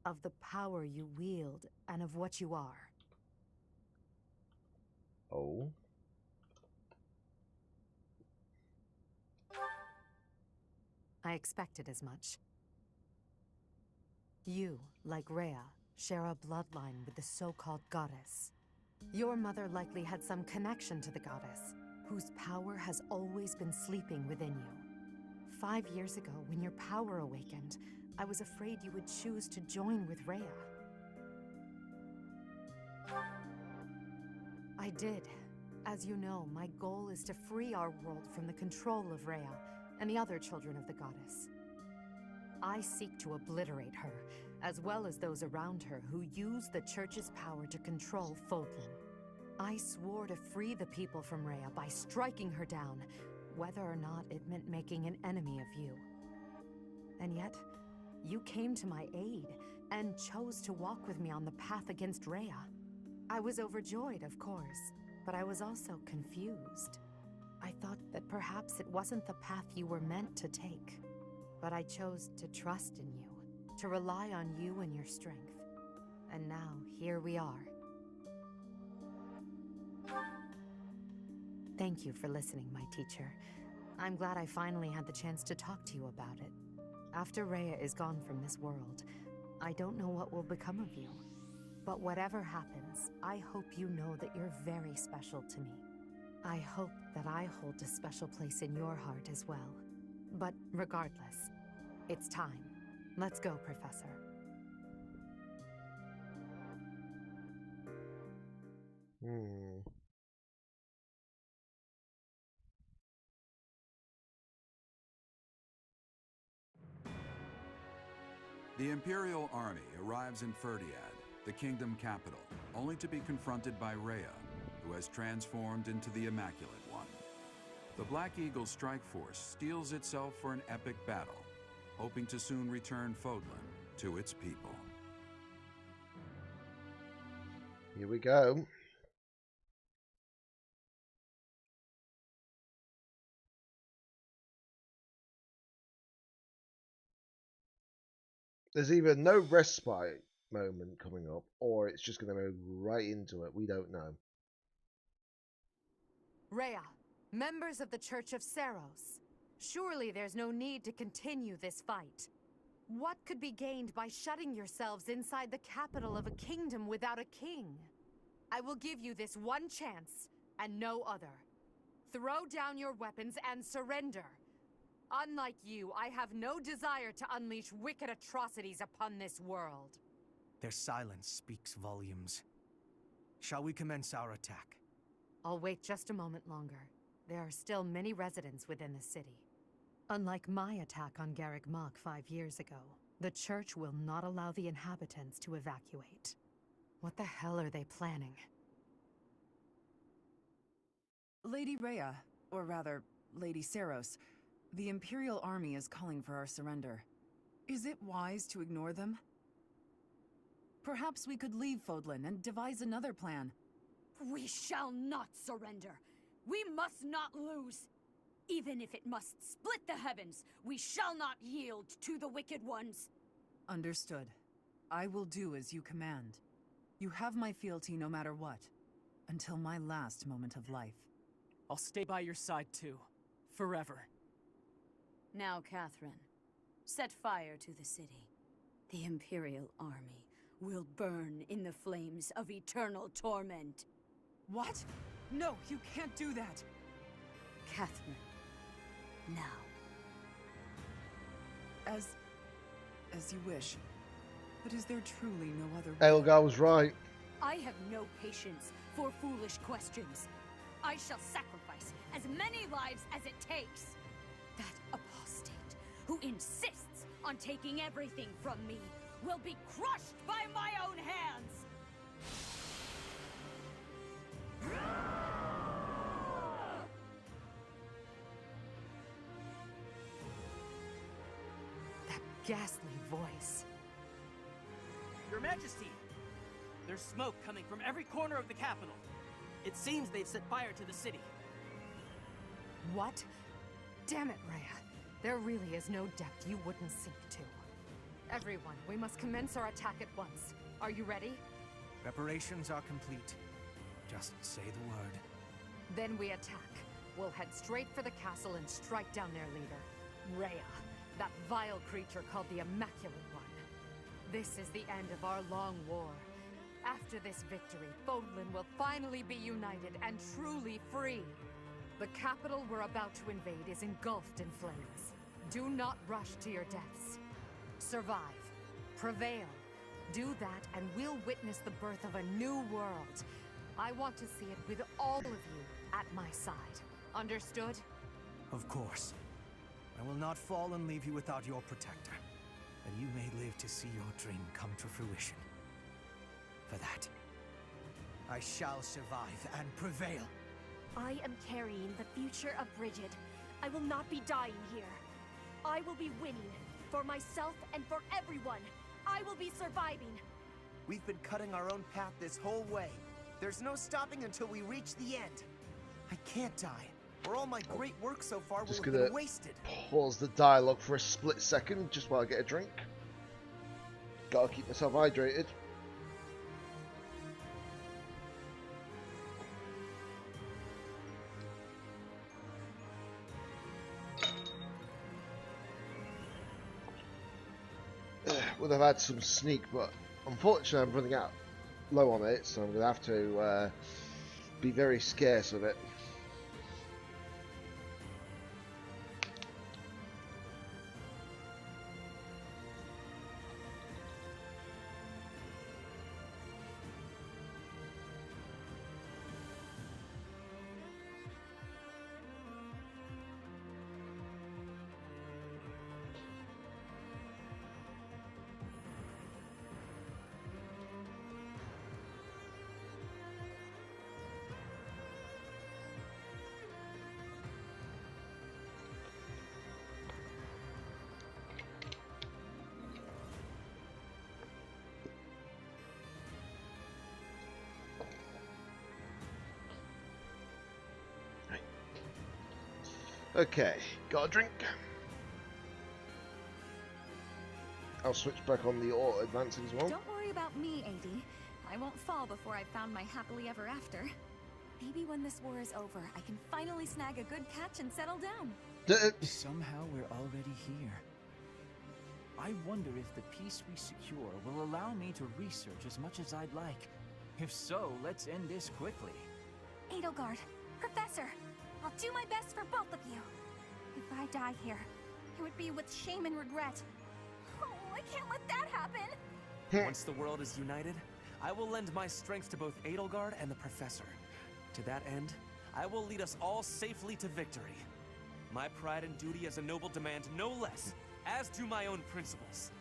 of the power you wield and of what you are. Oh? I expected as much. You, like Rhea, share a bloodline with the so-called goddess. Your mother likely had some connection to the goddess, whose power has always been sleeping within you. 5 years ago, when your power awakened, I was afraid you would choose to join with Rhea. I did. As you know, my goal is to free our world from the control of Rhea and the other children of the goddess. I seek to obliterate her, as well as those around her who use the Church's power to control Fodlan. I swore to free the people from Rhea by striking her down, whether or not it meant making an enemy of you. And yet, you came to my aid and chose to walk with me on the path against Rhea. I was overjoyed, of course, but I was also confused. I thought that perhaps it wasn't the path you were meant to take. But I chose to trust in you, to rely on you and your strength. And now, here we are. Thank you for listening, my teacher. I'm glad I finally had the chance to talk to you about it. After Rhea is gone from this world, I don't know what will become of you. But whatever happens, I hope you know that you're very special to me. I hope that I hold a special place in your heart as well. But regardless, it's time. Let's go, Professor. The Imperial army arrives in Ferdiad, the kingdom capital, only to be confronted by Rhea, who has transformed into the Immaculate One. The Black Eagle strike force steels itself for an epic battle, hoping to soon return Fodlan to its people. Here we go. There's either no respite moment coming up, or it's just going to move right into it. We don't know. Rhea, members of the Church of Seros, surely there's no need to continue this fight. What could be gained by shutting yourselves inside the capital of a kingdom without a king? I will give you this one chance, and no other. Throw down your weapons and surrender. Unlike you, I have no desire to unleash wicked atrocities upon this world. Their silence speaks volumes. Shall we commence our attack? I'll wait just a moment longer. There are still many residents within the city. Unlike my attack on Garrick Mach 5 years ago, the church will not allow the inhabitants to evacuate. What the hell are they planning? Lady Rhea, or rather, Lady Seros, the Imperial Army is calling for our surrender. Is it wise to ignore them? Perhaps we could leave Fodlan and devise another plan. We shall not surrender. We must not lose. Even if it must split the heavens, we shall not yield to the wicked ones. Understood. I will do as you command. You have my fealty no matter what, until my last moment of life. I'll stay by your side too, forever. Now, Catherine, set fire to the city. The Imperial Army will burn in the flames of eternal torment. What? No, you can't do that! Catherine, now. As you wish. But is there truly no other way? Edelgard was right. I have no patience for foolish questions. I shall sacrifice as many lives as it takes. That apostate who insists on taking everything from me will be crushed by my own hands! That ghastly voice. Your Majesty! There's smoke coming from every corner of the capital. It seems they've set fire to the city. What? Damn it, Rhea. There really is no depth you wouldn't sink to. Everyone, we must commence our attack at once. Are you ready? Preparations are complete. Just say the word. Then we attack. We'll head straight for the castle and strike down their leader, Rhea, that vile creature called the Immaculate One. This is the end of our long war. After this victory, Fodlan will finally be united and truly free. The capital we're about to invade is engulfed in flames. Do not rush to your deaths. Survive. Prevail. Do that and we'll witness the birth of a new world. I want to see it with all of you at my side. Understood? Of course. I will not fall and leave you without your protector. And you may live to see your dream come to fruition. For that, I shall survive and prevail. I am carrying the future of Brigid. I will not be dying here. I will be winning. For myself and for everyone. I will be surviving. We've been cutting our own path this whole way. There's no stopping until we reach the end. I can't die, or all my great work so far will Just have gonna been wasted. pause the dialogue for a split second, just while I get a drink. Gotta keep myself hydrated. Would have had some sneak, but unfortunately I'm running out low on it, so I'm going to have to be very scarce of it. Okay, got a drink. I'll switch back on the auto advancing as well. Don't worry about me, AD. I won't fall before I've found my happily ever after. Maybe when this war is over, I can finally snag a good catch and settle down. Somehow we're already here. I wonder if the peace we secure will allow me to research as much as I'd like. If so, let's end this quickly. Edelgard, Professor, I'll do my best for both of you. If I die here, it would be with shame and regret. Oh, I can't let that happen. Once the world is united, I will lend my strength to both Edelgard and the Professor. To that end, I will lead us all safely to victory. My pride and duty as a noble demand no less, as do my own principles.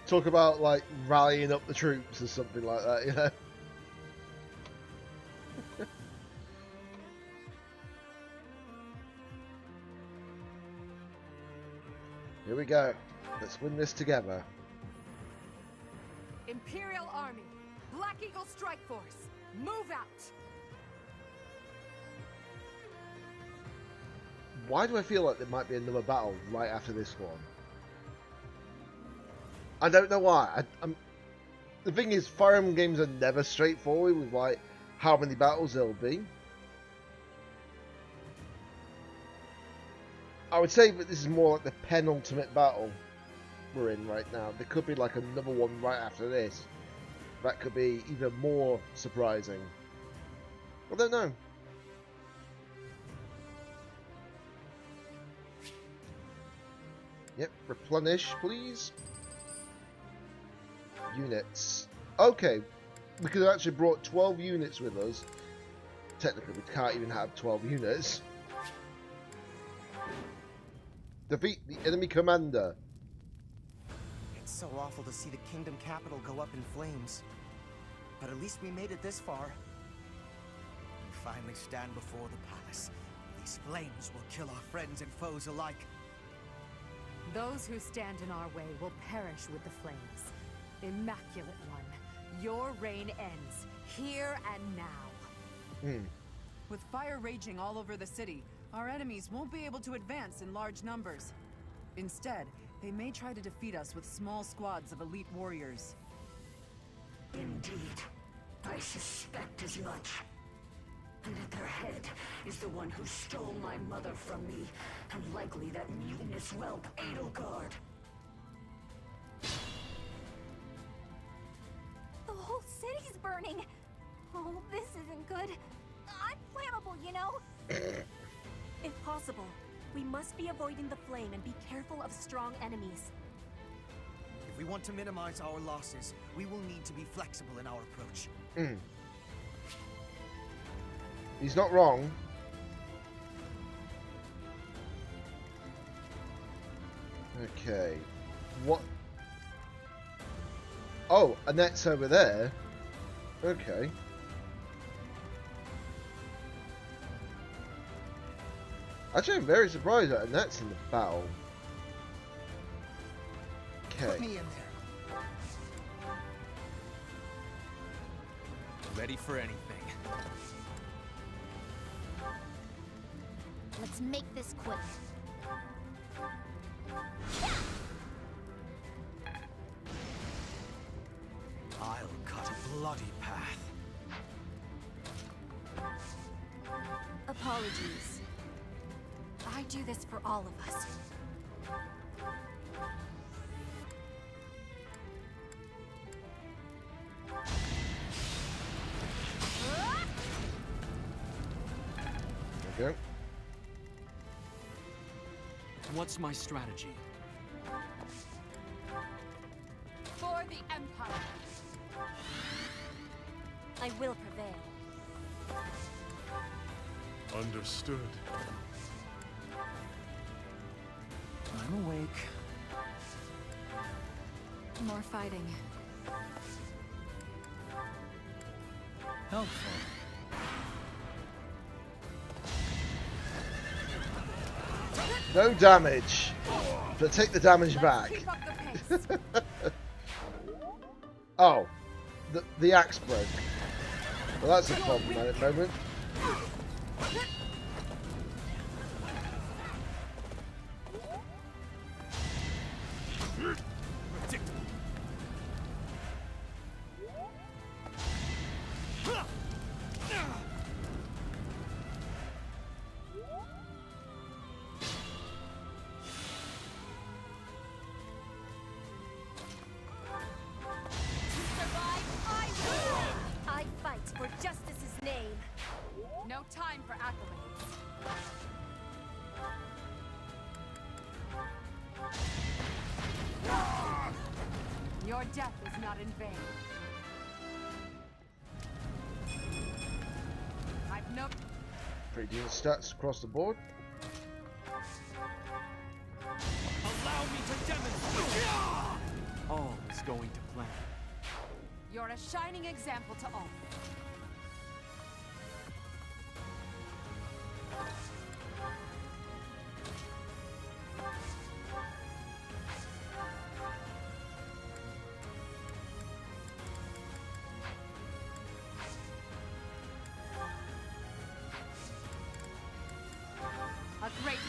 Talk about like rallying up the troops or something like that, you know? Here we go. Let's win this together. Imperial Army, Black Eagle Strike Force, move out! Why do I feel like there might be another battle right after this one? I don't know why. The thing is, Fire Emblem games are never straightforward with like how many battles there'll be. I would say that this is more like the penultimate battle we're in right now. There could be like another one right after this. That could be even more surprising. I don't know. Yep, replenish, please. Units. Okay, we could have actually brought 12 units with us. Technically, we can't even have 12 units. Defeat the enemy commander. It's so awful to see the kingdom capital go up in flames. But at least we made it this far. We finally stand before the palace. These flames will kill our friends and foes alike. Those who stand in our way will perish with the flames. Immaculate One, your reign ends here and now. With fire raging all over the city, our enemies won't be able to advance in large numbers. Instead, they may try to defeat us with small squads of elite warriors. Indeed, I suspect as much. And at their head is the one who stole my mother from me, and likely that mutinous whelp, Edelgard. The whole city's burning. Oh, this isn't good. I'm flammable, you know? If possible, we must be avoiding the flame and be careful of strong enemies. If we want to minimize our losses, we will need to be flexible in our approach. He's not wrong. Okay. What? Oh, Annette's over there. Okay. Actually, I'm very surprised that Annette's in the battle. Okay. Put me in there. Ready for anything. Let's make this quick. I'll cut a bloody path. Apologies. I do this for all of us. Okay. What's my strategy? For the Empire. I will prevail. Understood. I'm awake. More fighting. Helpful. No damage, but take the damage back. Oh, the axe broke. Well, that's a problematic moment. I fight for justice's name. No time for accolades. Your death is not in vain. I've no... Pretty decent stats across the board. Allow me to demonstrate! All is going to plan. You're a shining example to all. A great...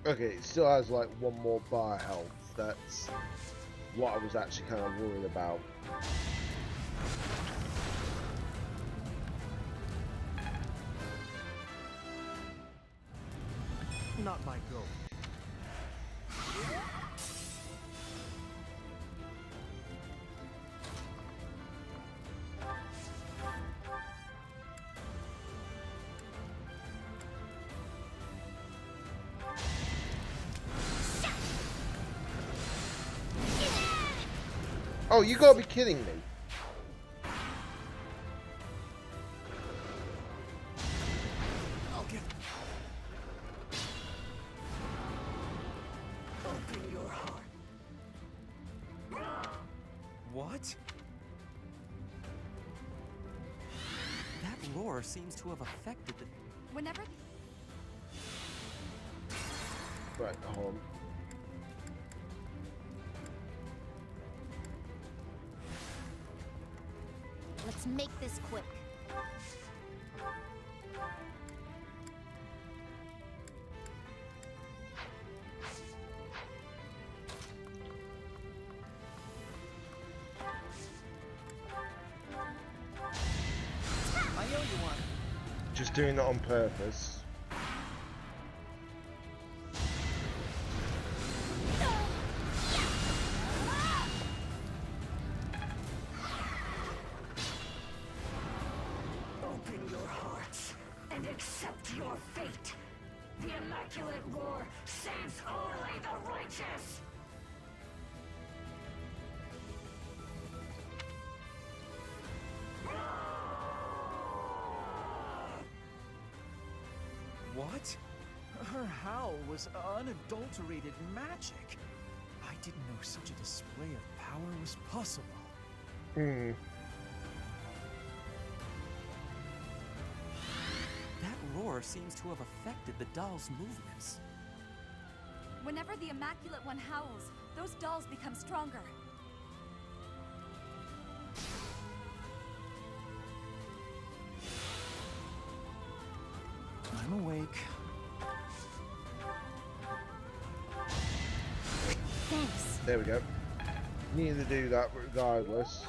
Okay, it still has like one more bar health. That's what I was actually kind of worried about. Not my goal. Oh, you gotta be kidding me. I'll get... Open your heart. What? That roar seems to have affected the... Whenever... Right, hold on. Let's make this quick. just doing it on purpose. Open your hearts and accept your fate. The Immaculate War saves only the righteous. What? Her howl was unadulterated magic. I didn't know such a display of power was possible. Hmm. That roar seems to have affected the doll's movements. Whenever the Immaculate One howls, those dolls become stronger. I'm awake. Thanks. There we go. Need to do that regardless.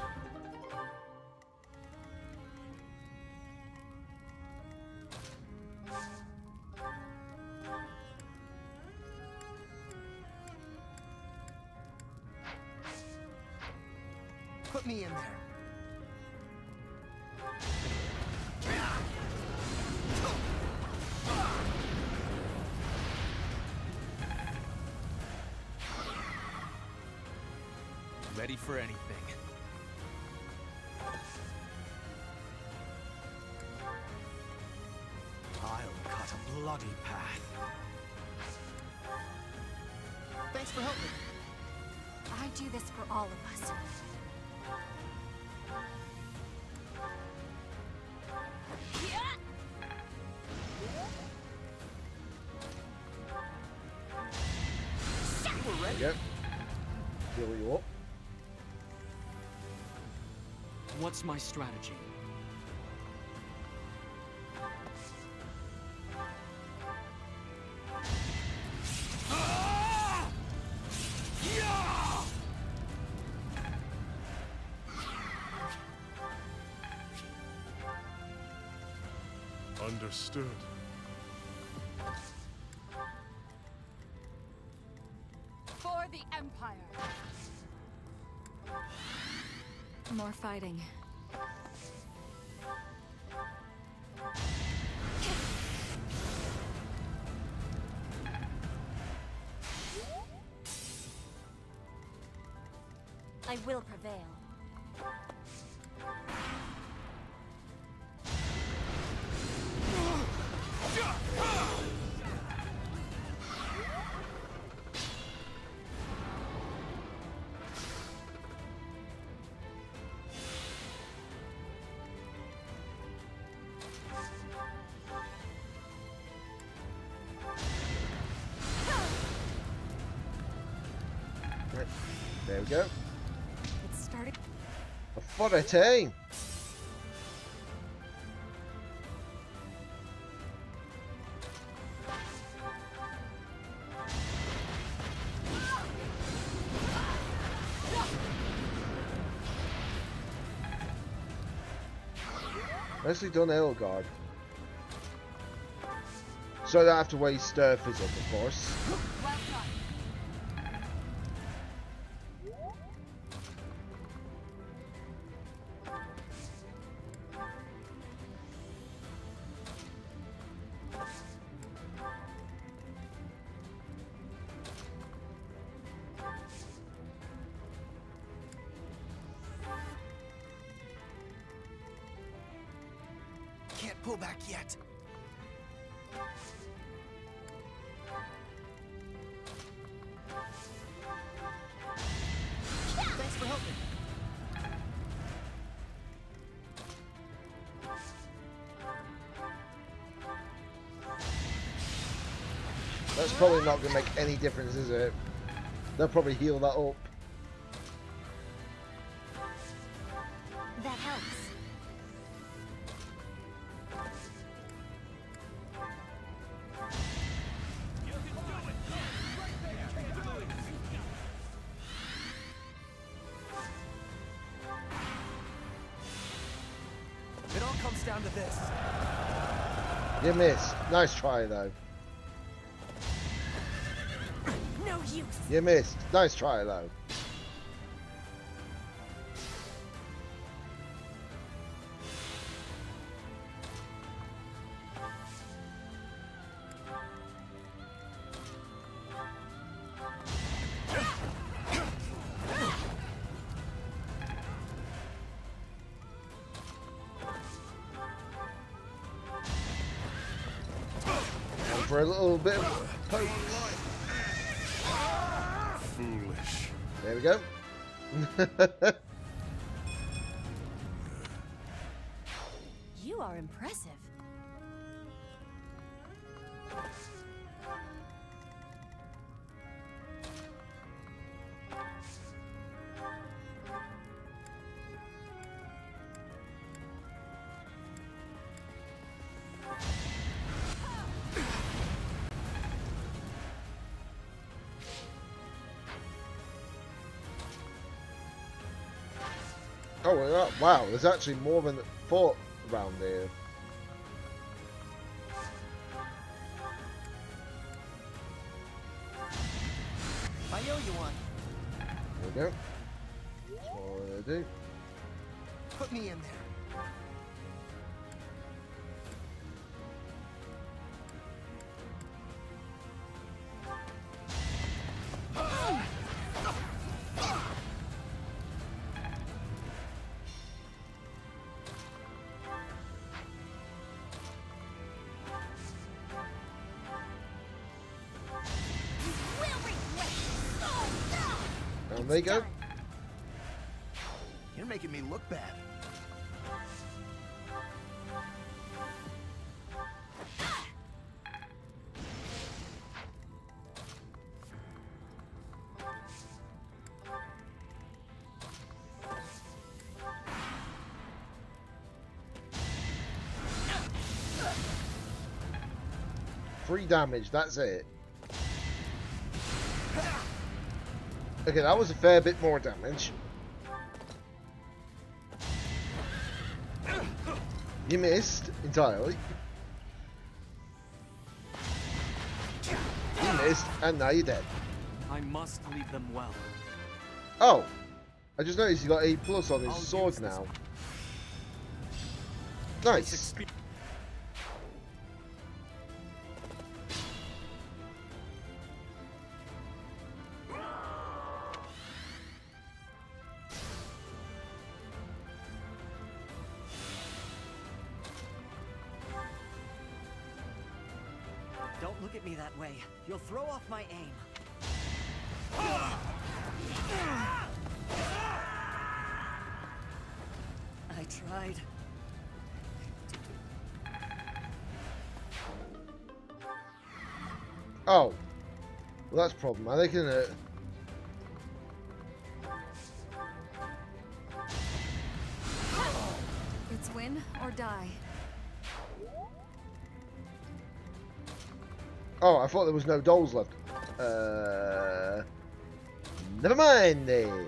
Put me in there. Ready for anything. I'll cut a bloody path. Thanks for helping. I do this for all of us. We're ready. Yep. Heal you up. What's my strategy? Understood. For the Empire. More fighting. I will prevail. Right. There we go. It started. A fodder team. Nicely done, Elgard. So I don't have to waste Physic, of course. Well done. Can't pull back yet. Thanks for helping. That's probably not going to make any difference, is it? They'll probably heal that up. That helps. It all comes down to this. You missed. Nice try, though. No use. You missed. Nice try, though. For a little bit of poke. Foolish. There we go. You are impressive. Oh, wow, there's actually more than 4 around here. I owe you one. There we go. That's what I want to do. Put me in there. And there you go. You're making me look bad. Free damage, that's it. Okay, that was a fair bit more damage. You missed entirely. You missed, and now you're dead. I must leave them well. Oh, I just noticed he got A+ on his sword now. Nice. Don't look at me that way. You'll throw off my aim. I tried. Oh, well, that's problematic, isn't it? It's win or die. Oh, I thought there was no dolls left. Never mind then.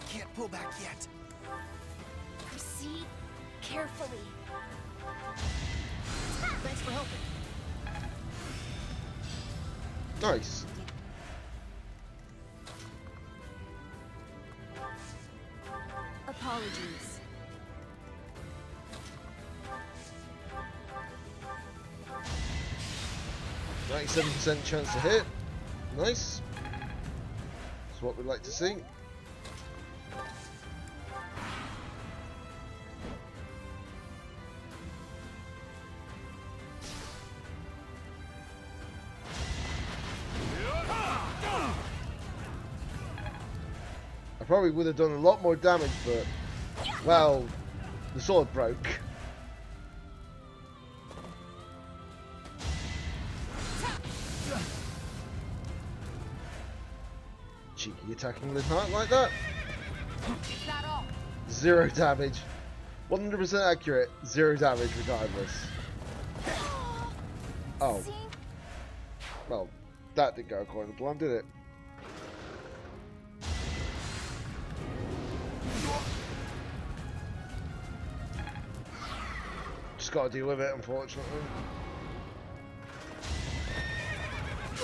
Can't pull back yet. Proceed carefully. Thanks for helping. Nice. Apologies. %97 chance to hit. Nice. That's what we'd like to see. I probably would have done a lot more damage, but, well, the sword broke. Cheeky attacking with heart like that. Is that all? 0 damage. 100% accurate, 0 damage regardless. Oh. Well, that didn't go according to plan, did it? Just gotta deal with it, unfortunately.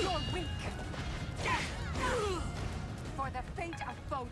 You're weak. For the fate of Foden.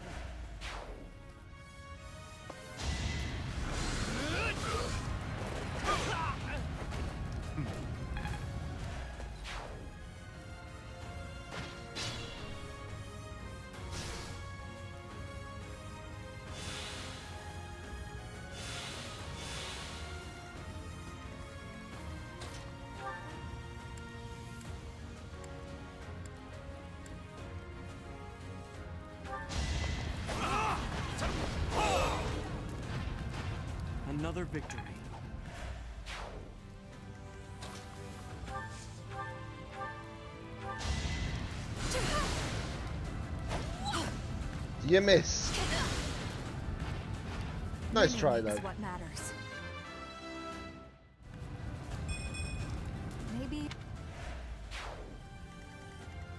Another victory. You missed. Nice try, though. Is what matters. Maybe.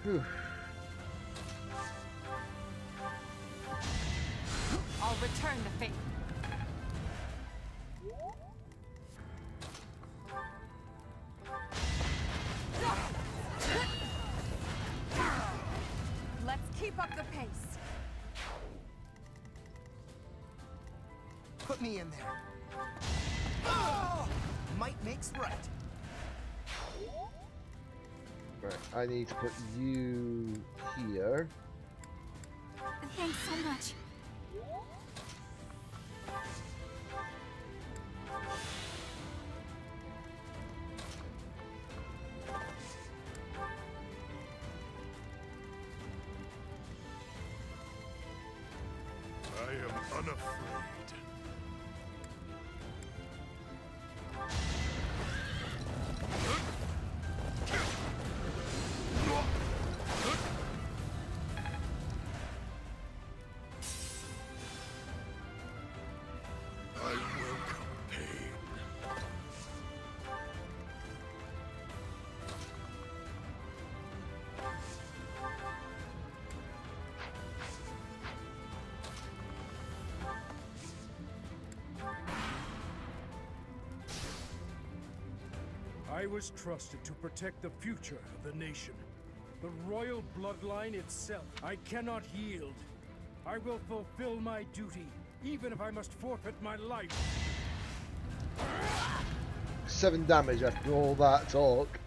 Whew. I'll return the favor. Let's keep up the pace. Put me in there. Oh! Might makes right. Right, I need to put you here. Thanks so much. I am unafraid. I welcome pain. I was trusted to protect the future of the nation. The royal bloodline itself. I cannot yield. I will fulfill my duty, even if I must forfeit my life. 7 damage after all that talk.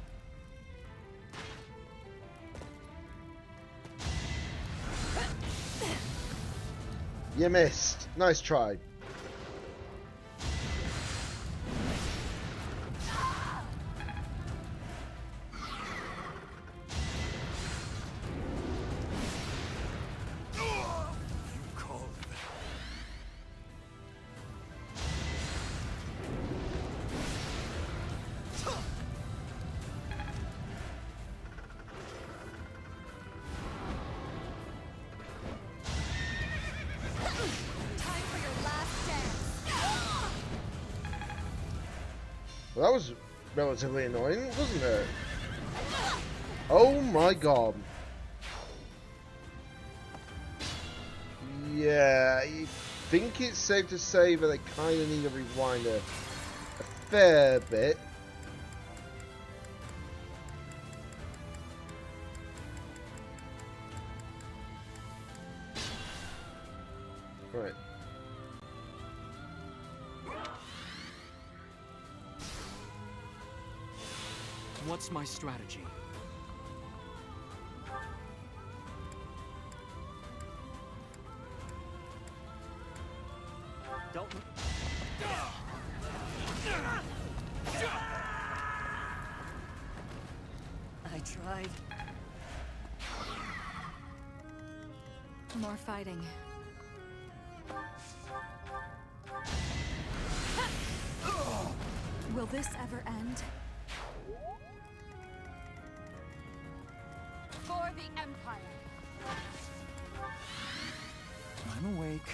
You missed. Nice try. Well, that was relatively annoying, wasn't it? Oh my god. Yeah, I think it's safe to say that I kind of need a rewinder a fair bit. Right. What's my strategy? Don't... I tried. More fighting. Will this ever end? For the Empire. I'm awake.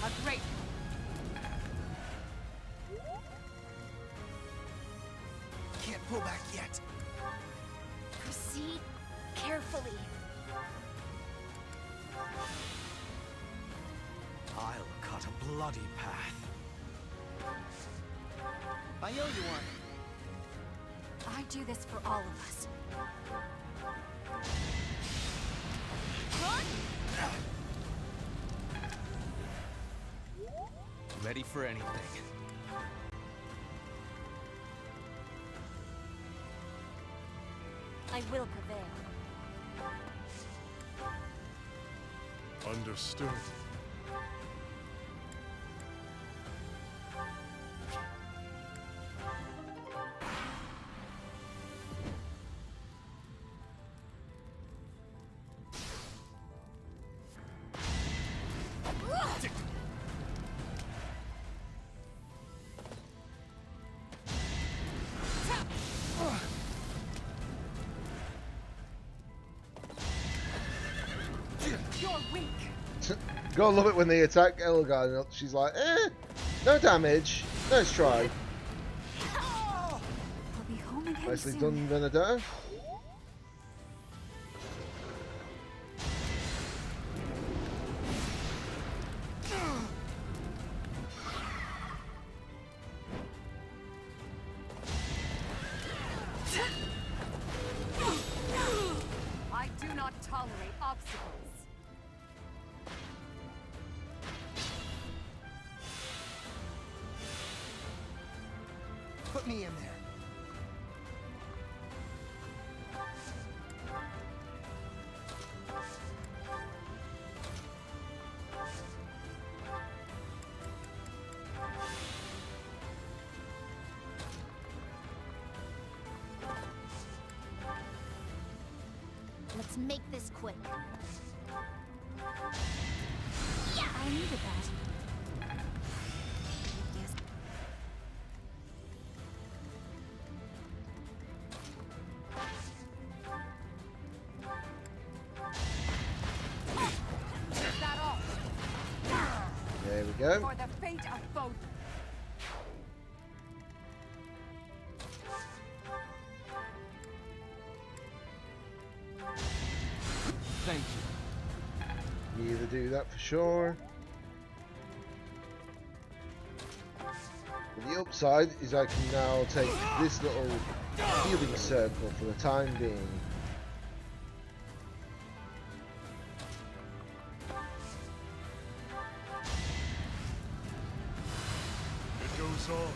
A great. Can't pull back yet. Proceed carefully. I'll cut a bloody path. I owe you one. I do this for all of us. Ready for anything. I will prevail. Understood. You're weak. Gotta love it when they attack Elgar and she's like, no damage. Nice try. I'll be home again Nicely soon. done, Benedetta. I do not tolerate obstacles. Put me in there. Let's make this quick. I needed that. Yes. Is that all? There we go. For the fate of both. Thank you. You either do that for sure. But the upside is I can now take this little healing circle for the time being. It goes on.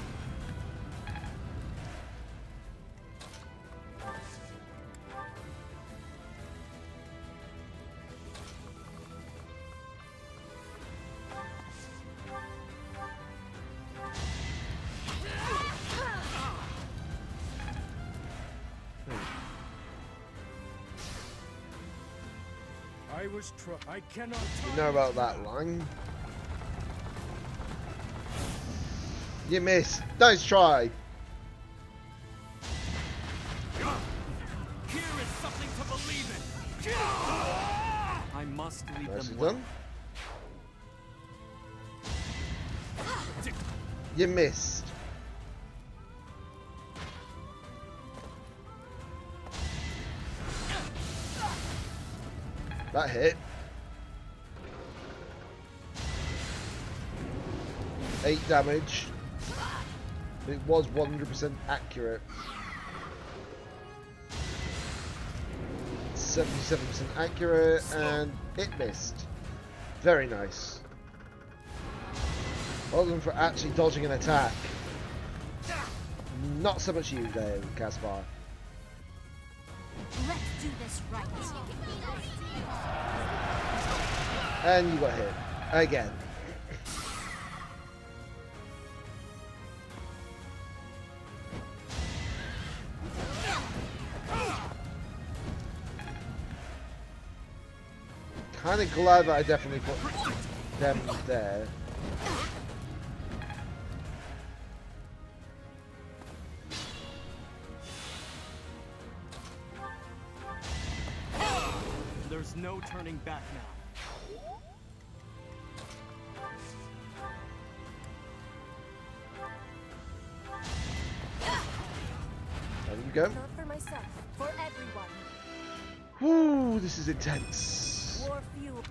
I was I cannot. You know about that line. You missed. Nice try. Here is something to believe in. I must lead Nicely them well. done. You missed. That hit. 8 damage. It was 100% accurate. 77% accurate, and it missed. Very nice. Well done for actually dodging an attack. Not so much you there, Caspar. Let's do this right. And you got hit. Again. Kind of glad that I definitely put them there. There's no turning back now. we go. Not for myself, for everyone. Woo, this is intense. War fuel.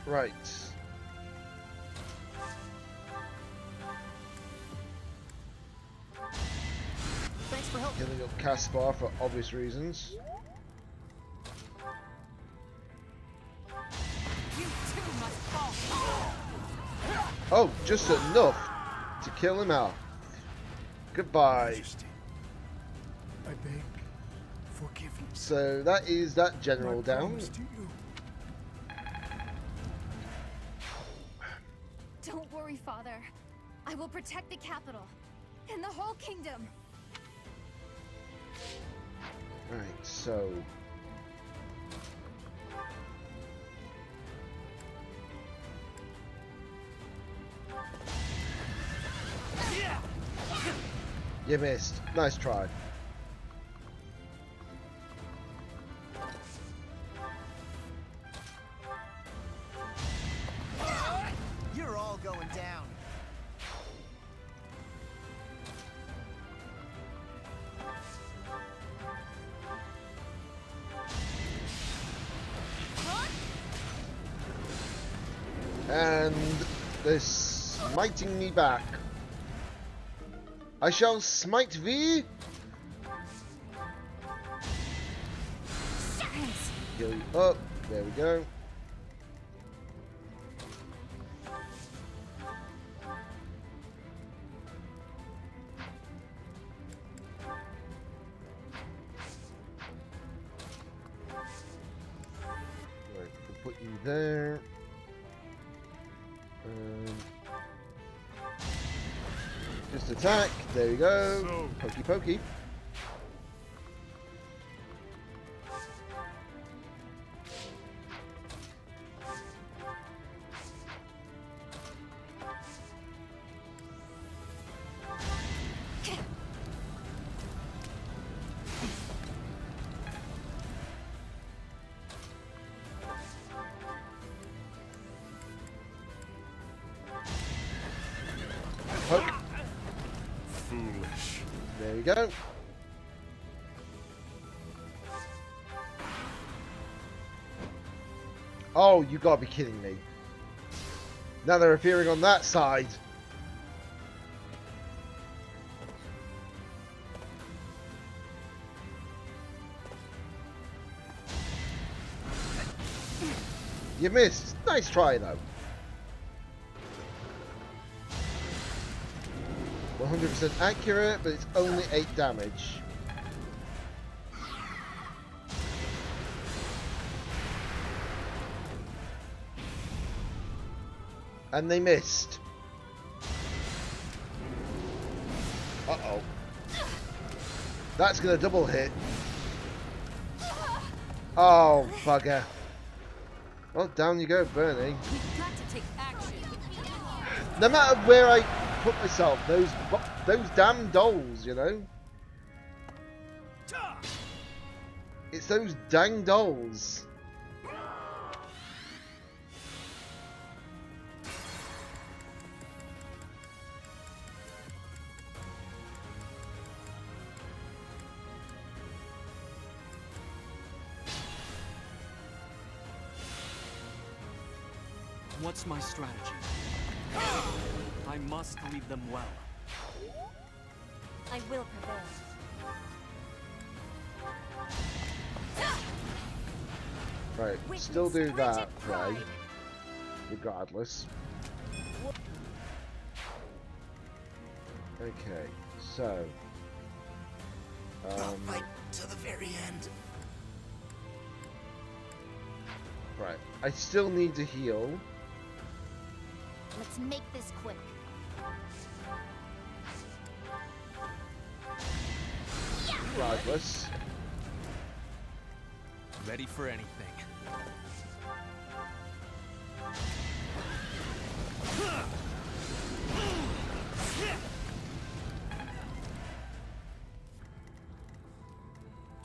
Right. Thanks for helping. Healing up Caspar for obvious reasons. You too must fall. Oh, just enough to kill him out. Goodbye. I beg forgiveness. So that is that general down. Don't worry, Father. I will protect the capital and the whole kingdom. Right, so you missed. Nice try. You're all going down. And they're smiting me back. I shall smite thee. Heal you up. There we go. Right, we'll put you there. Just attack. There we go. Pokey pokey. Poke. Foolish. There we go. Oh, you gotta be kidding me. Now they're appearing on that side. You missed. Nice try though. 100% accurate, but it's only 8 damage. And they missed. Uh-oh. That's gonna double hit. Oh, bugger. Well, down you go, Bernie. We've got to take action. No matter where I put myself, those damn dolls, you know? It's those dang dolls. What's my strategy? I must lead them well. I will prevail. Right, still do that, right? Regardless. Okay, so I'll fight to the very end. right, I still need to heal. Let's make this quick. Regardless. Ready for anything.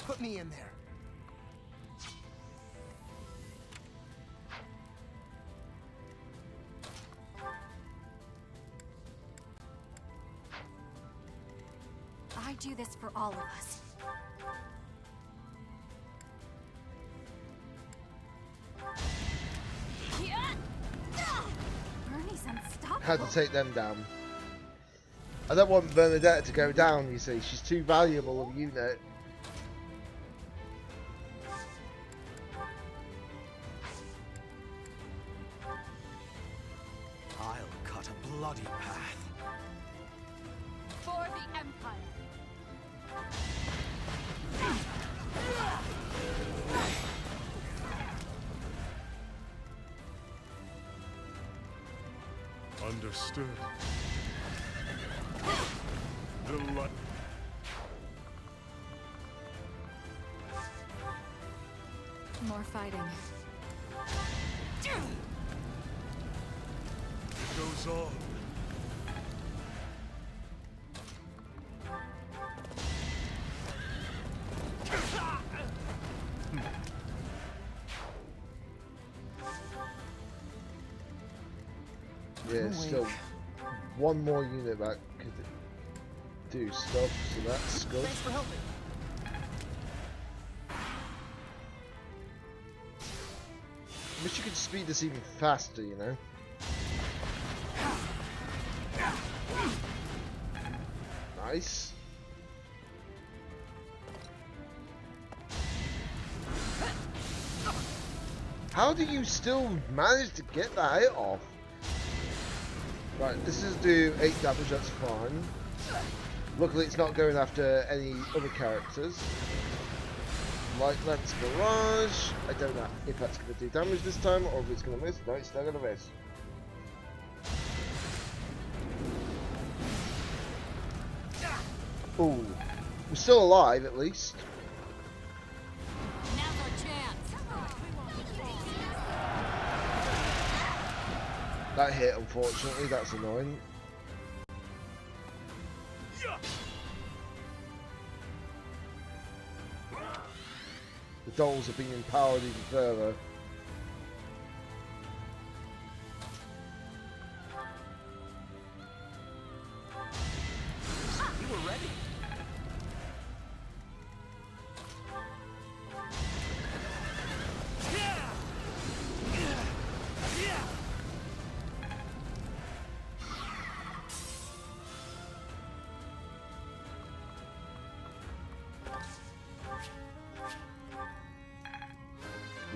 Put me in there. do this for all of us. Bernie's unstoppable. Had to take them down. I don't want Bernadette to go down, you see. She's too valuable of a unit. I'll cut a bloody path. For the Empire. Understood. The light. More fighting. It goes on. Yeah, still one more unit that could do stuff, so that's good. Thanks for helping. I wish you could speed this even faster, you know. Nice. How do you still manage to get that hit off? Right, this is do 8 damage, that's fine. Luckily it's not going after any other characters. Light Lance Barrage. I don't know if that's going to do damage this time or if it's going to miss. No, it's still going to miss. Ooh. We're still alive at least. Now's our chance. That hit, unfortunately, that's annoying. The dolls are being empowered even further. You were ready.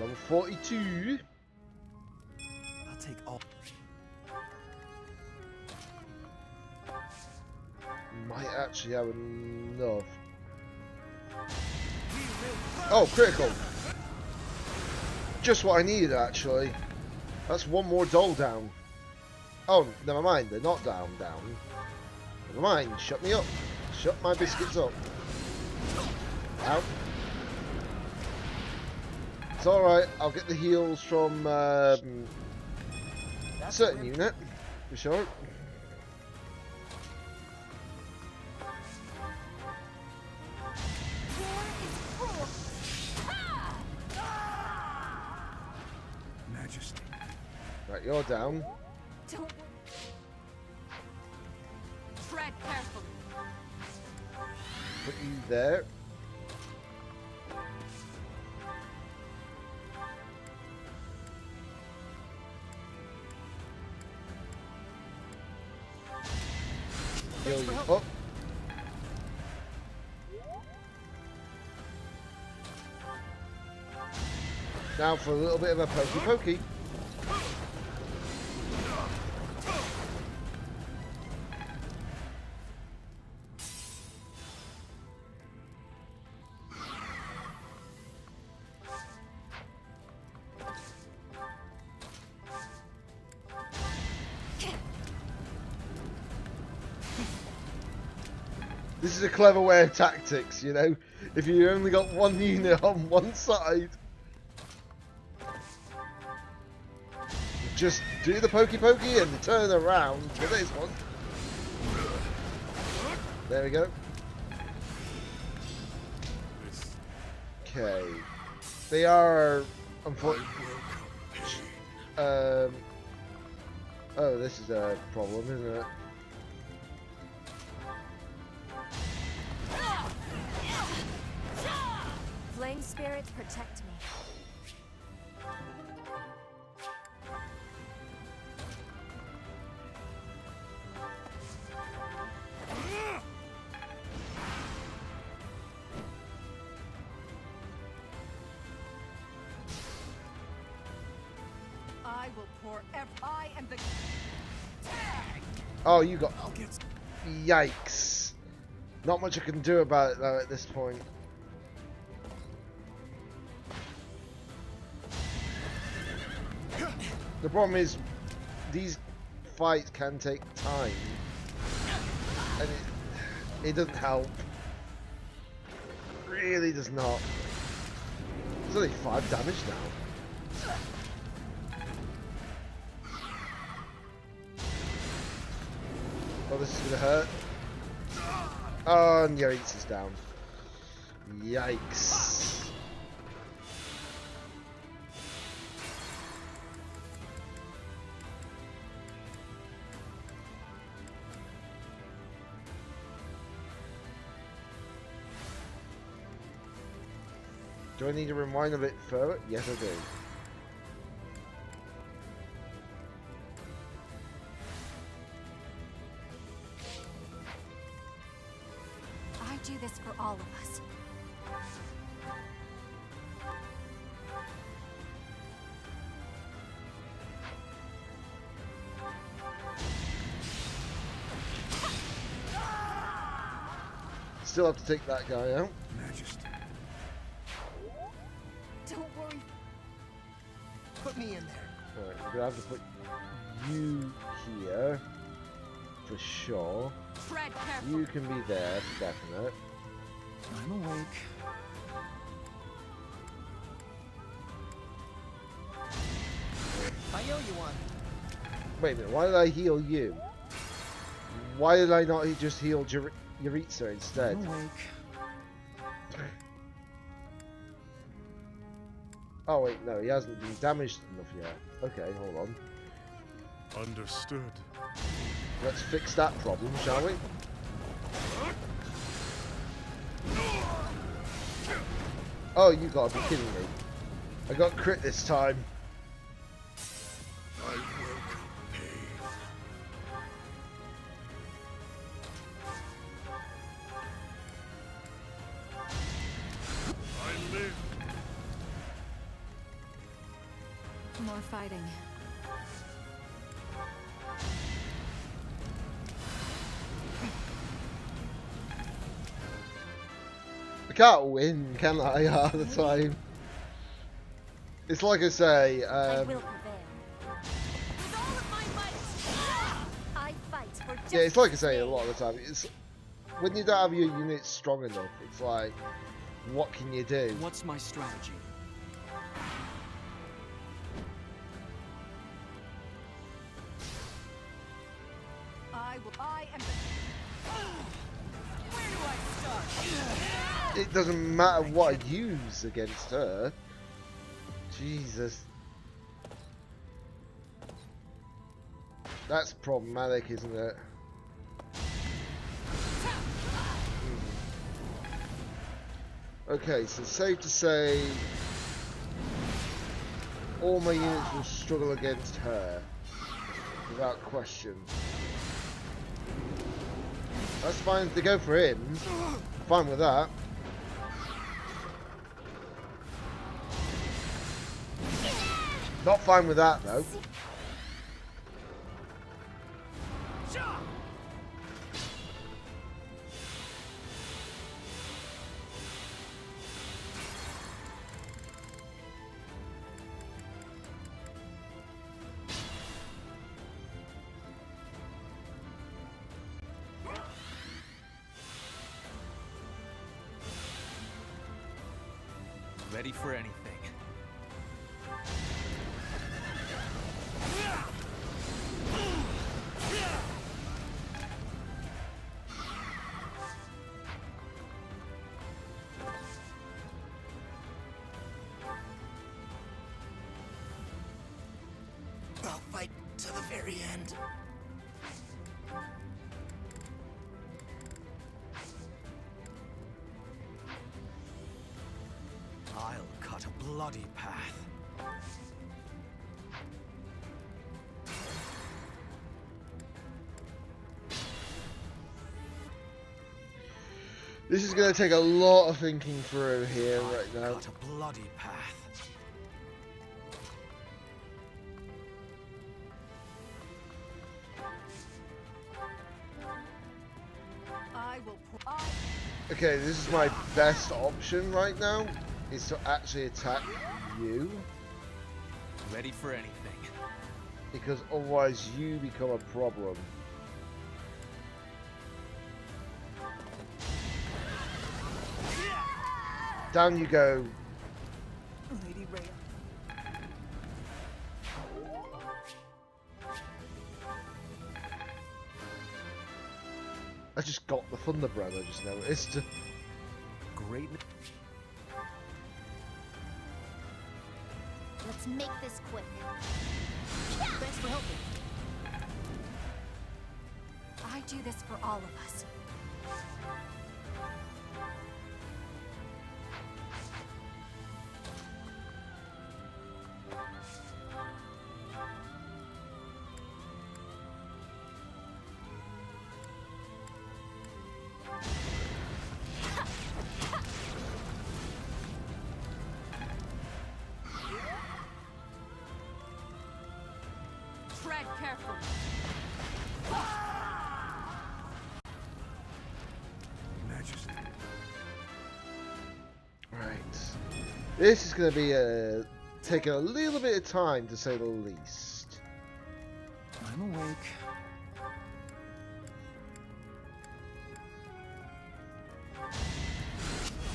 Level 42. I'll take all. Might actually have enough. Oh, critical. Just what I needed, actually. That's one more doll down. Oh, never mind. They're not down. Never mind. Shut me up. Shut my biscuits up. Out. It's alright. I'll get the heals from a certain unit. For sure. Majesty. Right, you're down. Don't tread carefully. Put you there. Heal you up. Now for a little bit of a pokey. This is a clever way of tactics, you know. If you only got one unit on one side, just do the pokey and turn around for this one. There we go. Okay. They are unfortunately. Oh, this is a problem, isn't it? Flame Spirit, protect me. I will pour I am the... Oh, you got... Yikes. Not much I can do about it, though, at this point. The problem is, these fights can take time. And it doesn't help. Really does not. It's only 5 damage now. Oh, this is gonna hurt. Oh, and Yates is down. Yikes. Do I need to rewind a bit further? Yes, I do. I do this for all of us. Still have to take that guy out. Majesty. Don't worry. Put me in there. Alright, we're gonna have to put you here for sure. Tread careful. You can be there for definite. I'm awake. I owe you one. Wait a minute, why did I heal you? Why did I not just heal Yaritza instead? I'm awake. Oh wait, no, he hasn't been damaged enough yet. Okay, hold on. Understood. Let's fix that problem, shall we? Oh, you gotta be kidding me. I got crit this time. I welcome pain. I live. More fighting. I can't win, can I, half the time? It's like I say, I will prevail. With all of my might, I fight for justice. yeah, it's like I say a lot of the time. It's when you don't have your units strong enough, it's like, what can you do? What's my strategy? I am the... Where do I start? It doesn't matter what I use against her. Jesus. That's problematic, isn't it? Okay, so safe to say all my units will struggle against her without question. That's fine if they go for him. Fine with that. Not fine with that though. Ready for anything. I'll fight to the very end. I'll cut a bloody path. This is going to take a lot of thinking through here right now. Cut a bloody path. Okay, this is my best option right now, is to actually attack you. Ready for anything. Because otherwise you become a problem. Down you go. Lady Rhea. I just got the Thunderbrand, I just noticed. Great. Let's make this quick. Thanks for helping. I do this for all of us. Tread carefully. Majesty. Right. This is going to be taking a little bit of time, to say the least. I'm awake.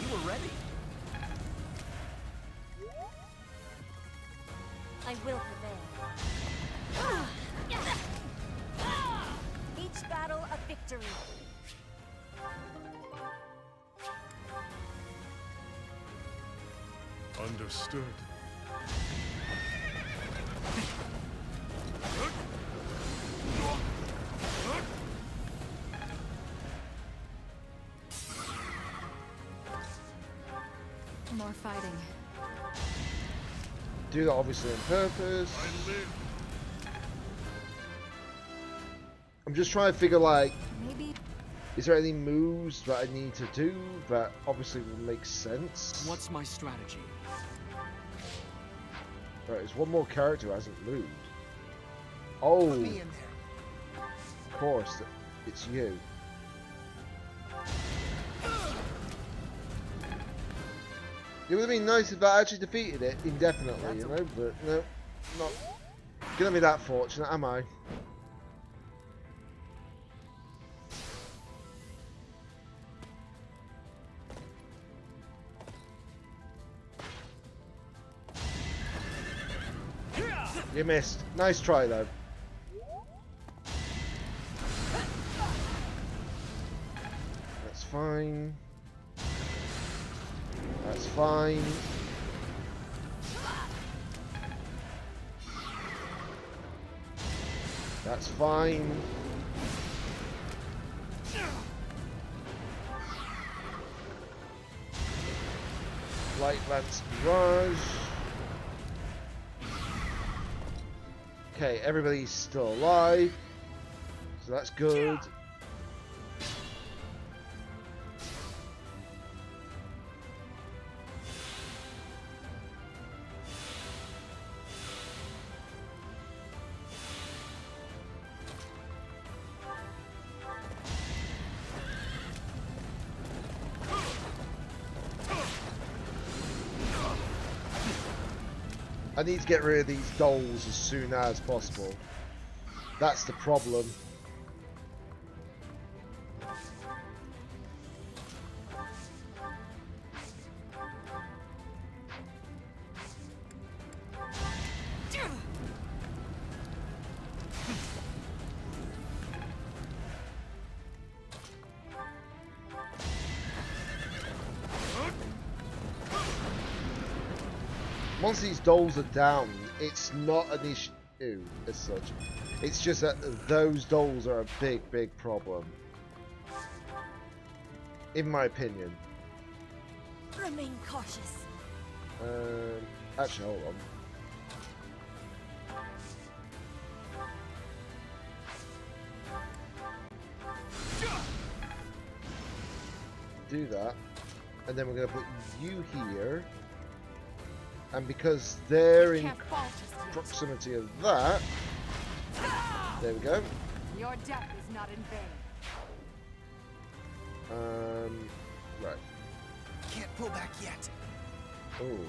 You were ready. I will prevail. Each battle a victory. Understood. More fighting. Do that obviously on purpose. I'm just trying to figure, like, Maybe. is there any moves that I need to do that obviously will make sense? What's my strategy? Right, there's one more character who hasn't moved. Oh, Put me in there. of course, it's you. It would have been nice if I actually defeated it indefinitely, you know, but no, not gonna be that fortunate, am I? You missed. Nice try though. That's fine. That's fine. That's fine. Light Lance Mirage. Okay, everybody's still alive, so that's good. I need to get rid of these dolls as soon as possible. That's the problem. Once these dolls are down, it's not an issue as such. It's just that those dolls are a big, big problem. In my opinion. Remain cautious. Actually, hold on. Do that, and then we're going to put you here, and because they're in proximity of that, there we go. Your death is not in vain. Right. Can't pull back yet. Oh,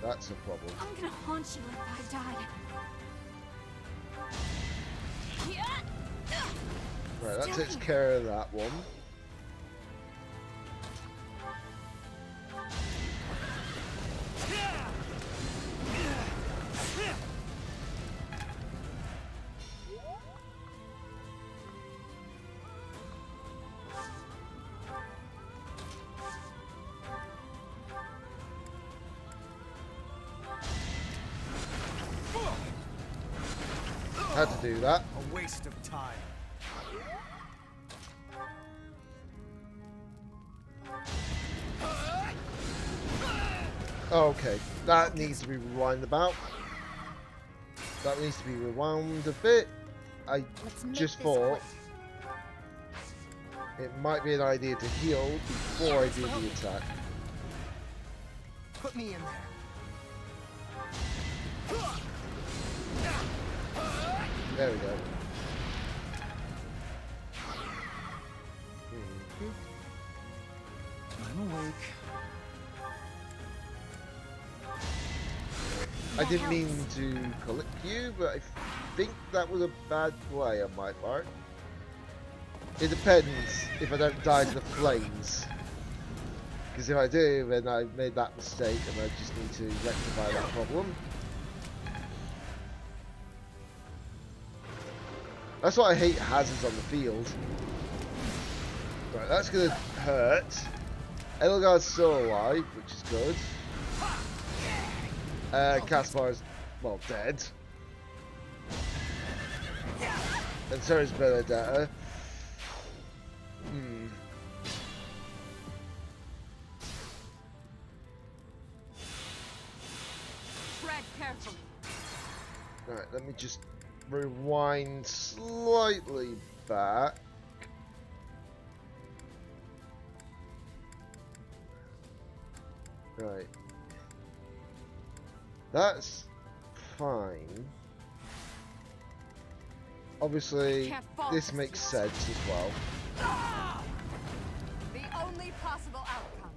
that's a problem. I'm gonna haunt you if I died. Right, that takes care of that one. Had to do that. A waste of time. Okay, that needs to be rewound about. That needs to be rewound a bit. I just thought it might be an idea to heal before I do the attack. Put me in there. There we go. I'm awake. I didn't mean to click you, but I think that was a bad play on my part. It depends if I don't die to the flames. Because if I do, then I made that mistake and I just need to rectify that problem. That's why I hate hazards on the field. Right, that's gonna hurt. Edelgard's still alive, which is good. Caspar's, well, dead. And so is Benedetta. Tread carefully. Right, let me just rewind slightly back. Right. That's fine. Obviously, this makes sense as well. The only possible outcome.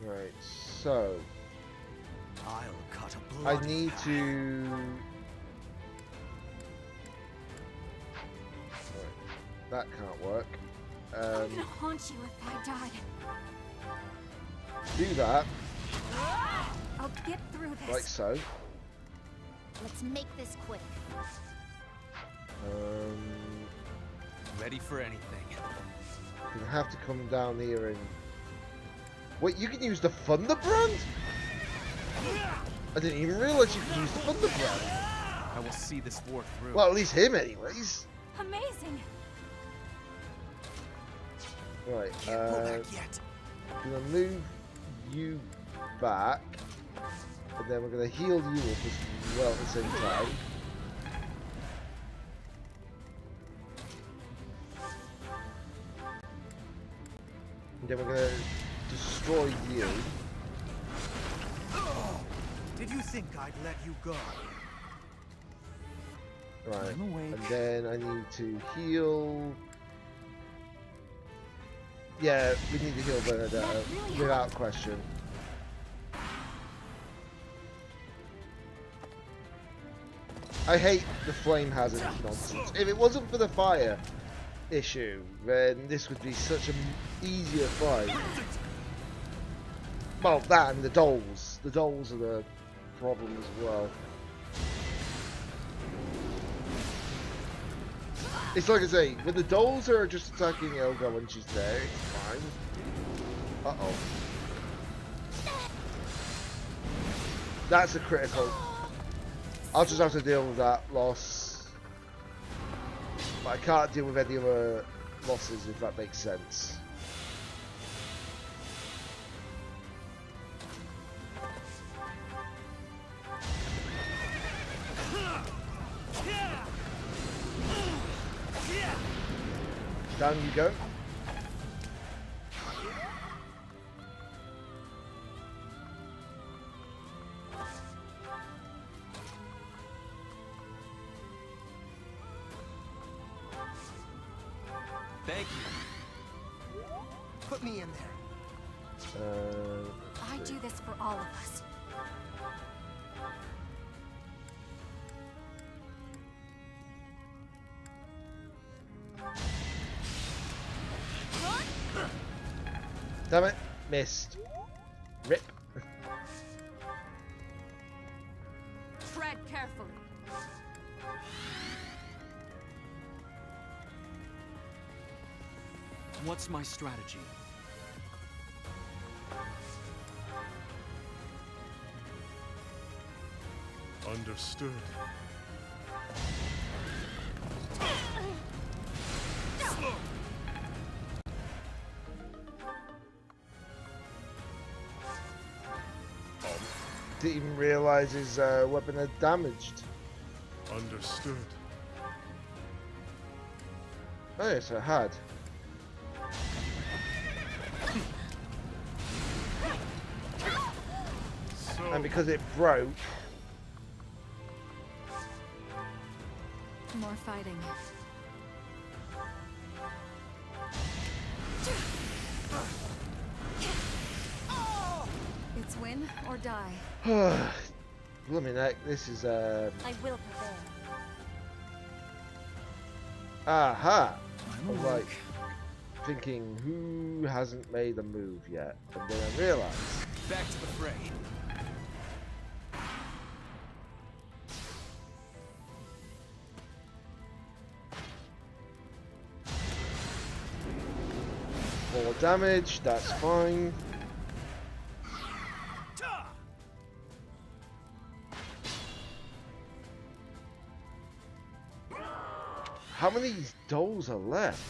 Right, so I'll cut a I bloody need path. to. Right, that can't work. I'm gonna haunt you if I died. Do that, I'll get through this. like so. Let's make this quick. Ready for anything. You have to come down here and. Wait, you can use the Thunderbrand? I didn't even realize you could use the Thunderbrand. I will see this war through. Well, at least him, anyways. Amazing. Right, Pull back yet. I'm gonna move you back, and then we're gonna heal you up as well at the same time. And then we're gonna destroy you. Did you think I'd let you go? Right, and then I need to heal. Yeah, we need to heal Benedetta without question. I hate the flame hazard nonsense. If it wasn't for the fire issue, then this would be such an easier fight. Well, that and the dolls. The dolls are the problem as well. It's like I say, when the dolls are just attacking Elga when she's there, it's fine. Uh-oh. That's a critical. I'll just have to deal with that loss. But I can't deal with any other losses, if that makes sense. Down you go. Thank you. Put me in there. I do this for all of us. Damn it, missed. Rip. Tread carefully. What's my strategy? Understood. Didn't even realize his weapon had damaged. Understood. Oh yes, it had. And because it broke. More fighting. It's win or die. Blooming heck, this is I will prevail. Aha! I'm like thinking, who hasn't made a move yet? And then I realised. Back to the fray. More damage, that's fine. How many dolls are left?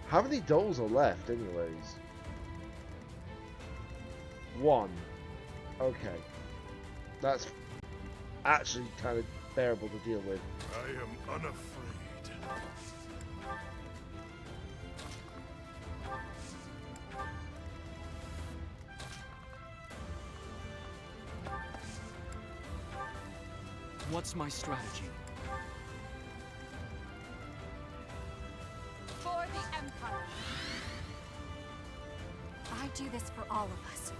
How many dolls are left, anyways? One. Okay. That's actually kind of bearable to deal with. I am unafraid. What's my strategy? For the Empire. I do this for all of us.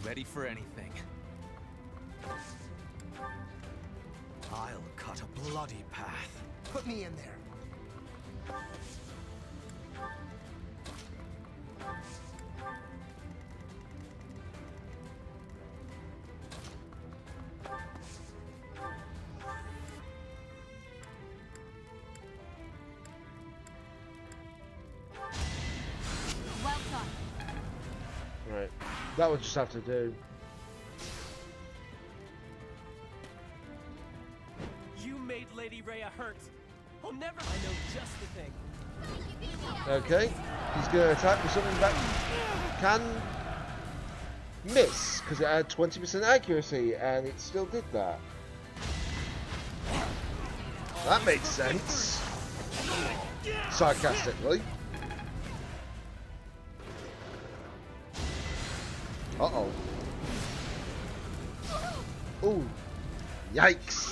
Ready for anything. I'll cut a bloody path. Put me in there. Well done. Right. That would just have to do. You made Lady Rhea hurt. I'll never. I know just the thing. Okay. He's going to attack with something that can miss, because it had 20% accuracy, and it still did that. That makes sense. Sarcastically. Uh-oh. Ooh. Yikes.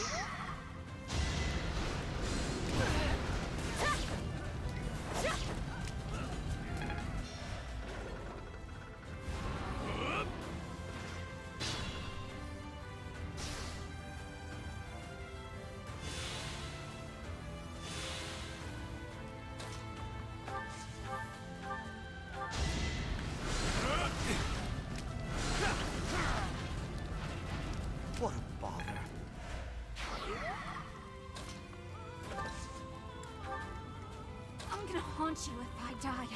What a bother. I'm gonna haunt you if I die.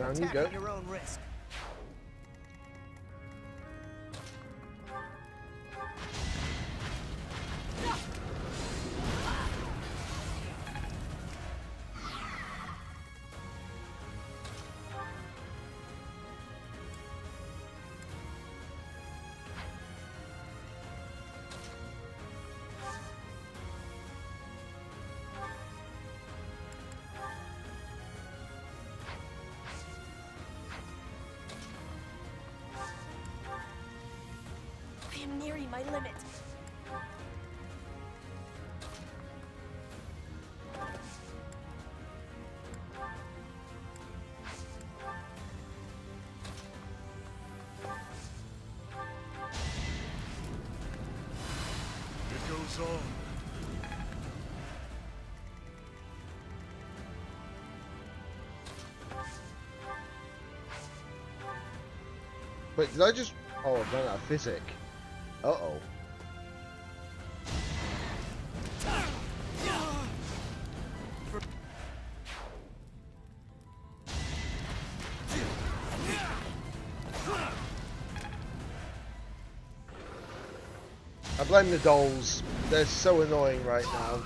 Down you Attack go. at your own risk. I am nearing my limit. It goes on. Wait, did I just... Oh, I've run out of physic. Uh-oh. I blame the dolls. They're so annoying right now.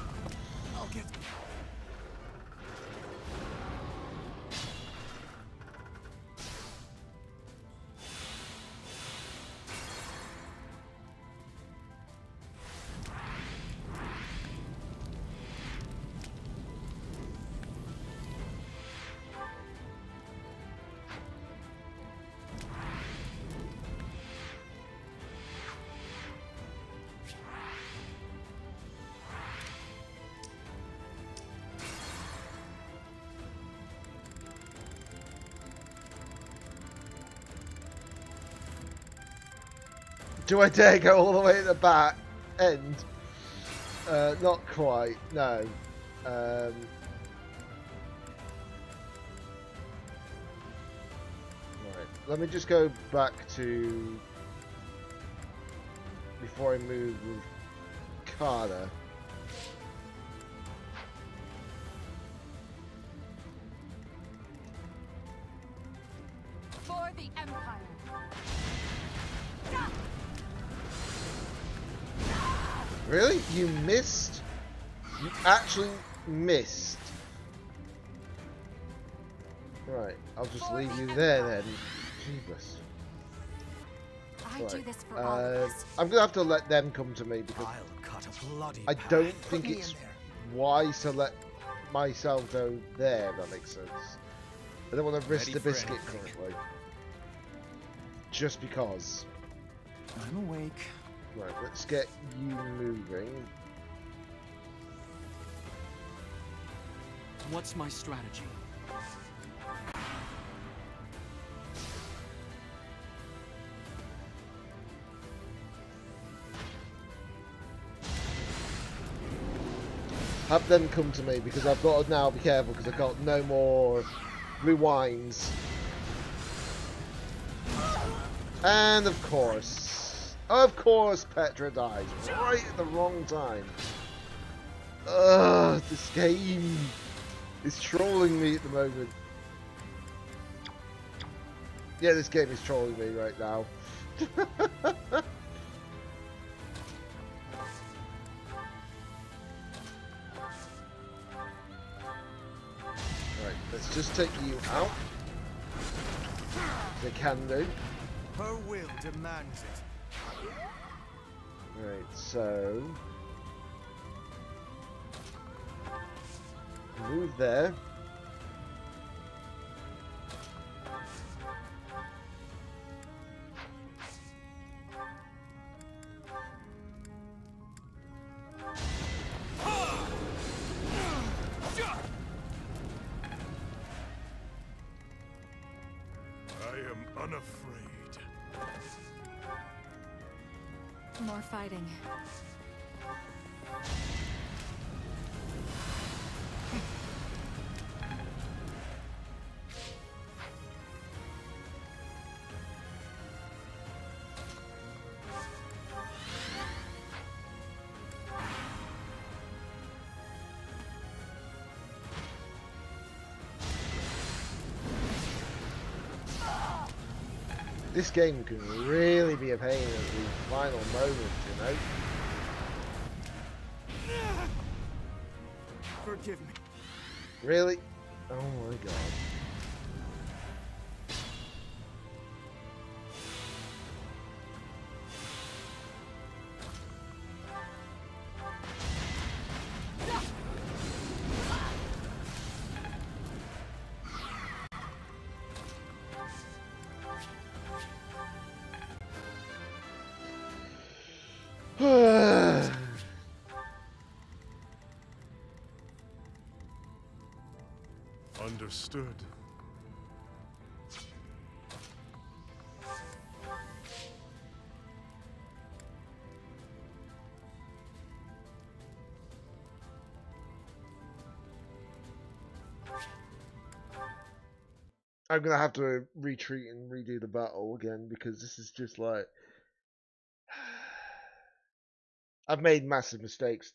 Do I dare go all the way to the back end? Not quite, no. Right, let me just go back to before I move with Carter. For the Empire. Really? You missed? You actually missed. Right, I'll just leave you there then. Jeebus. I Right. do this for all of us. I'm gonna have to let them come to me because I'll cut a bloody I path. don't Put think me it's in there. wise to let myself go there, if that makes sense. I don't want to risk Ready the for biscuit anything. currently. Just because. I'm awake. Right, let's get you moving. What's my strategy? Have them come to me because I've got to now be careful because I've got no more rewinds. And of course, Petra dies right at the wrong time. Ugh, this game is trolling me at the moment. Yeah, this game is trolling me right now. Right, let's just take you out. They can do. Her will demands it. Right, so move there. I am unafraid. More fighting. This game can really be a pain at the final moment, you know? Forgive me. Really? Oh my god. Understood. I'm gonna have to retreat and redo the battle again because this is just like I've made massive mistakes.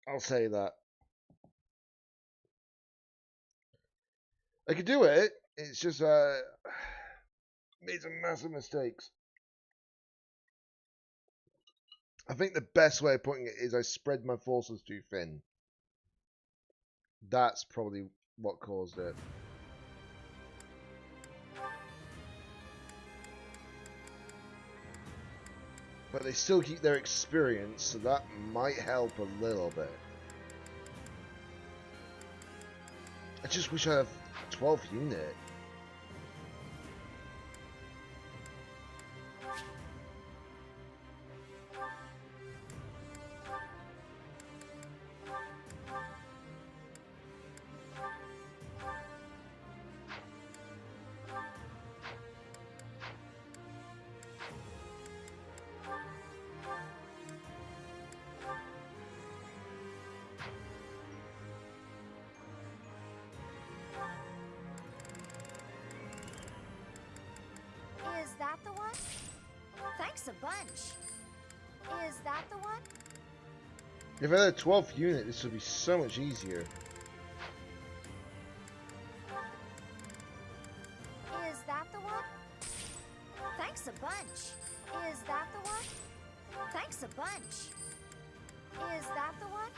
I'll say that. I could do it. It's just made some massive mistakes. I think the best way of putting it is I spread my forces too thin. That's probably what caused it. But they still keep their experience, so that might help a little bit. I just wish I had 12th unit. Is that the one? Thanks a bunch. Is that the one? If I had a 12th unit, this would be so much easier. Is that the one? Thanks a bunch. Is that the one? Thanks a bunch. Is that the one?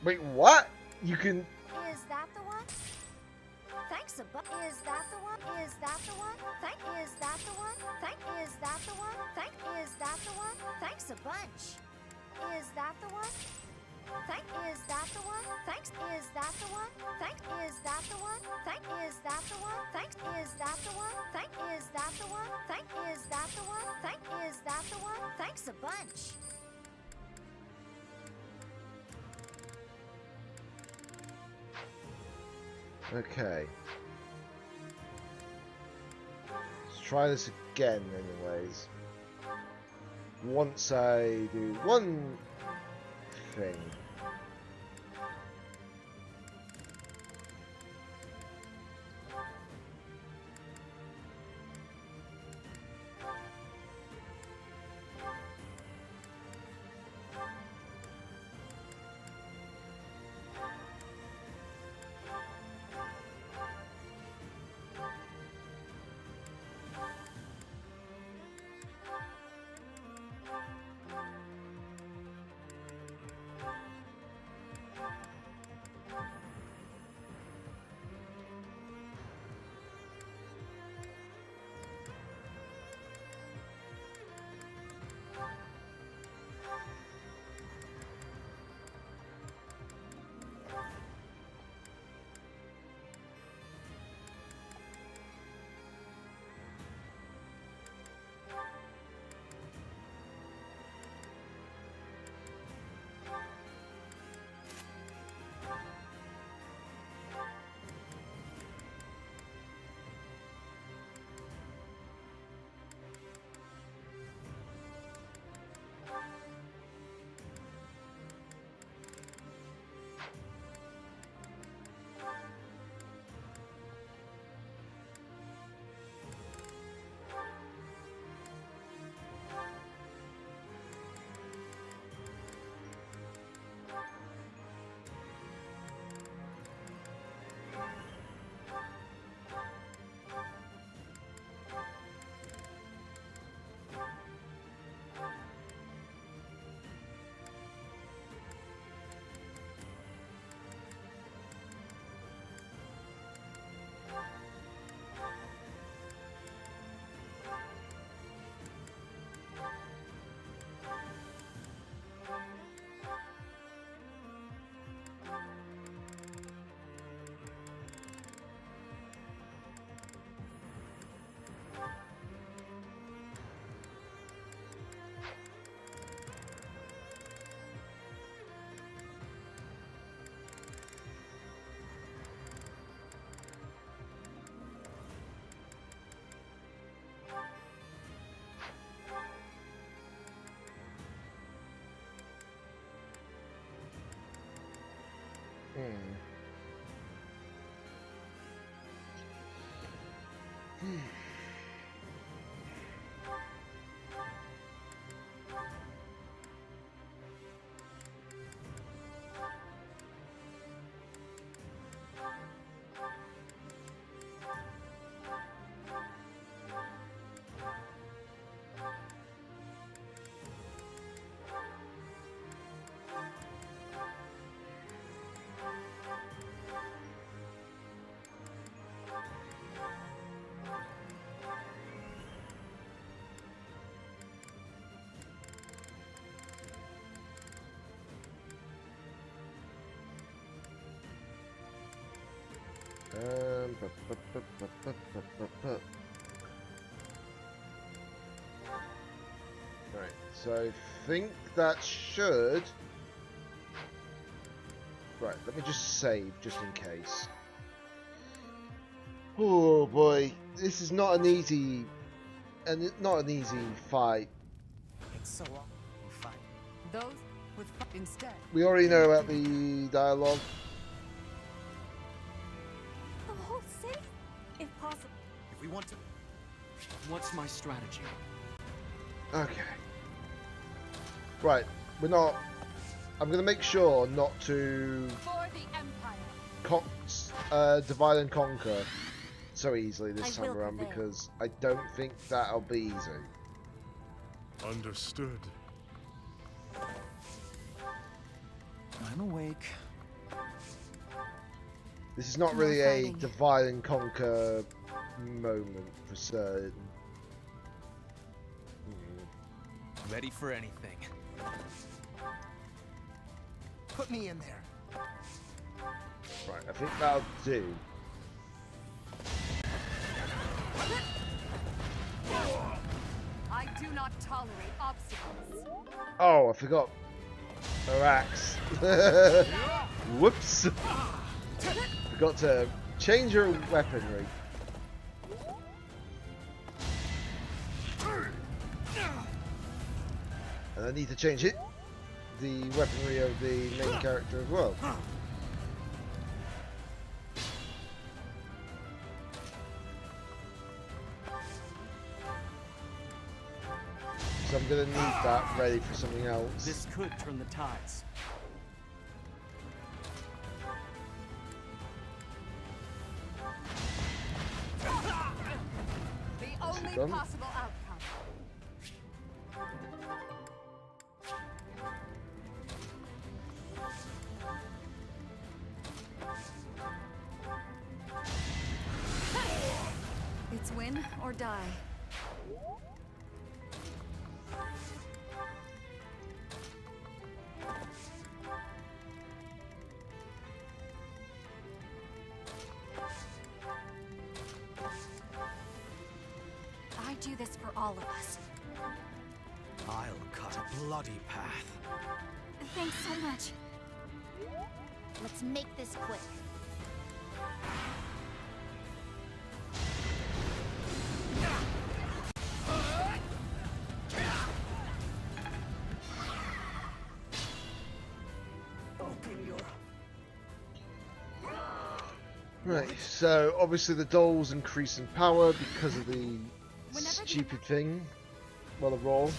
Wait, what? You can... Is that the one? Thanks a bunch. Is that the one? Is that the one? Is that the one? Is that the one? Is that the one? Thanks a bunch. Is that the one? Is that the one? Thanks. Is that the one? Is that the one? Is that the one? Is that the one? Is that the one? Is that the one? Is that the one? Thanks a bunch. Okay. Let's try this again anyways. Once I do one thing. Right, so I think that should... Right, let me just save, just in case. Oh boy, this is not an easy... and not an easy fight. It's so long. Fight. Those with instead. We already know about the dialogue. The whole city? If possible. If we want to... What's my strategy? Okay. Right, we're not... I'm going to make sure not to... For the Empire. Divide and conquer so easily I this time will around, prevail. because I don't think that'll be easy. Understood. I'm awake. This is not No really a fighting. divide and conquer moment for certain. Ready for anything. Put me in there. Right, I think that'll do. I do not tolerate obstacles. Oh, I forgot her axe. Whoops. Forgot to change her weaponry. And I need to change it, the weaponry of the main character as well. So I'm going to need that ready for something else. This could turn the tides. The only done? possible outcome. It's win or die. I do this for all of us. I'll cut a bloody path. Thanks so much. Let's make this quick. Open your... Right, so obviously the dolls increase in power because of the stupid thing. Well, the roll.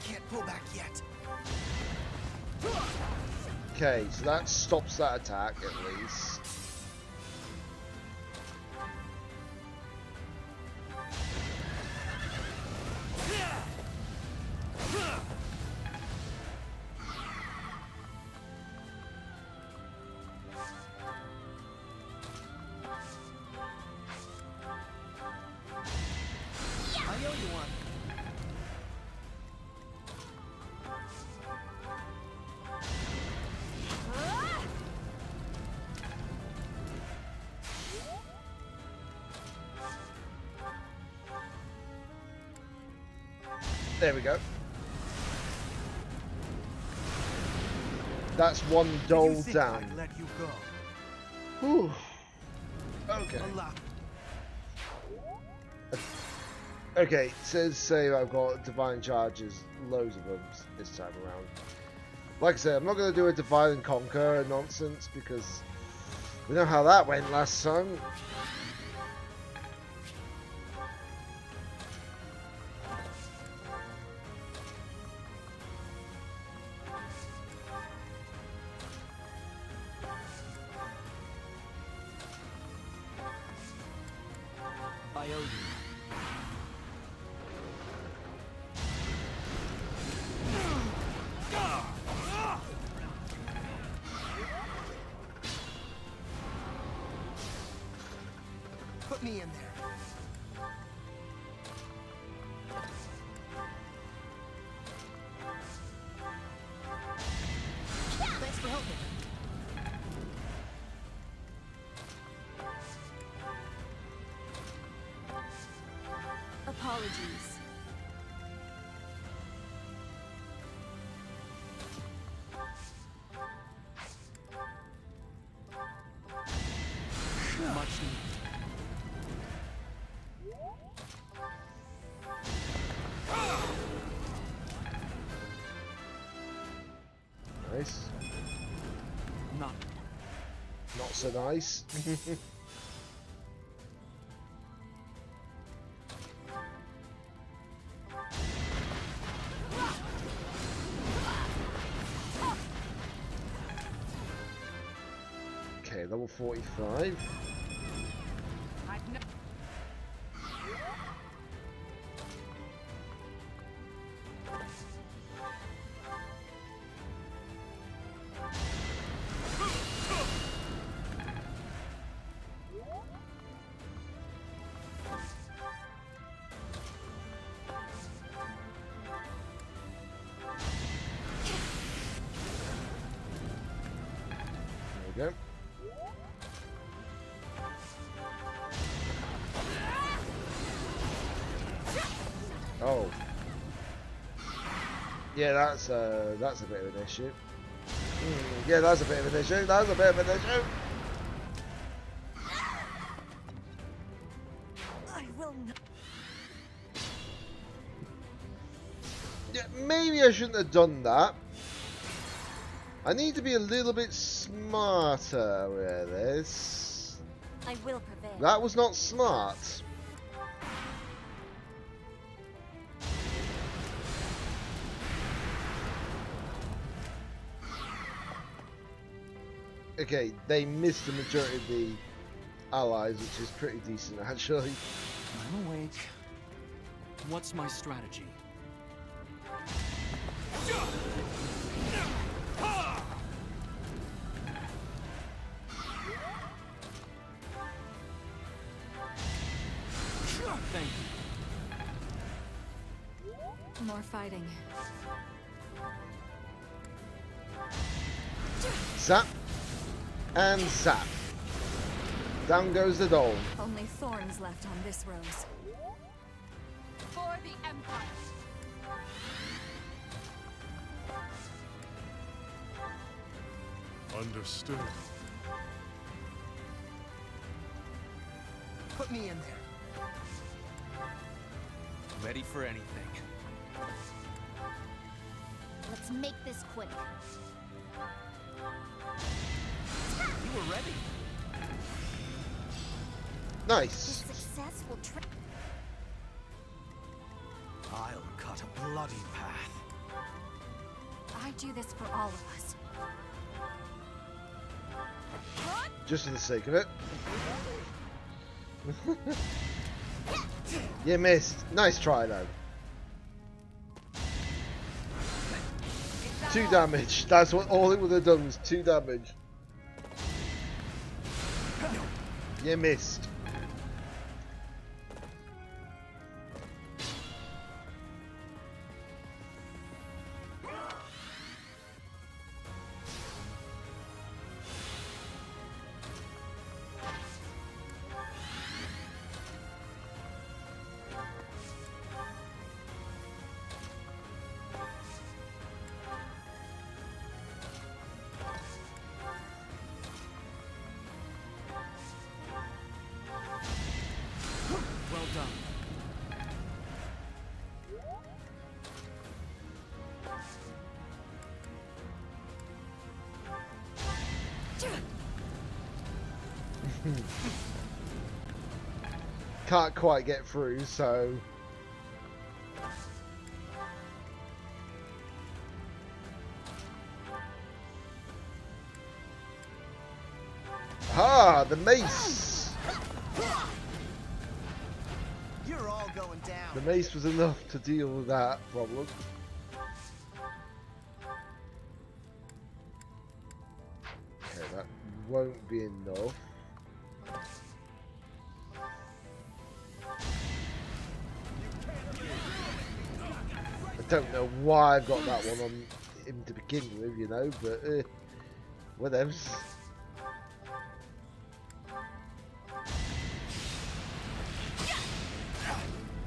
Can't pull back yet. Okay, so that stops that attack at least. I owe you one. There we go. That's one doll down. I'd let you go. Whew. Okay. Allow. Okay, it says say I've got divine charges, loads of them this time around. Like I said, I'm not going to do a divide and conquer nonsense because we know how that went last time. I owe you. Put me in there. Thanks for helping. Apologies. Much needed. Nice. Not so nice. Okay, level 45. There we go. Oh. Yeah, that's a bit of an issue. Yeah, that's a bit of an issue. That's a bit of an issue. I will not. Yeah, maybe I shouldn't have done that. I need to be a little bit smarter with this. I will prevail. That was not smart. Okay, they missed the majority of the allies, which is pretty decent actually. I'm awake. What's my strategy? Thank you. More fighting. Zap and zap. Down goes the dome. Only thorns left on this rose. For the Empire. Understood. Put me in there. Ready for anything. Let's make this quick. You were ready. Nice. This success will I'll cut a bloody path. I do this for all of us. Just for the sake of it. You missed. Nice try though. 2 damage. That's what all it would have done was 2 damage. You missed. Can't quite get through, so... Ah, the mace! You're all going down. The mace was enough to deal with that problem. Okay, that won't be enough. I don't know why I've got that one on him to begin with, you know, but whatever.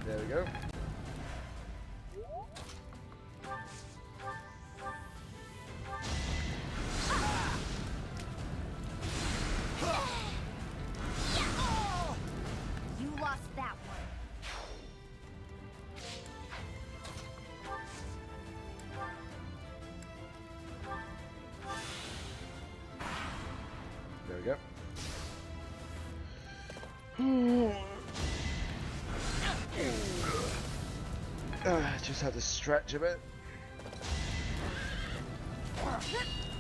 There we go. You lost that one. There we go. Just had to stretch a bit.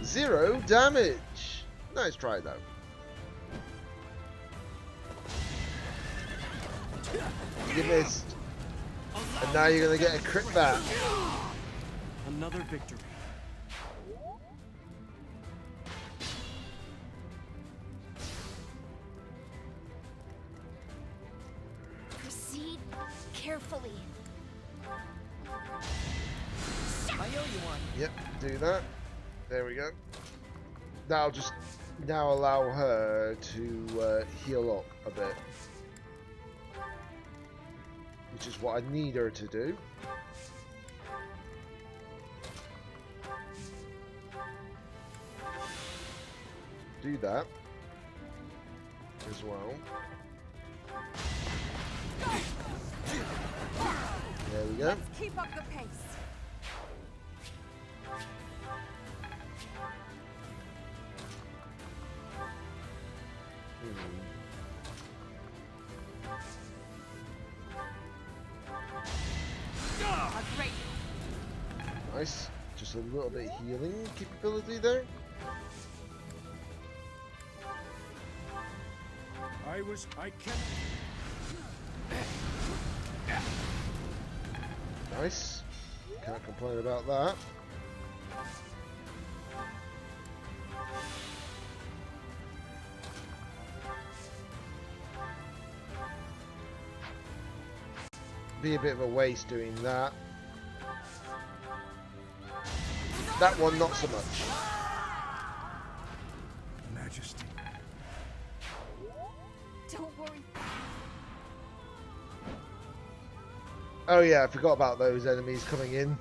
0 damage. Nice try though. You missed. And now you're gonna get a crit back. Another victory. Proceed carefully. I owe you one. Yep, do that. There we go. That'll just now allow her to heal up a bit. Which is what I need her to do. Do that as well. There we go. Let's keep up the pace. Nice. Just a little bit of healing capability there. I can. Nice. Can't complain about that. Be a bit of a waste doing that. That one, not so much. Majesty. Don't worry. Oh yeah, I forgot about those enemies coming in.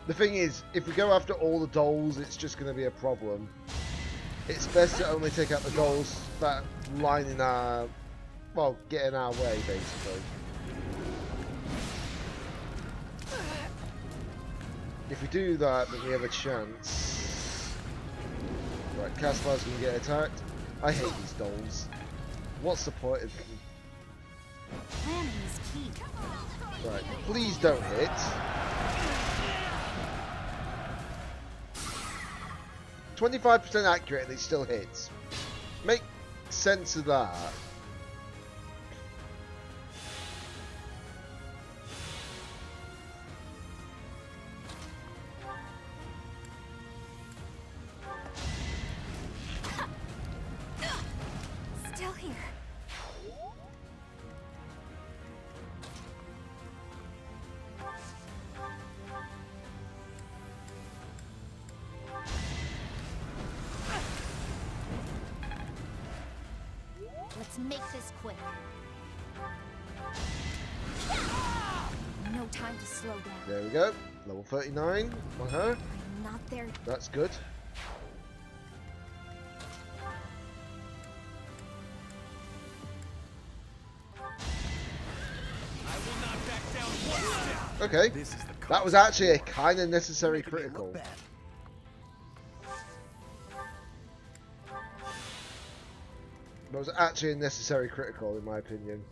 The thing is, if we go after all the dolls, it's just going to be a problem. It's best to only take out the dolls that line in our, well, get in our way, basically. If we do that, then we have a chance. Right, Caspar's going to get attacked. I hate these dolls. What's the point of them? Planning is key. Right, please don't hit. %25% accurate and it still hits. Make sense of that. Still here. Let's make this quick. No time to slow down. There we go. Level 39 on her. I'm not there. That's good. Okay, that was actually a kind of necessary critical. That was actually a necessary critical, in my opinion.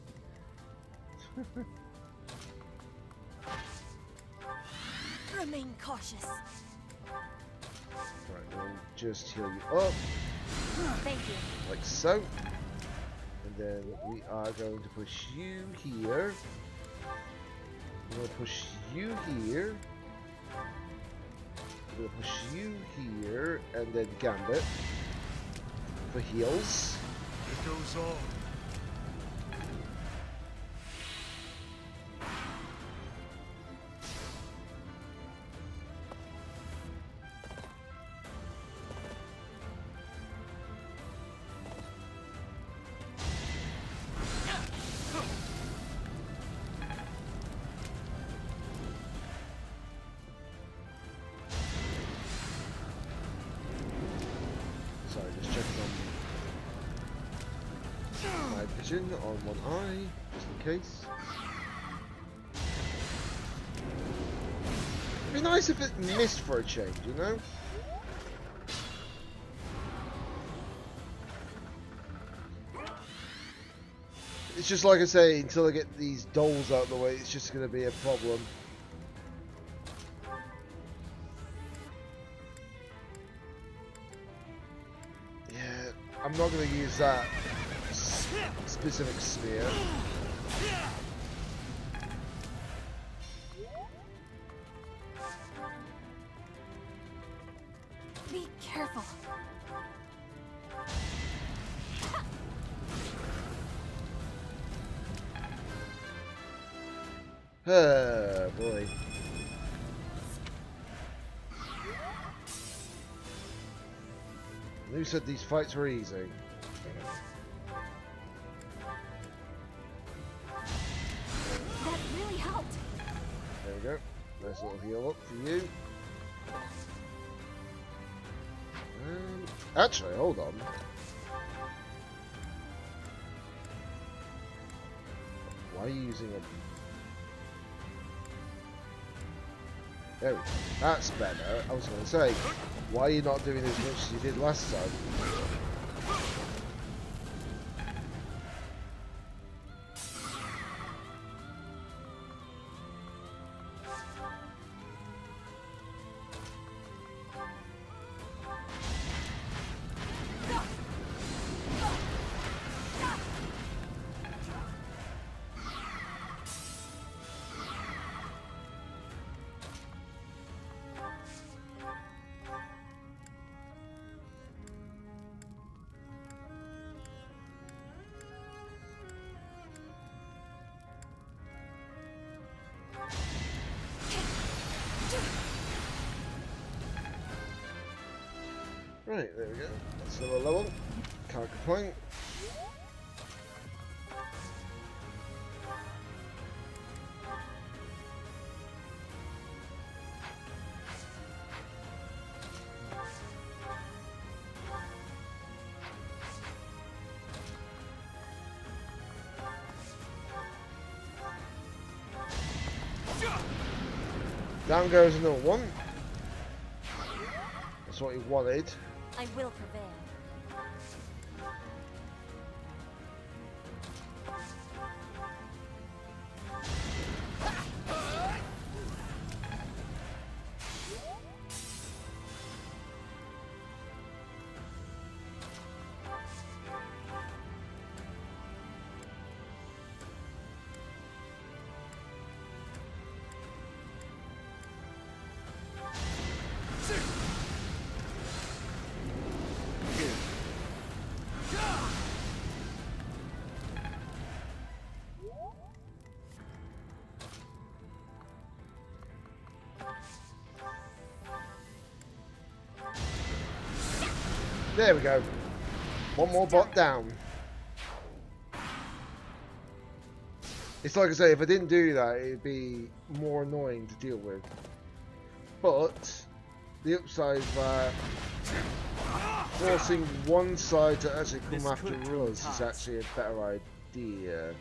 Remain cautious. Right, we'll just heal you up. Thank you. Like so. And then we are going to push you here. We're going to push you here. We're going to push you here. And then Gambit. For heals. It goes on. Sorry, just checking on my vision on one eye, just in case. It'd be nice if it missed for a change, you know? It's just like I say, until I get these dolls out of the way, it's just going to be a problem. Yeah, I'm not going to use that specific spear. Be careful. Oh boy. Who said these fights were easy? That really helped. There we go. Nice little heal up for you. Actually, hold on. Why are you using a... There we go. That's better. I was going to say, why are you not doing as much as you did last time? Right, there we go. That's another level. Can't complain. Down goes another one. That's what he wanted. I will prevail. There we go. One more bot down. It's like I say, if I didn't do that, it'd be more annoying to deal with. But the upside is that forcing one side to actually come after us is actually a better idea.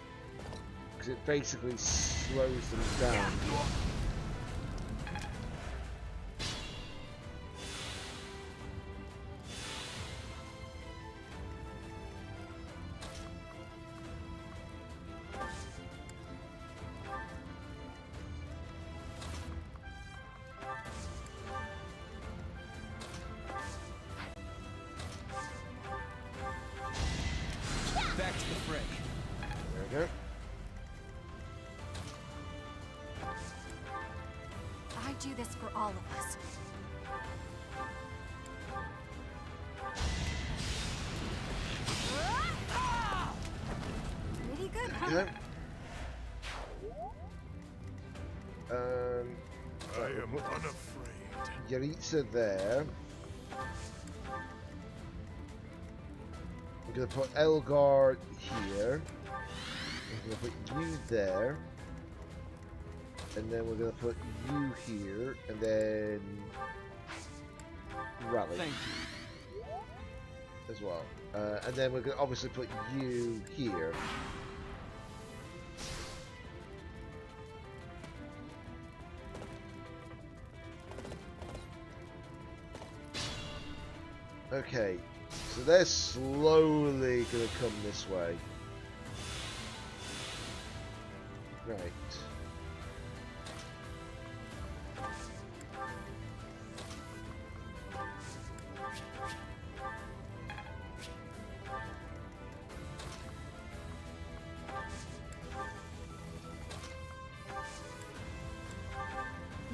Because it basically slows them down. do this for all of us. Pretty good, huh? Yeah. I am unafraid. Yaritza there. We're going to put Elgar here. We're going to put you there. And then we're going to put you here. And then Rally. Thank you. As well. And then we're going to obviously put you here. Okay, so they're slowly going to come this way. Right.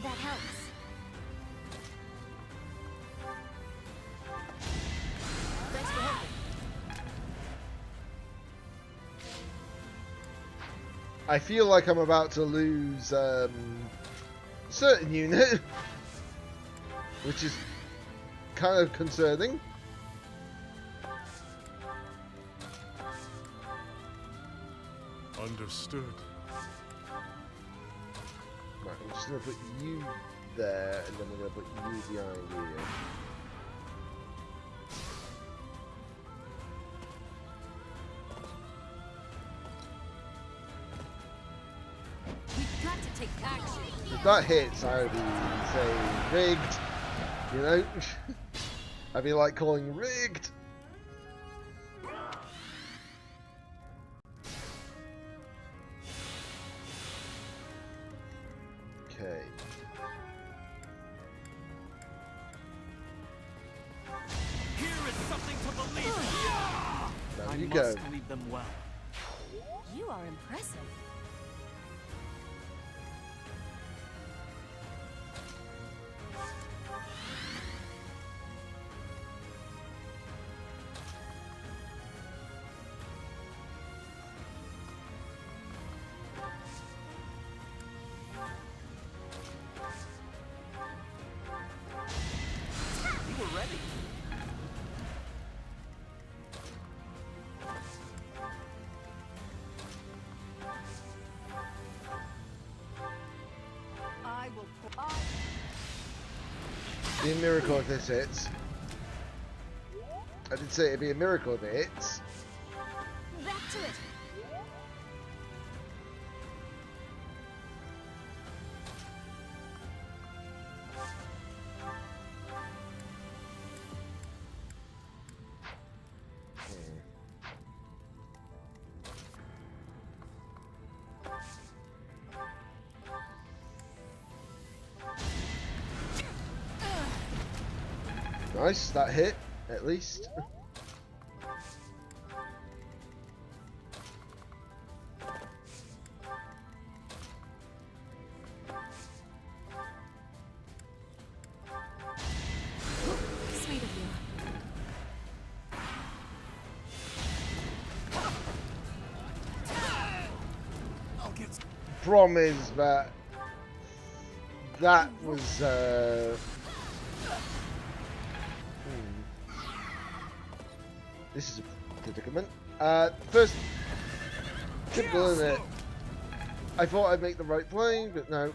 That helps. Thanks for helping. I feel like I'm about to lose a certain unit, which is kind of concerning. Understood. Right, I'm just going to put you there, and then we're going to put you behind here. We've got to take action. If that hits, I would be saying rigged, you know? I'd be like calling rigged. Okay. Here is something to believe in. There I you must go. lead them well. You are impressive. You were ready. I will. Be a miracle if this hits. I did say it'd be a miracle if it hits. Back to it. Nice, that hit, at least. Sweet of you. Problem is that that was this is a predicament. First, typical, isn't it? I thought I'd make the right play, but no.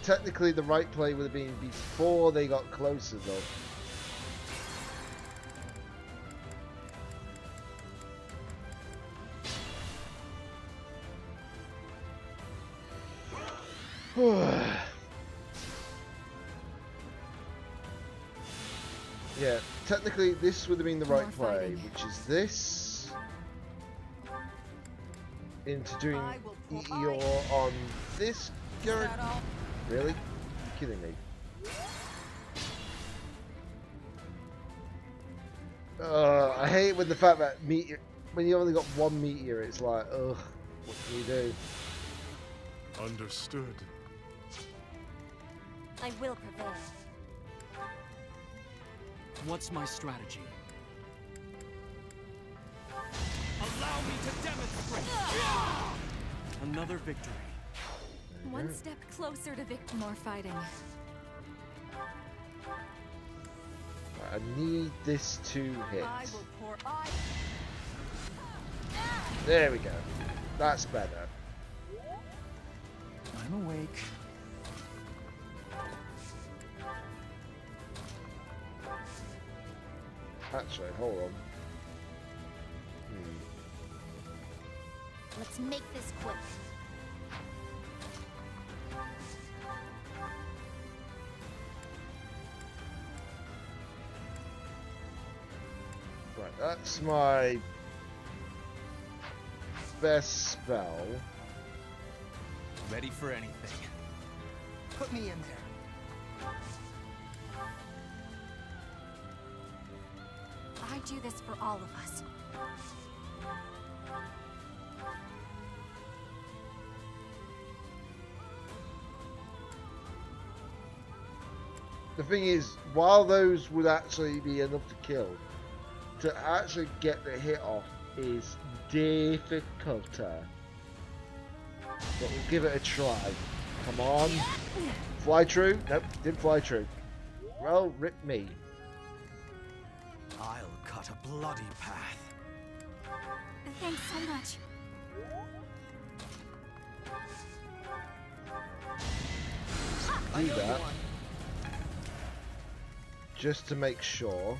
Technically, the right play would have been before they got closer, though. Yeah, technically this would have been the right play, which is this into doing EER on this character. Really? You're kidding me. I hate when the fact that meteor, when you only got one meteor, it's like, ugh, what can you do? Understood. I will prevail. What's my strategy? Allow me to demonstrate! Another victory. One step closer to more fighting. I need this to hit. I will pour There we go. That's better. I'm awake. Actually, hold on. Let's make this quick. Right, that's my best spell. Ready for anything. Put me in there. I do this for all of us. The thing is, while those would actually be enough to kill, to actually get the hit off is difficulter. But we'll give it a try. Come on. Fly true? Nope, didn't fly true. Well, rip me. I'll cut a bloody path. Thanks so much. Do that. Just to make sure.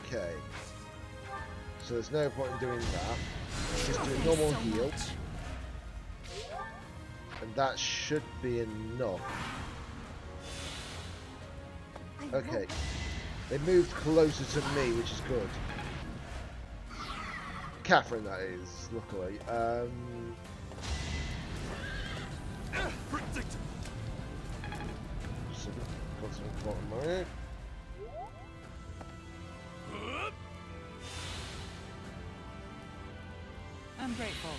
Okay. So there's no point in doing that. Just do a normal heal. And that should be enough. Okay. They moved closer to me, which is good. Catherine, that is, luckily. So, concentrate bottom right. I'm grateful.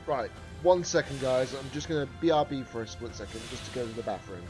Right. 1 second, guys. I'm just going to BRB for a split second, just to go to the bathroom.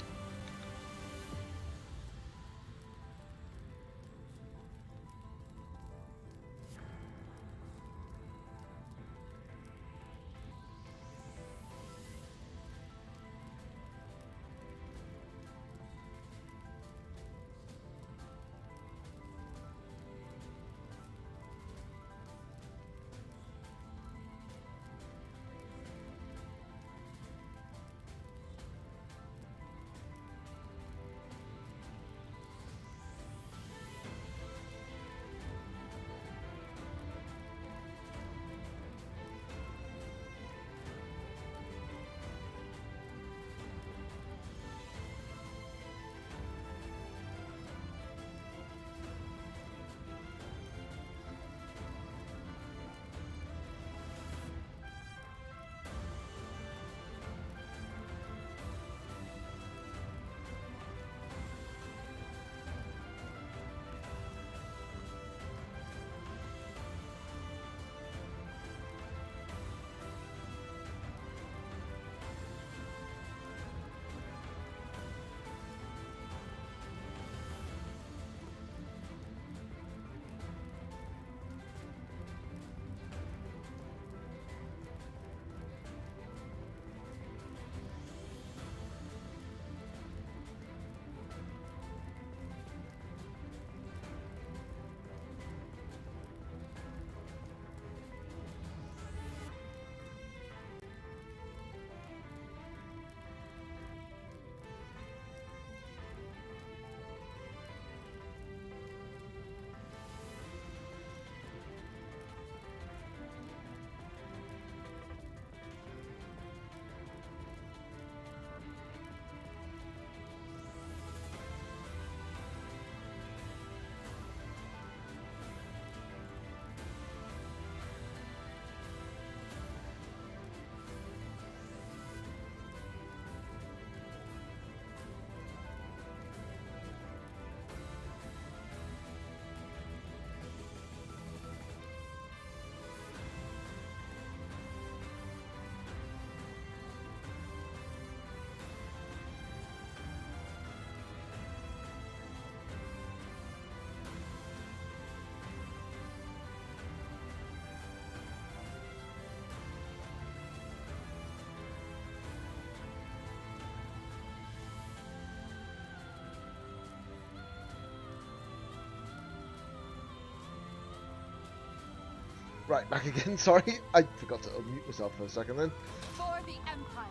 Right, back again. Sorry, I forgot to unmute myself for a second then. For the Empire.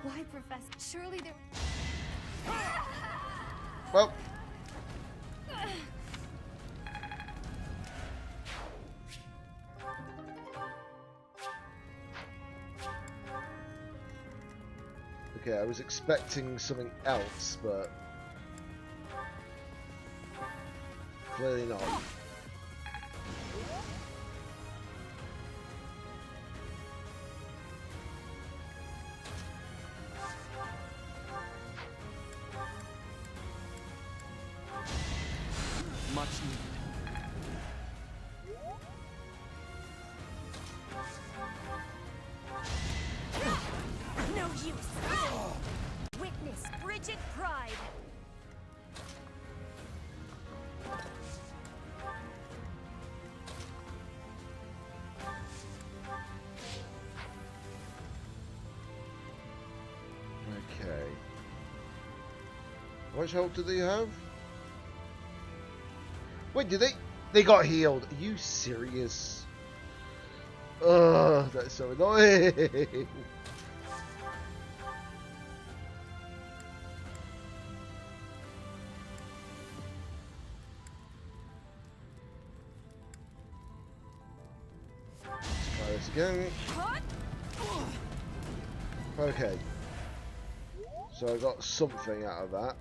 Why, Professor? Surely there... Well. Okay, I was expecting something else, but clearly not. Much needed. No use. Witness Bridget Pride. Okay. How much health do they have? Wait, did they? They got healed. Are you serious? Ugh, that's so annoying. Try this again. Okay. So I got something out of that.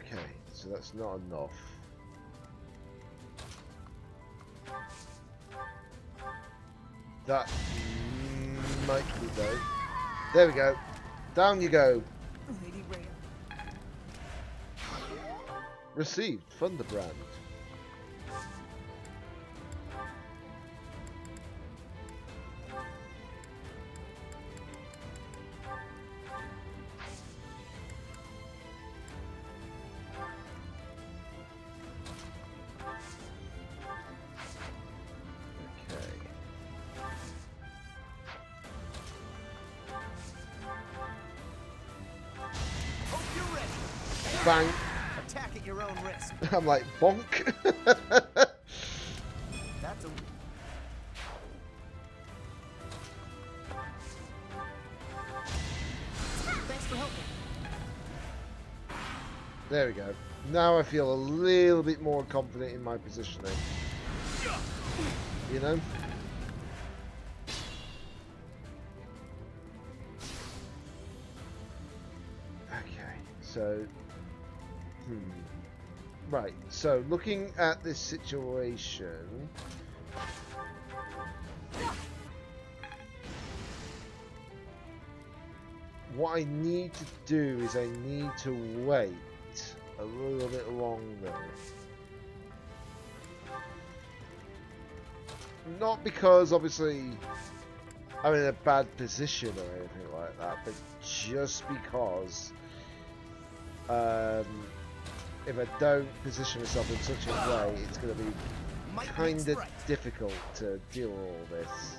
Okay, so that's not enough. That might be though. There we go. Down you go. Lady Rhea. Received Thunderbrand. Bang. Attack at your own risk. I'm like, bonk. That's a... Thanks for helping. There we go. Now I feel a little bit more confident in my positioning. You know? Okay, so... Right, so looking at this situation... What I need to do is I need to wait a little bit longer. Not because obviously I'm in a bad position or anything like that, but just because if I don't position myself in such a way, it's going to be kind of difficult to deal with all this.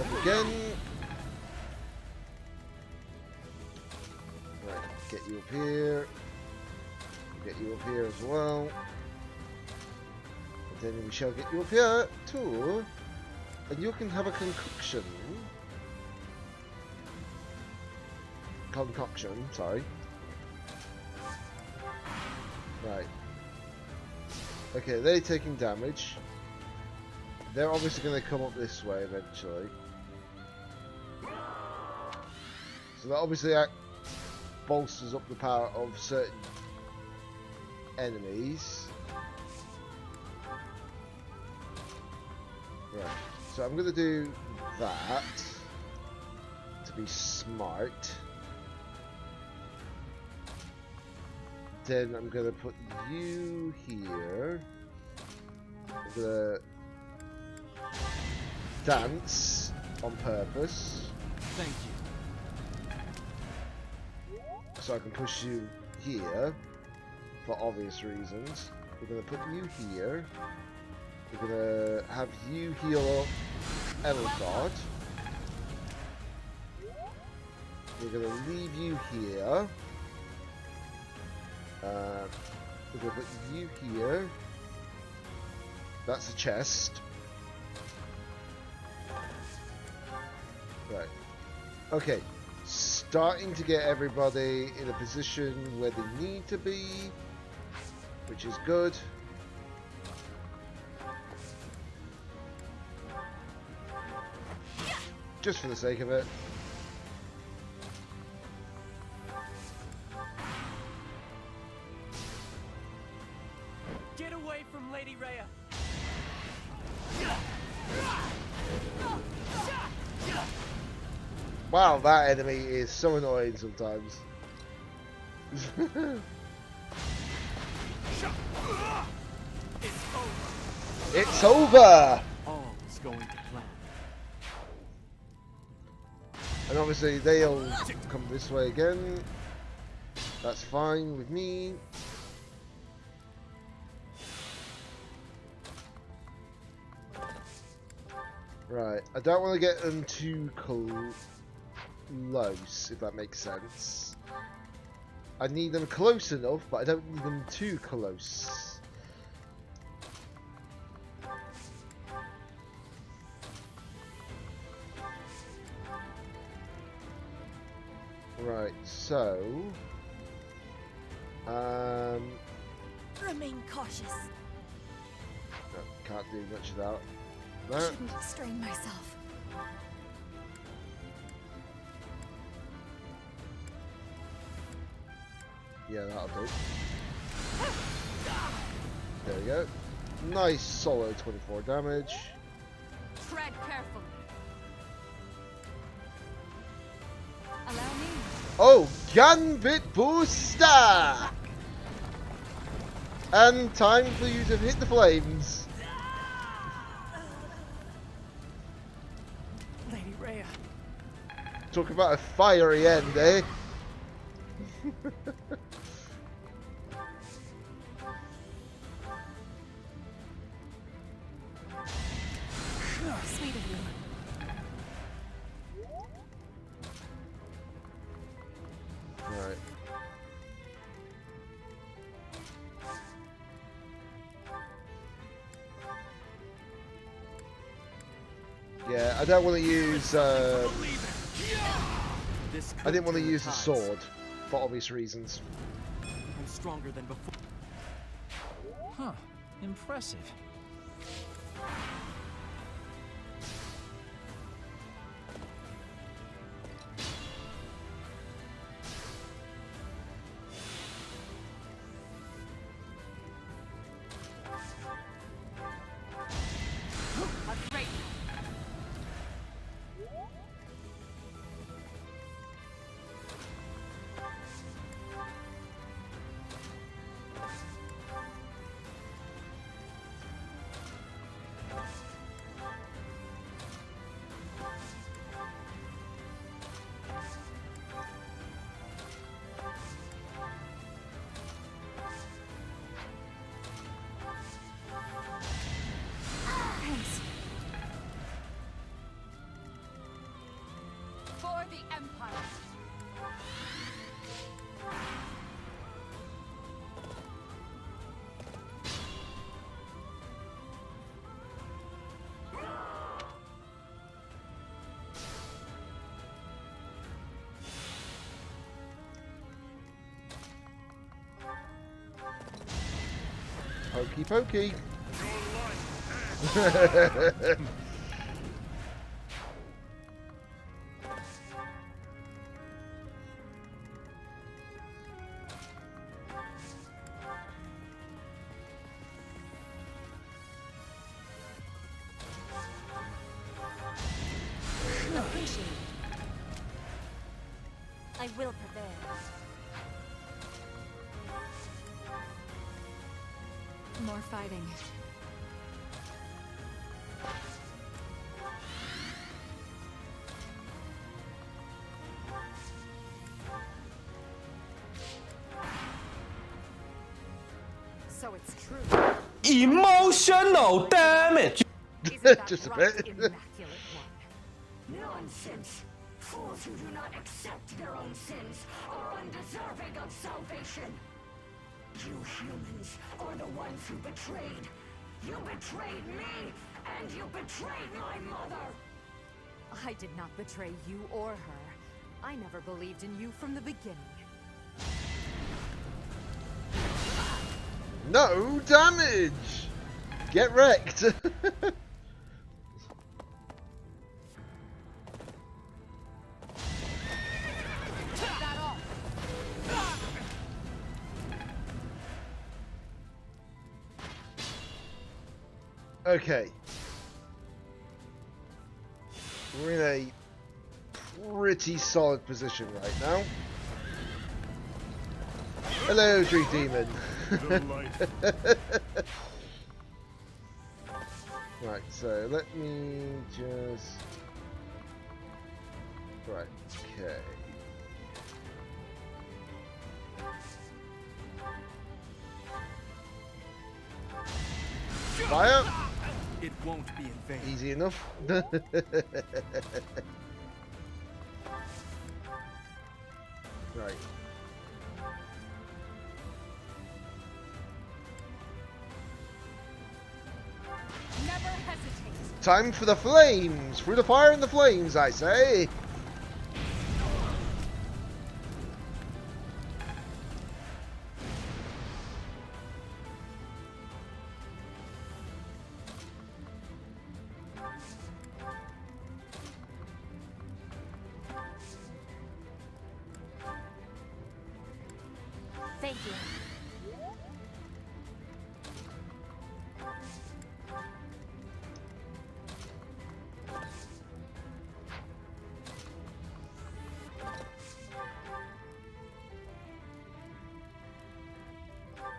Up again. Right, get you up here. Get you up here as well. And then we shall get you up here too. And you can have a concoction. Sorry. Right. Okay, they're taking damage. They're obviously going to come up this way eventually. So that obviously bolsters up the power of certain enemies. Right. So I'm going to do that to be smart. Then I'm going to put you here. I'm going to dance on purpose. Thank you. So I can push you here. for obvious reasons. We're going to put you here. We're going to have you heal up Edelgard. We're going to leave you here. We're going to put you here. That's a chest. Right. Okay. Starting to get everybody in a position where they need to be, which is good. Just for the sake of it. Get away from Lady Rhea! Wow, that enemy is so annoying sometimes. It's over! All is going to plan. And obviously they'll come this way again. That's fine with me. Right, I don't want to get them too close, if that makes sense. I need them close enough, but I don't need them too close. Right, so Remain cautious. no, can't do much without I that. shouldn't strain myself. Yeah, that'll do. There we go. Nice solid 24 damage. Tread carefully. Allow me. Oh, Gambit Booster! And time for you to hit the flames. Lady Rhea. Talk about a fiery end, eh? Sweet of you. Right. Yeah, I don't want to use. I didn't want to use the sword for obvious reasons. I'm stronger than before. Huh. Impressive. Afraid. Thanks. For the Empire. Pokey pokey. Appreciate it. I will prevail. More fighting. So it's true. Emotional damage! Just a bit. Nonsense! Fools who do not accept their own sins are undeserving of salvation. You humans are the ones who betrayed. You betrayed me, and you betrayed my mother. I did not betray you or her. I never believed in you from the beginning. No damage! Get wrecked! Okay. We're in a pretty solid position right now. Hello, Tree Demon. Right, so let me just... Right, okay. Fire! It won't be in vain. Easy enough. Right. Never hesitate. Time for the flames! Through the fire and the flames, I say! Thank you.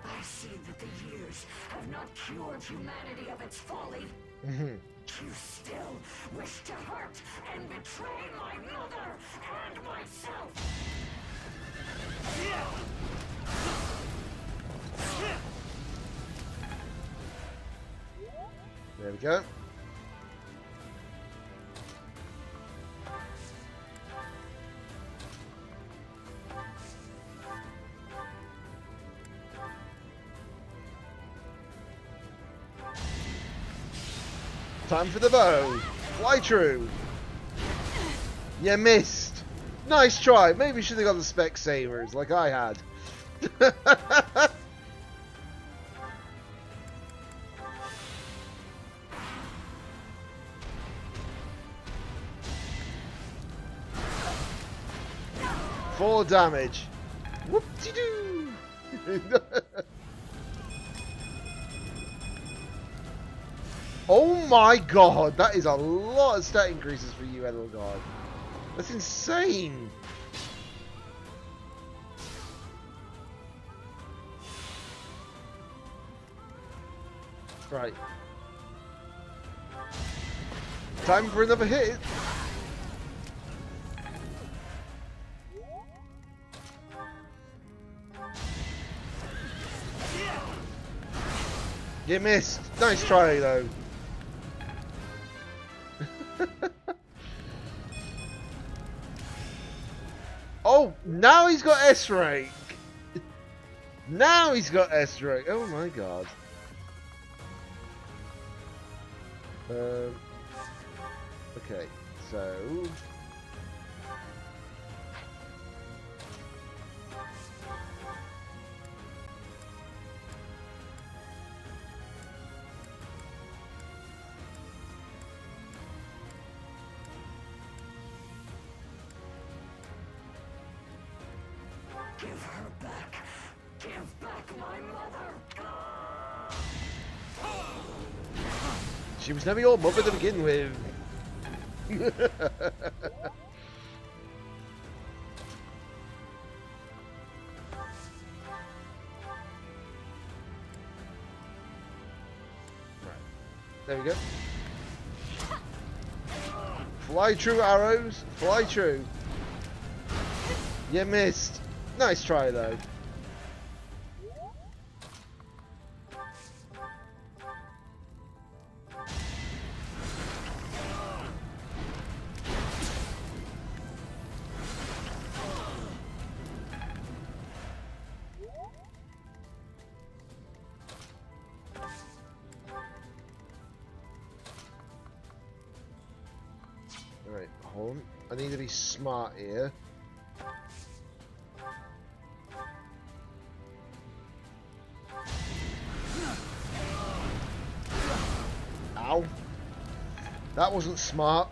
I see that the years have not cured humanity of its folly. You still wish to hurt and betray my mother and myself. There we go. Time for the bow. Fly true. You missed. Nice try. Maybe you should have got the Specsavers like I had. Full damage. Whoop-de-doo. Oh my god, that is a lot of stat increases for you, Edelgard. That's insane. Right. Time for another hit. You missed. Nice try though. Oh, now he's got S-rank. Now he's got S-rank. Oh my god. Okay, so Give her back. Give back my mother. she was never your mother to begin with. There we go. Fly true arrows. Fly true. You missed. Nice try though. hold on. I need to be smart here. Ow. That wasn't smart.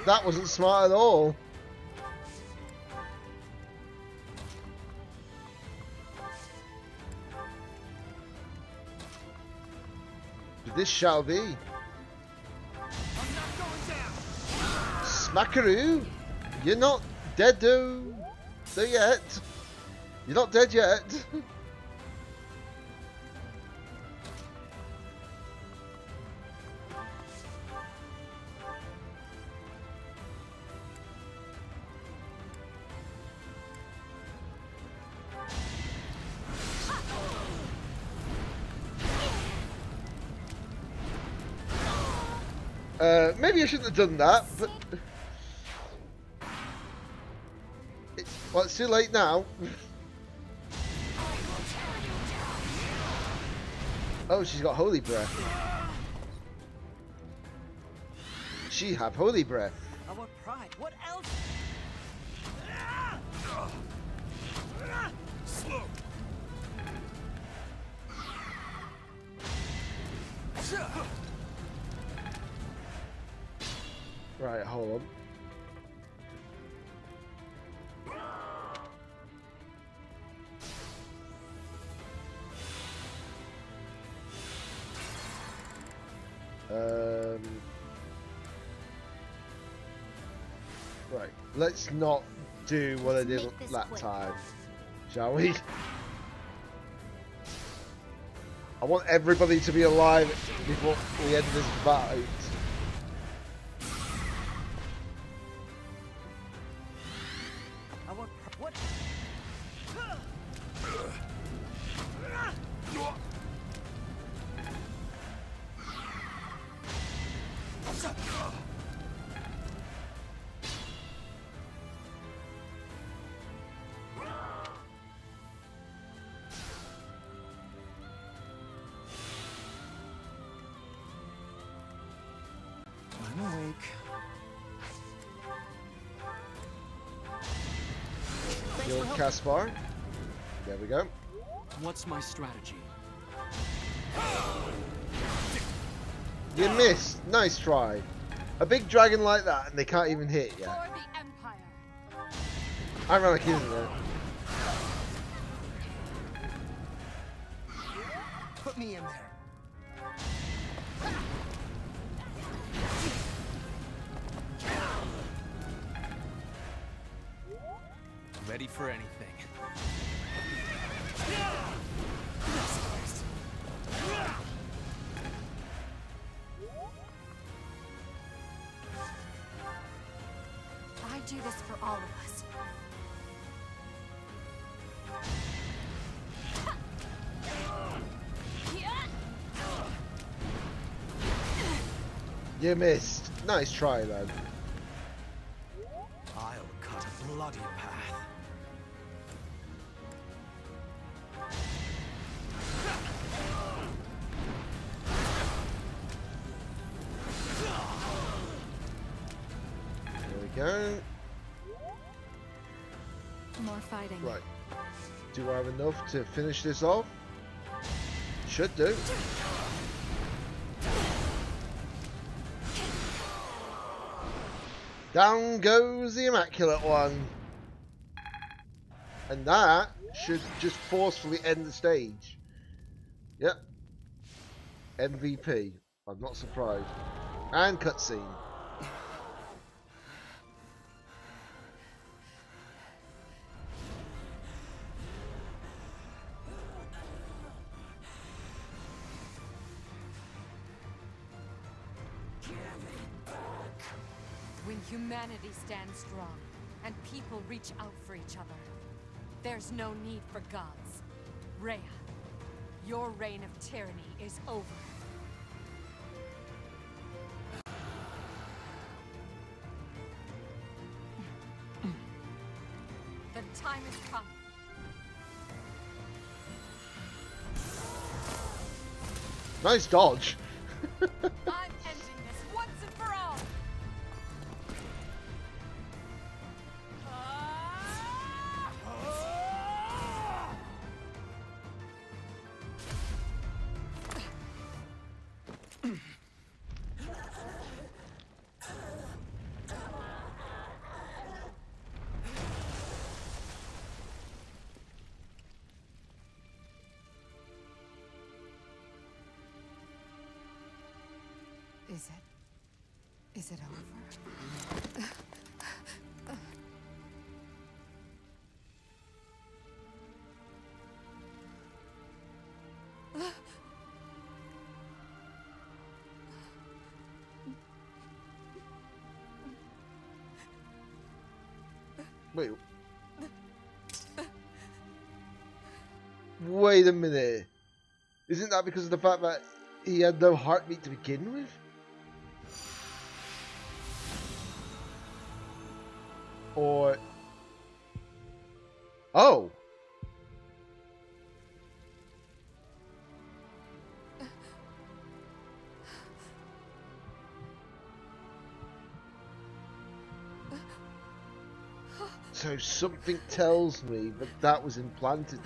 That wasn't smart at all. But this shall be. Smackaroo! You're not dead though yet. You're not dead yet. Maybe I shouldn't have done that, but well, it's too late now. Oh, she's got holy breath. She have holy breath. Our pride. What else? Slow. Right, hold on. Right, let's not do what I did that time, shall we? I want everybody to be alive before we end this fight. What? I'm awake. The old Caspar. There we go. What's my strategy? You missed. Nice try. A big dragon like that and they can't even hit you. For the Empire. Ironic, isn't it? Put me in there. Ready for anything. I do this for all of us. You missed. Nice try, lad. I'll cut a bloody path. There we go. More fighting. Right. Do I have enough to finish this off? Should do. Down goes the Immaculate One. And that should just forcefully end the stage. Yep. MVP. I'm not surprised. And cutscene. When humanity stands strong and people reach out for each other, there's no need for gods. Rhea, your reign of tyranny is over. The time has come. Nice dodge. I'm ending this once and for all. Is it over? Wait. Wait a minute. Isn't that because of the fact that he had no heartbeat to begin with? Or... Oh! So something tells me that that was implanted.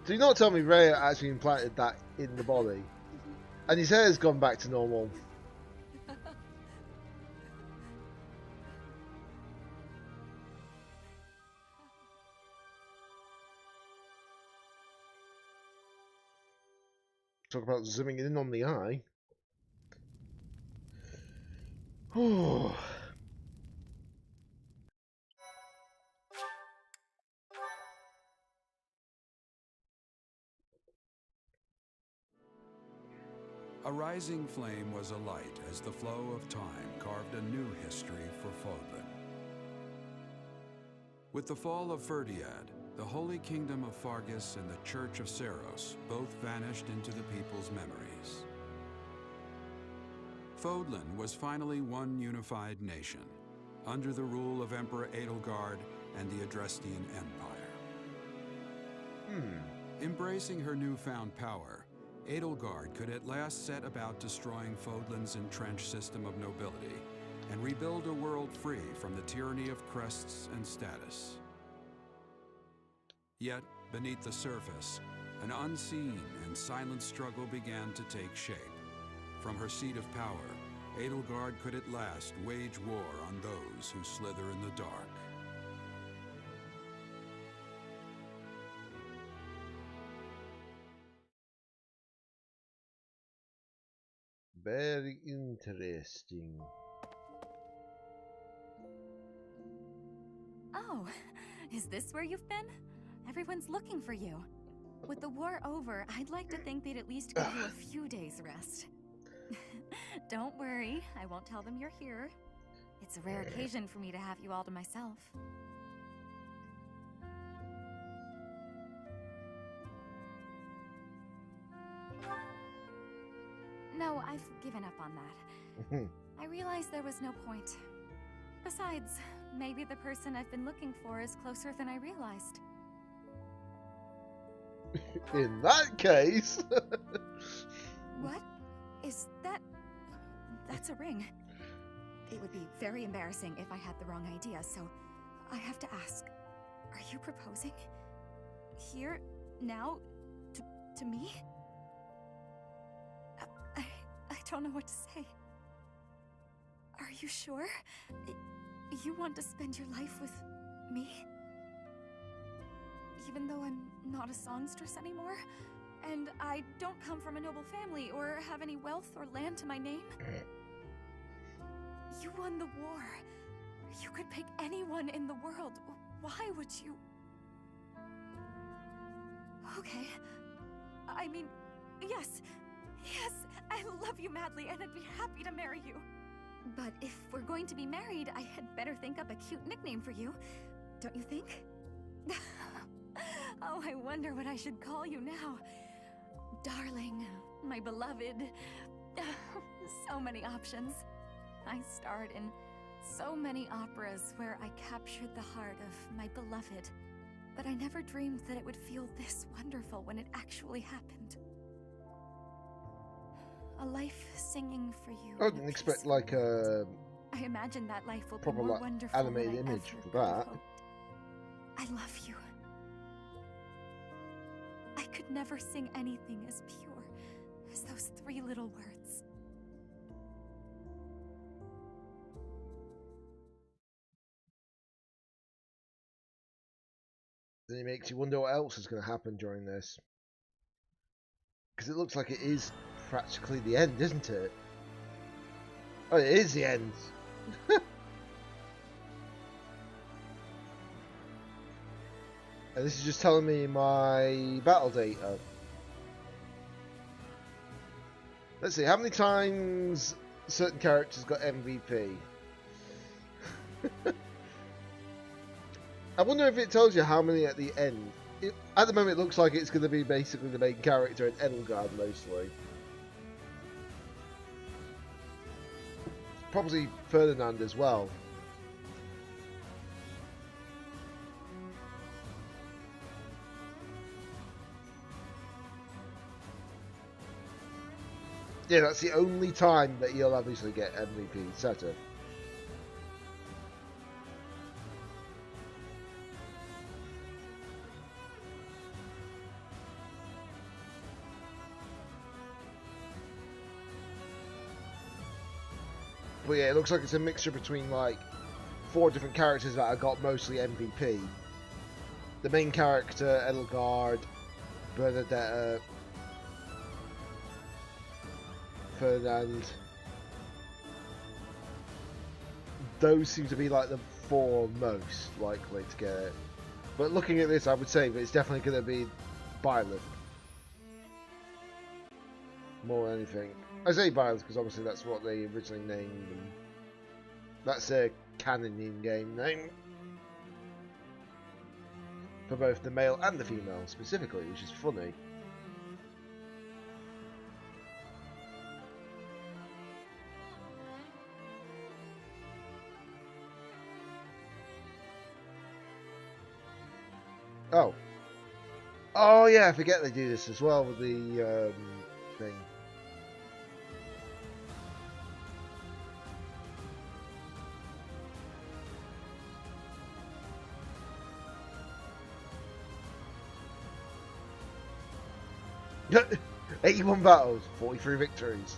Do you not tell me Rhea actually implanted that in the body? And his hair's gone back to normal. Talk about zooming in on the eye. Oh. A rising flame was alight as the flow of time carved a new history for Fodlan. With the fall of Ferdiad, the Holy Kingdom of Fargus and the Church of Seros both vanished into the people's memories. Fodlan was finally one unified nation, under the rule of Emperor Edelgard and the Adrestian Empire. Embracing her newfound power, Edelgard could at last set about destroying Fodlan's entrenched system of nobility and rebuild a world free from the tyranny of crests and status. Yet, beneath the surface, an unseen and silent struggle began to take shape. From her seat of power, Edelgard could at last wage war on those who slither in the dark. Very interesting. Oh, is this where you've been? Everyone's looking for you. With the war over, I'd like to think they'd at least give you a few days rest. Don't worry, I won't tell them you're here. It's a rare occasion for me to have you all to myself. No, I've given up on that. I realized there was no point. Besides, maybe the person I've been looking for is closer than I realized. In that case... What? Is that... That's a ring. It would be very embarrassing if I had the wrong idea, so I have to ask. Are you proposing? Here? Now? To me? I don't know what to say. Are you sure? You want to spend your life with me? Even though I'm not a songstress anymore? And I don't come from a noble family or have any wealth or land to my name? You won the war. You could pick anyone in the world. Why would you? Okay. I mean, yes. Yes, I love you madly and I'd be happy to marry you. But if we're going to be married, I had better think up a cute nickname for you. Don't you think? Oh, I wonder what I should call you now. Darling, my beloved. So many options. I starred in so many operas where I captured the heart of my beloved. But I never dreamed that it would feel this wonderful when it actually happened. A life singing for you. I didn't expect like a I imagine that life will be proper more like wonderful animated than I image ever for could have that. hoped. I love you. I could never sing anything as pure as those 3 little words. Then it makes you wonder what else is going to happen during this. Because it looks like it is practically the end, isn't it? Oh, it is the end. And this is just telling me my battle data. Let's see, how many times certain characters got MVP? I wonder if it tells you how many at the end. At the moment, it looks like it's going to be basically the main character and Edelgard mostly. Probably Ferdinand as well. Yeah, that's the only time that you'll obviously get MVP, Seta. But yeah, it looks like it's a mixture between like 4 different characters that have got mostly MVP. The main character, Edelgard, Bernadetta, Ferdinand. Those seem to be like the 4 most likely to get it. But looking at this, I would say that it's definitely going to be Byleth. More than anything. I say Byleth because obviously that's what they originally named them. That's their canon in-game name. For both the male and the female, specifically, which is funny. Oh. Oh yeah, I forget they do this as well with the thing. Yeah, 81 battles, 43 victories.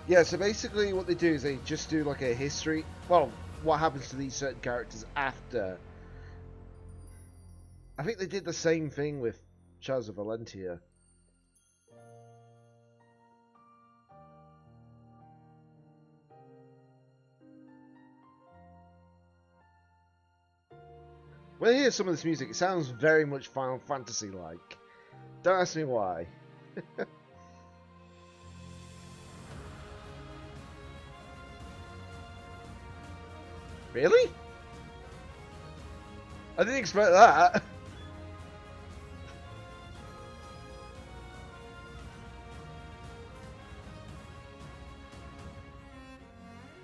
Yeah, so basically what they do is they just do like a history. Well, what happens to these certain characters after. I think they did the same thing with Charles of Valentia. When I hear some of this music, it sounds very much Final Fantasy-like. Don't ask me why. Really? I didn't expect that.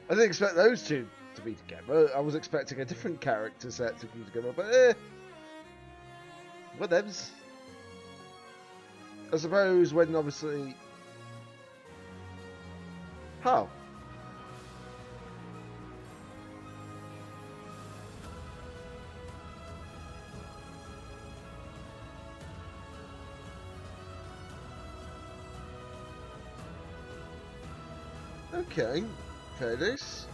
I didn't expect those two to be together. I was expecting a different character set to be together, but whatevs. I suppose when obviously... How? Okay, fair dues.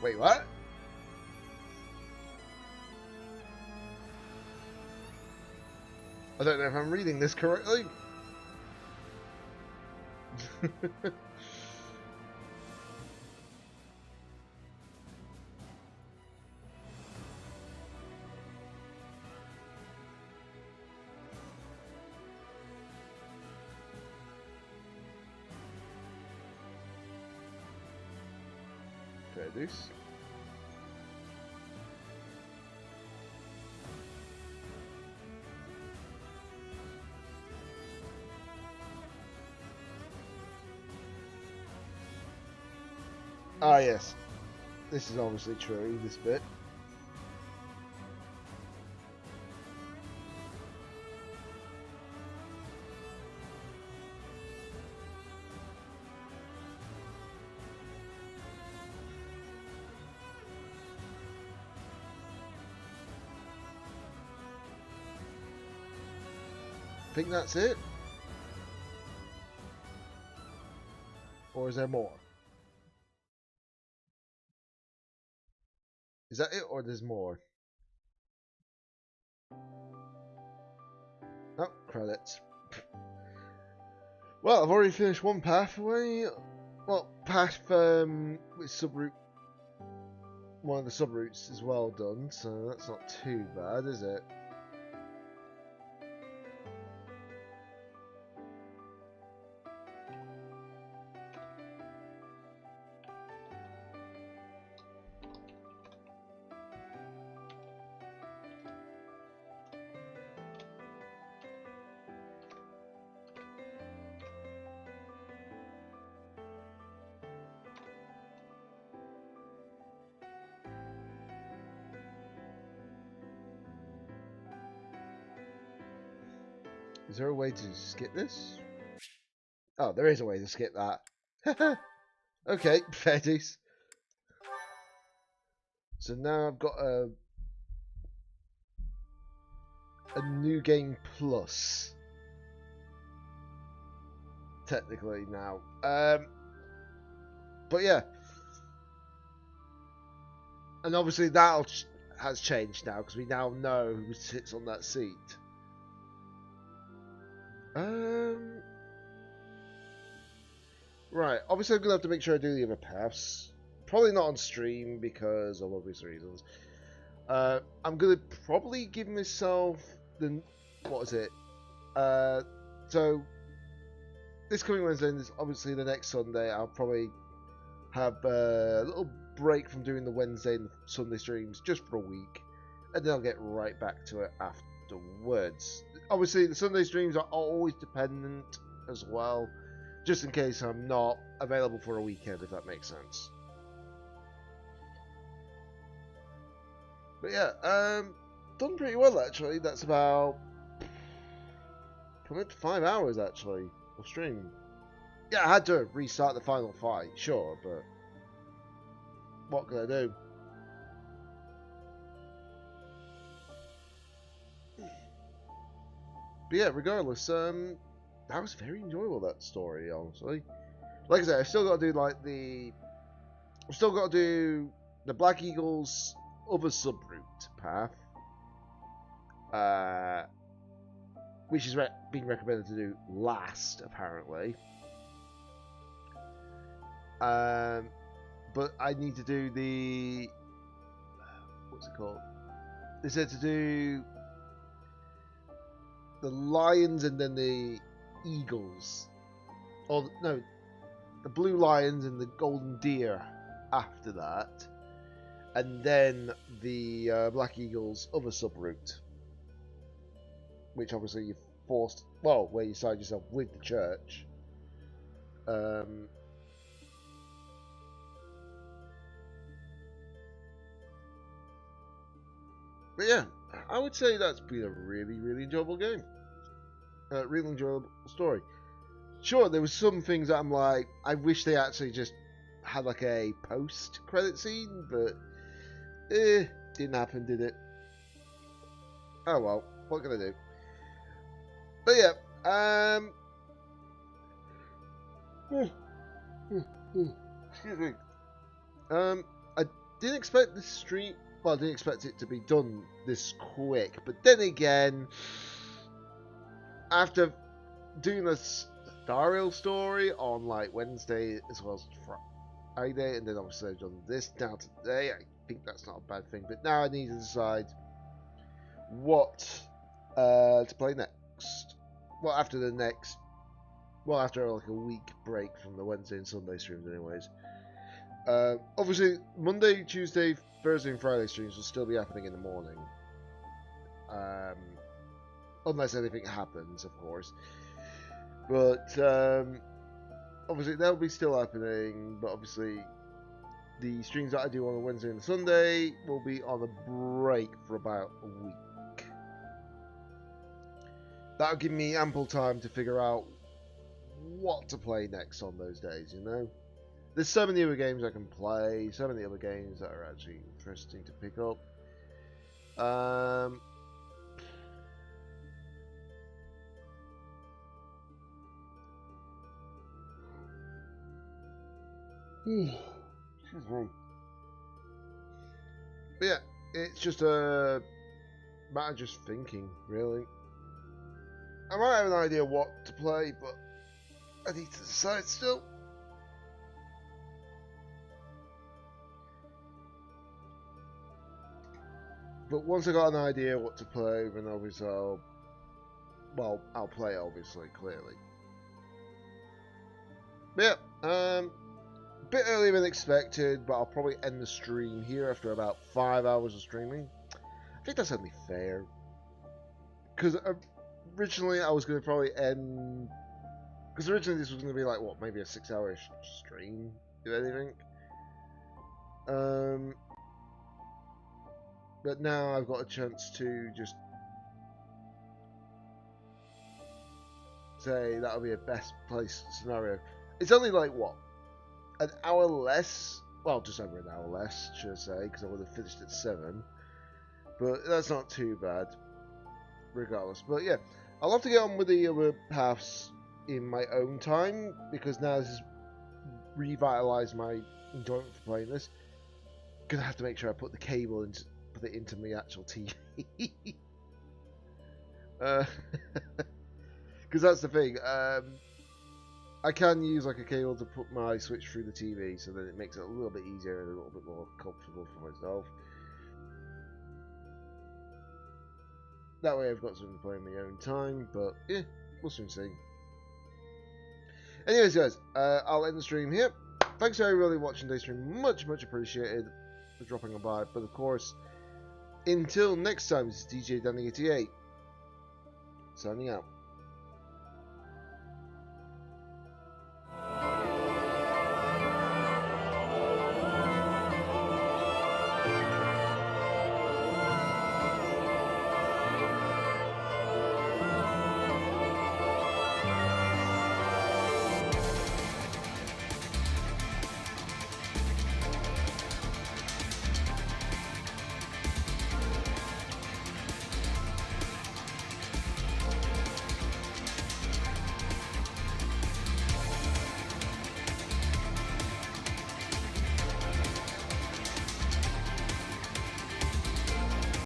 Wait, what? I don't know if I'm reading this correctly. Fair dues. Ah, yes. This is obviously true, this bit. think that's it. Or is there more? Is that it, or there's more? Oh, credits. Well, I've already finished one pathway. Well, path with subroute. One of the subroutes is well done, so that's not too bad, is it? Is there a way to skip this? Oh, there is a way to skip that. Okay, fair dues. So now I've got a new game plus. Technically now. But yeah. And obviously that has changed now because we now know who sits on that seat. Right, obviously I'm going to have to make sure I do the other paths. Probably not on stream because of obvious reasons. I'm going to probably give myself the... What is it? So, this coming Wednesday and obviously the next Sunday, I'll probably have a little break from doing the Wednesday and Sunday streams just for a week. And then I'll get right back to it afterwards. Obviously, the Sunday streams are always dependent as well. Just in case I'm not available for a weekend, if that makes sense. But yeah, done pretty well actually. That's about coming up to 5 hours actually of stream. Yeah, I had to restart the final fight, sure, but what can I do? But yeah, regardless, that was very enjoyable, that story, honestly. Like I said, I've still got to do the Black Eagle's other subroute path, which is being recommended to do last, apparently. But I need to do the... What's it called? They said to do the lions and then the eagles. Or, no, the blue lions and the golden deer after that. And then the Black Eagle's other subroute. Which obviously you're forced... Well, where you side yourself with the church. But yeah, I would say that's been a really, really enjoyable game. Really enjoyable story. Sure, there was some things that I'm like, I wish they actually just had like a post-credit scene, but didn't happen, did it? Oh well, what can I do? But yeah, excuse me. I didn't expect this stream. Well, I didn't expect it to be done this quick, but then again, after doing this Daryl story on like Wednesday as well as Friday, and then obviously I've done this now today, I think that's not a bad thing. But now I need to decide what to play next. Well, after like a week break from the Wednesday and Sunday streams, anyways. Obviously, Monday, Tuesday, Thursday, and Friday streams will still be happening in the morning. Unless anything happens, of course. But obviously, they'll be still happening. But obviously, the streams that I do on a Wednesday and a Sunday will be on a break for about a week. That'll give me ample time to figure out what to play next on those days, you know? There's so many other games I can play, so many other games that are actually interesting to pick up. Excuse me. But yeah, it's just a matter of just thinking, really. I might have an idea what to play, but I need to decide still. But once I got an idea what to play, then obviously I'll play it, obviously, clearly. But yeah, a bit earlier than expected, but I'll probably end the stream here after about 5 hours of streaming. I think that's only fair. Because originally I was going to probably end... Because originally this was going to be like, what, maybe a 6-hour stream, if anything. But now I've got a chance to just say that'll be a best place scenario. It's only like, what, an hour less? Well, just over an hour less, should I say, because I would have finished at 7. But that's not too bad, regardless. But yeah, I'll have to get on with the other halves in my own time, because now this has revitalised my enjoyment for playing this. Gonna have to make sure I put the cable and put it into my actual TV. Because that's the thing. I can use like a cable to put my Switch through the TV, so that it makes it a little bit easier and a little bit more comfortable for myself. That way I've got something to play in my own time, but yeah, we'll soon see. Anyways guys, I'll end the stream here. Thanks for everybody watching today's stream, much appreciated for dropping on by. But of course, until next time, this is DJ Danny88, signing out.